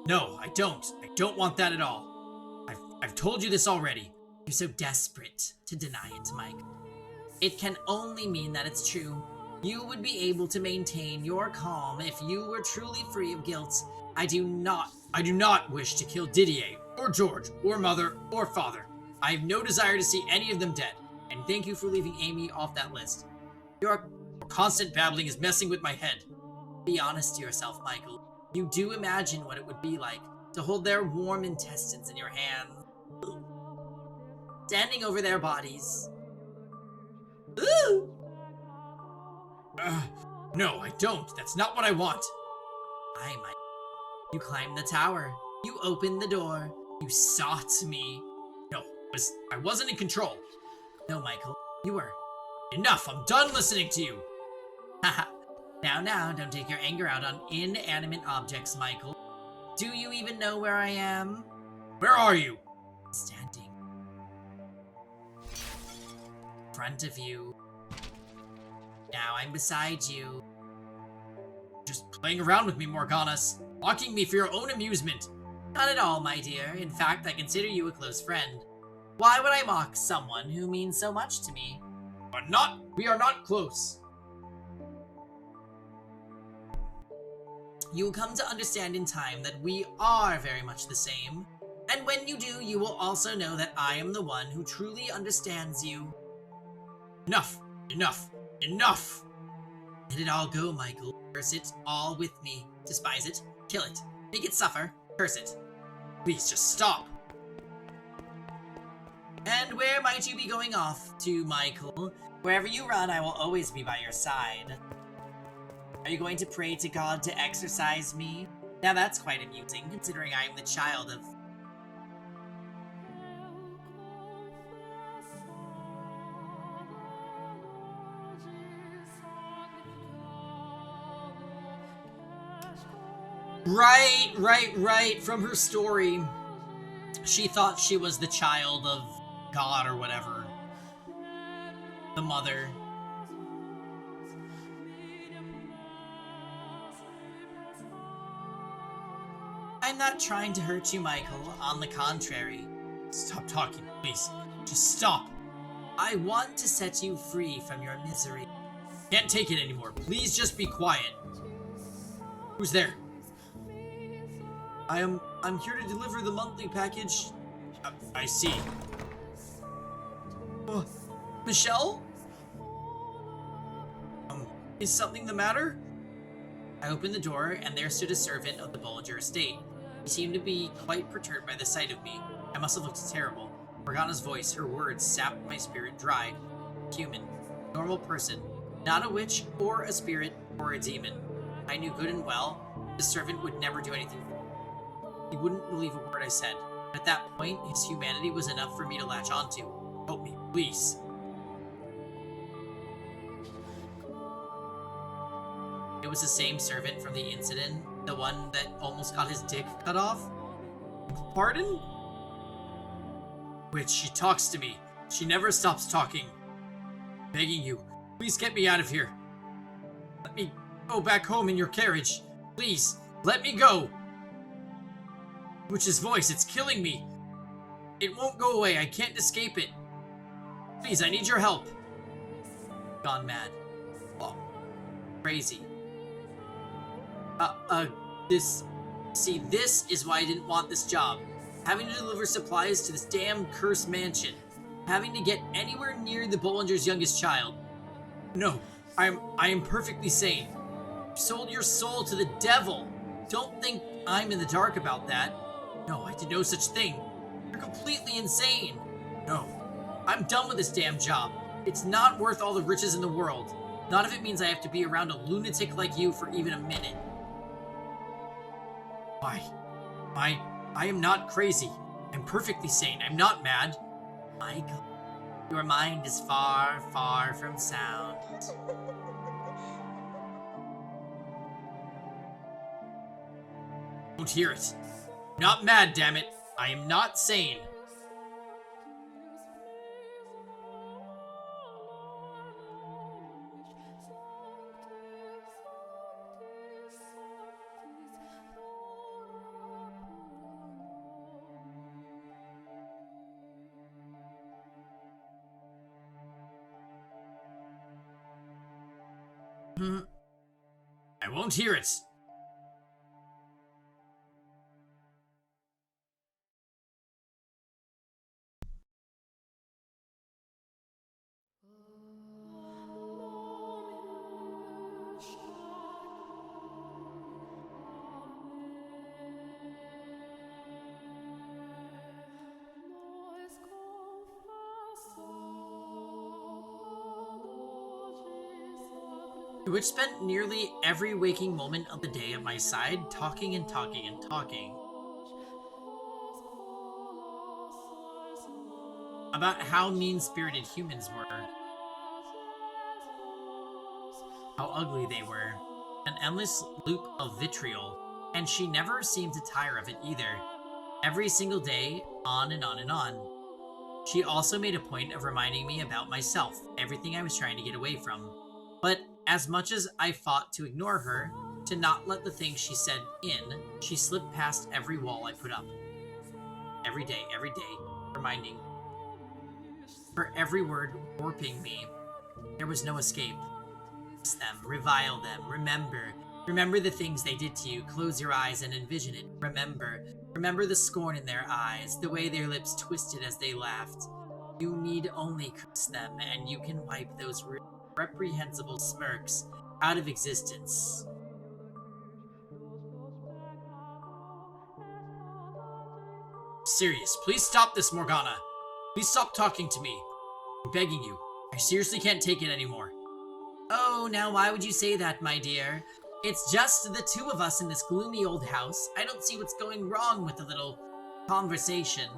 No, I don't. I don't want that at all. I've told you this already. You're so desperate to deny it, Mike. It can only mean that it's true. You would be able to maintain your calm if you were truly free of guilt. I do not wish to kill Didier, or George, or Mother, or Father. I have no desire to see any of them dead, and thank you for leaving Amy off that list. Your constant babbling is messing with my head. Be honest to yourself, Michael. You do imagine what it would be like to hold their warm intestines in your hands, standing over their bodies. Ooh! No, I don't. That's not what I want. I might. You climbed the tower. You opened the door. You sought me. No, I wasn't in control. No, Michael, you were. Enough, I'm done listening to you. Haha. Now, don't take your anger out on inanimate objects, Michael. Do you even know where I am? Where are you? Standing. In front of you. Now I'm beside you. Just playing around with me, Morgana. Mocking me for your own amusement. Not at all, my dear. In fact, I consider you a close friend. Why would I mock someone who means so much to me? We are not close. You will come to understand in time that we are very much the same. And when you do, you will also know that I am the one who truly understands you. Enough! Enough! Enough! Let it all go, Michael. Curse it all with me. Despise it. Kill it. Make it suffer. Curse it. Please just stop. And where might you be going off to, Michael? Wherever you run, I will always be by your side. Are you going to pray to God to exorcise me? Now that's quite amusing, considering I am the child of... Right. From her story, she thought she was the child of God or whatever. The mother. I'm not trying to hurt you, Michael. On the contrary. Stop talking, please. Just stop. I want to set you free from your misery. Can't take it anymore. Please just be quiet. Who's there? I'm here to deliver the monthly package. I see. Michelle? Is something the matter? I opened the door, and there stood a servant of the Bollinger estate. He seemed to be quite perturbed by the sight of me. I must have looked terrible. Morgana's voice, her words, sapped my spirit dry. Human. Normal person. Not a witch, or a spirit, or a demon. I knew good and well, the servant would never do anything for me. He wouldn't believe a word I said. But at that point, his humanity was enough for me to latch onto. Help me, please. It was the same servant from the incident, the one that almost got his dick cut off. Pardon? Witch, she talks to me. She never stops talking. Begging you, please get me out of here. Go back home in your carriage. Please, let me go. Witch's voice, it's killing me. It won't go away. I can't escape it. Please, I need your help. Gone mad. Oh, crazy. This is why I didn't want this job. Having to deliver supplies to this damn cursed mansion. Having to get anywhere near the Bollinger's youngest child. No, I am perfectly sane. You sold your soul to the devil. Don't think I'm in the dark about that. No, I did no such thing. You're completely insane. No, I'm done with this damn job. It's not worth all the riches in the world. Not if it means I have to be around a lunatic like you for even a minute. Why? I am not crazy. I'm perfectly sane. I'm not mad. Michael, your mind is far, far from sound. Don't hear it. I'm not mad, damn it. I am not sane. I won't hear it. The witch spent nearly every waking moment of the day at my side, talking and talking and talking. About how mean-spirited humans were. How ugly they were. An endless loop of vitriol. And she never seemed to tire of it either. Every single day, on and on and on. She also made a point of reminding me about myself, everything I was trying to get away from. But as much as I fought to ignore her, to not let the things she said in, she slipped past every wall I put up. Every day, reminding. Her every word warping me. There was no escape. Them, revile them, remember the things they did to you, close your eyes and envision it, remember the scorn in their eyes, the way their lips twisted as they laughed. You need only curse them, and you can wipe those reprehensible smirks out of existence. Serious, please stop this, Morgana. Please stop talking to me. I'm begging you. I seriously can't take it anymore. Oh, now why would you say that, my dear? It's just the two of us in this gloomy old house. I don't see what's going wrong with the little conversation.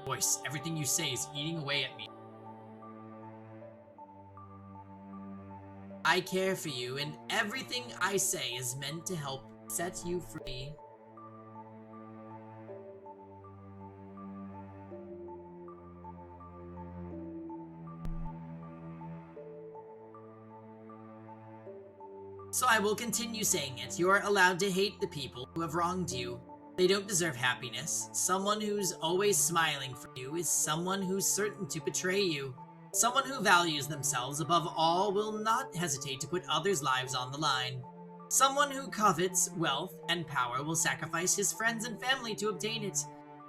Voice, everything you say is eating away at me. I care for you, and everything I say is meant to help set you free. So I will continue saying it. You are allowed to hate the people who have wronged you. They don't deserve happiness. Someone who's always smiling for you is someone who's certain to betray you. Someone who values themselves above all will not hesitate to put others' lives on the line. Someone who covets wealth and power will sacrifice his friends and family to obtain it.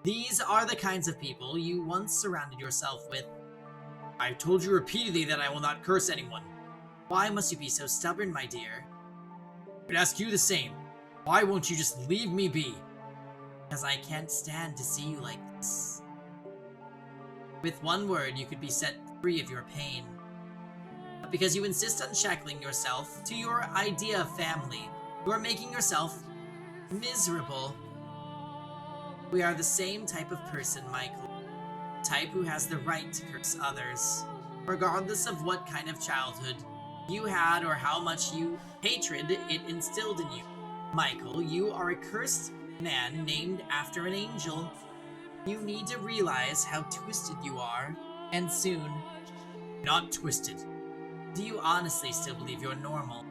These are the kinds of people you once surrounded yourself with. I've told you repeatedly that I will not curse anyone. Why must you be so stubborn, my dear? I would ask you the same. Why won't you just leave me be? Because I can't stand to see you like this. With one word, you could be set free of your pain. But because you insist on shackling yourself to your idea of family, you are making yourself miserable. We are the same type of person, Michael. The type who has the right to curse others, regardless of what kind of childhood you had or how much hatred it instilled in you. Michael, you are a cursed man named after an angel. You need to realize how twisted you are, and soon. Not twisted. Do you honestly still believe you're normal?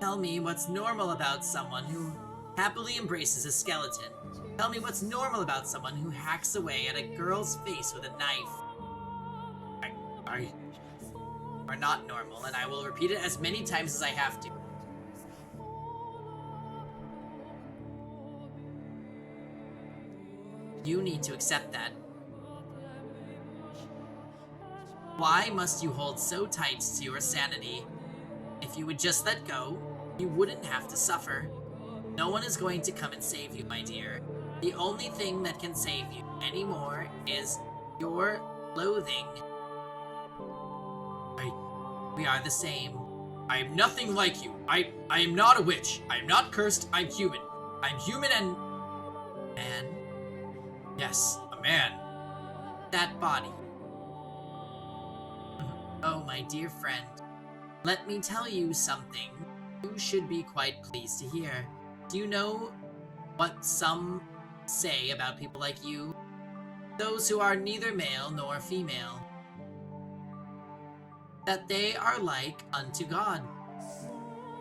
Tell me what's normal about someone who happily embraces a skeleton. Tell me what's normal about someone who hacks away at a girl's face with a knife. I are not normal, and I will repeat it as many times as I have to. You need to accept that. Why must you hold so tight to your sanity? If you would just let go, you wouldn't have to suffer. No one is going to come and save you, my dear. The only thing that can save you anymore is your loathing. We are the same. I am nothing like you. I am not a witch. I am not cursed. I'm human. I'm human and... Man. Yes, a man. That body. Oh, my dear friend. Let me tell you something you should be quite pleased to hear. Do you know what some say about people like you? Those who are neither male nor female. That they are like unto God.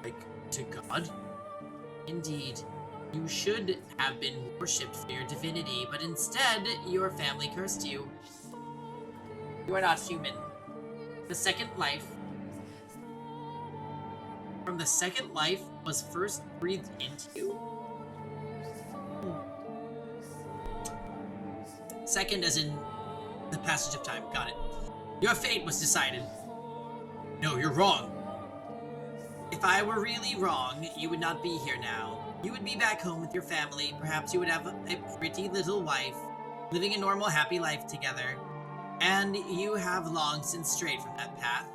Like to God? Indeed. You should have been worshipped for your divinity, but instead, your family cursed you. You are not human. The second life... From the second life was first breathed into you? Second as in the passage of time. Got it. Your fate was decided. No, you're wrong. If I were really wrong, you would not be here now. You would be back home with your family. Perhaps you would have a pretty little wife, living a normal, happy life together. And you have long since strayed from that path.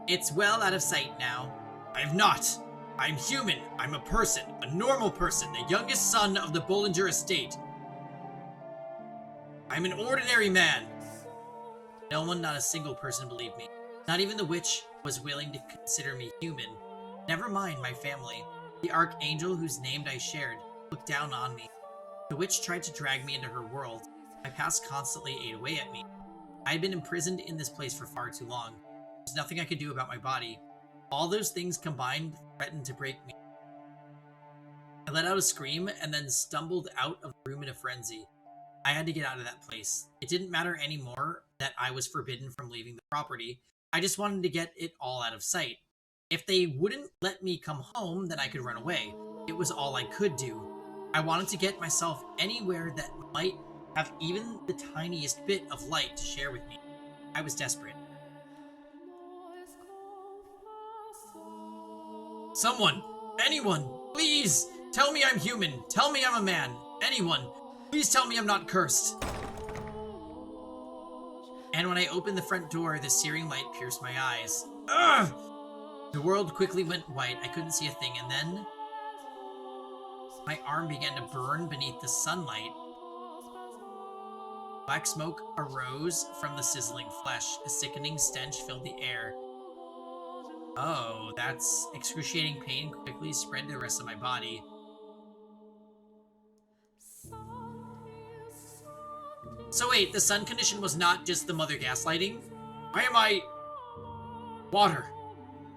It's well out of sight now. I have not. I'm human. I'm a person. A normal person. The youngest son of the Bollinger estate. I'm an ordinary man. No one, not a single person believed me. Not even the witch was willing to consider me human. Never mind my family. The archangel whose name I shared looked down on me. The witch tried to drag me into her world. My past constantly ate away at me. I had been imprisoned in this place for far too long. There's nothing I could do about my body. All those things combined threatened to break me. I let out a scream and then stumbled out of the room in a frenzy. I had to get out of that place. It didn't matter anymore that I was forbidden from leaving the property. I just wanted to get it all out of sight. If they wouldn't let me come home, then I could run away. It was all I could do. I wanted to get myself anywhere that might have even the tiniest bit of light to share with me. I was desperate. Someone! Anyone! Please! Tell me I'm human! Tell me I'm a man! Anyone! Please tell me I'm not cursed! And when I opened the front door, the searing light pierced my eyes. Ugh! The world quickly went white. I couldn't see a thing, and then my arm began to burn beneath the sunlight. Black smoke arose from the sizzling flesh. A sickening stench filled the air. Oh, that's excruciating pain quickly spread to the rest of my body. So wait, the sun condition was not just the mother gaslighting? Why am I... Water.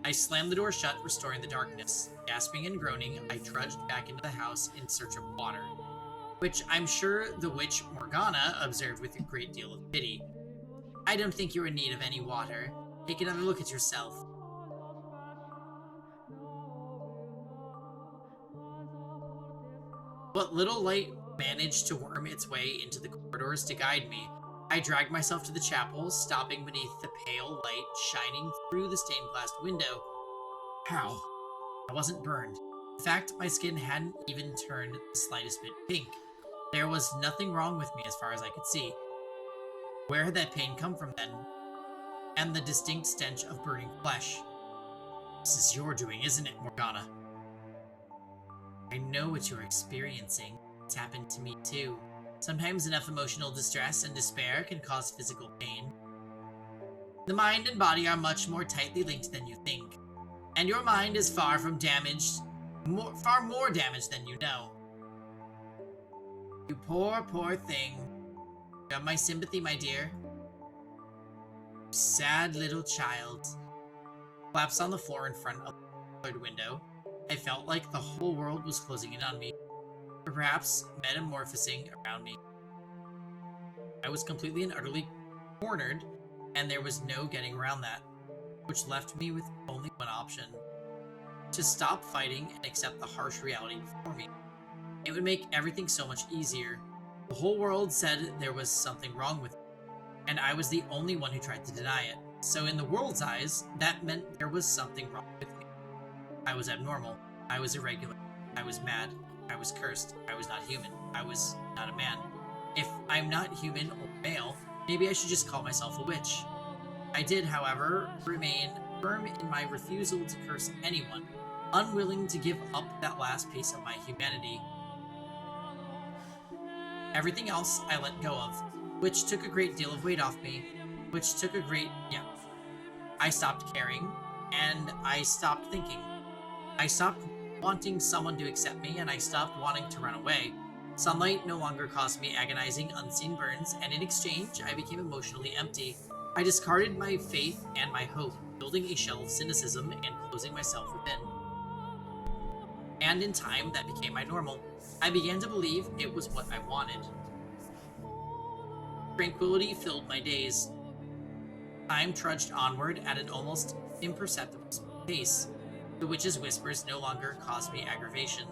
I slammed the door shut, restoring the darkness. Gasping and groaning, I trudged back into the house in search of water, which I'm sure the witch Morgana observed with a great deal of pity. I don't think you're in need of any water. Take another look at yourself. What little light managed to worm its way into the corridors to guide me. I dragged myself to the chapel, stopping beneath the pale light shining through the stained glass window. How? I wasn't burned. In fact, my skin hadn't even turned the slightest bit pink. There was nothing wrong with me as far as I could see. Where had that pain come from then? And the distinct stench of burning flesh. This is your doing, isn't it, Morgana? I know what you're experiencing. It's happened to me too. Sometimes enough emotional distress and despair can cause physical pain. The mind and body are much more tightly linked than you think. And your mind is far from damaged, far more damaged than you know. You poor, poor thing. You have my sympathy, my dear. You sad little child. Collapsed on the floor in front of the colored window. I felt like the whole world was closing in on me, or perhaps metamorphosing around me. I was completely and utterly cornered, and there was no getting around that, which left me with only one option: to stop fighting and accept the harsh reality before me. It would make everything so much easier. The whole world said there was something wrong with me, and I was the only one who tried to deny it. So in the world's eyes, that meant there was something wrong with me. I was abnormal. I was irregular. I was mad. I was cursed. I was not human. I was not a man. If I'm not human or male, maybe I should just call myself a witch. I did, however, remain firm in my refusal to curse anyone, unwilling to give up that last piece of my humanity. Everything else I let go of, which took a great deal of weight off me, I stopped caring, and I stopped thinking. I stopped wanting someone to accept me, and I stopped wanting to run away. Sunlight no longer caused me agonizing, unseen burns, and in exchange, I became emotionally empty. I discarded my faith and my hope, building a shell of cynicism and closing myself within. And in time, that became my normal. I began to believe it was what I wanted. Tranquility filled my days. Time trudged onward at an almost imperceptible pace. The witch's whispers no longer caused me aggravation.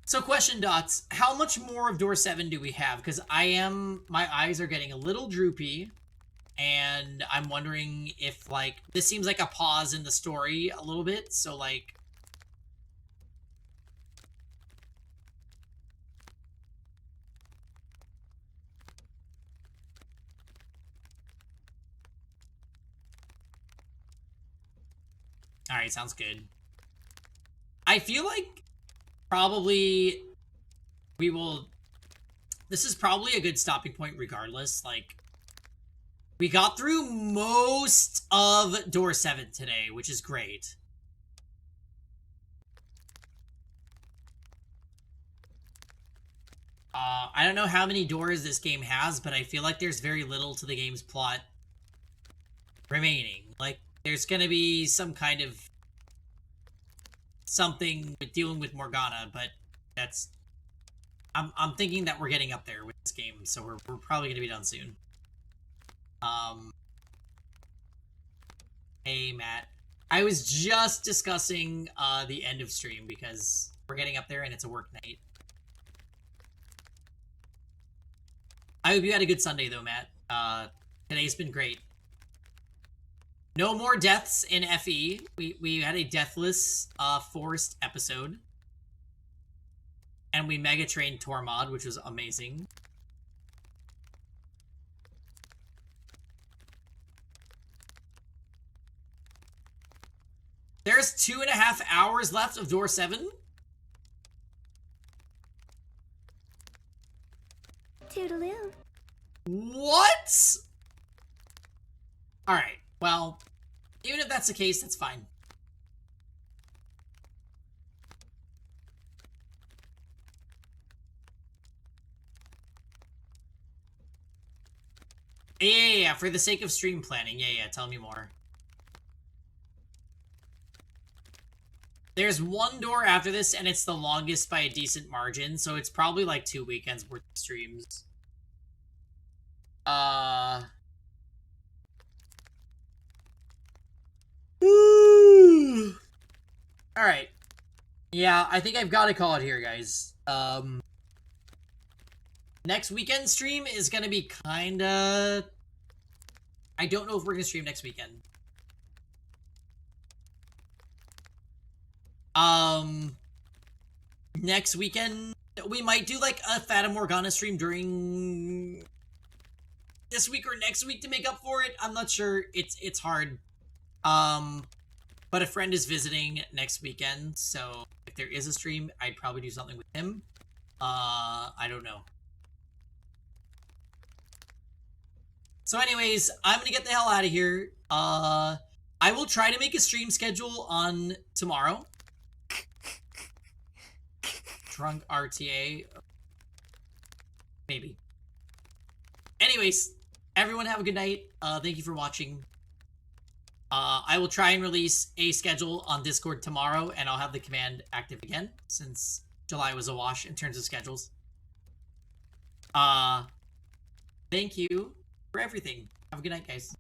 So question, Dots, how much more of Door 7 do we have? Because my eyes are getting a little droopy, and I'm wondering if, like, this seems like a pause in the story a little bit, so, like... Alright, sounds good. I feel like probably we will... This is probably a good stopping point regardless. Like, we got through most of Door 7 today, which is great. I don't know how many doors this game has, but I feel like there's very little to the game's plot remaining. Like, there's gonna be some kind of something with dealing with Morgana, but that's... I'm thinking that we're getting up there with this game, so we're probably gonna be done soon. Hey, Matt. I was just discussing the end of stream because we're getting up there and it's a work night. I hope you had a good Sunday, though, Matt. Today's been great. No more deaths in FE. We had a deathless forest episode. And we mega trained Tormod, which was amazing. There's 2.5 hours left of Door 7. Toodaloo. What? Alright, well, even if that's the case, that's fine. Yeah, for the sake of stream planning. Yeah, tell me more. There's one door after this, and it's the longest by a decent margin, so it's probably like 2 weekends worth of streams. Alright. Yeah, I think I've got to call it here, guys. Next weekend stream is gonna be kinda... I don't know if we're gonna stream next weekend. Next weekend, we might do, like, a Fata Morgana stream during this week or next week to make up for it. I'm not sure. It's hard. But a friend is visiting next weekend, so if there is a stream, I'd probably do something with him. I don't know. So anyways, I'm gonna get the hell out of here. I will try to make a stream schedule on tomorrow. drunk RTA. Maybe. Anyways, everyone have a good night. Thank you for watching. I will try and release a schedule on Discord tomorrow, and I'll have the command active again, since July was a wash in terms of schedules. Thank you for everything. Have a good night, guys.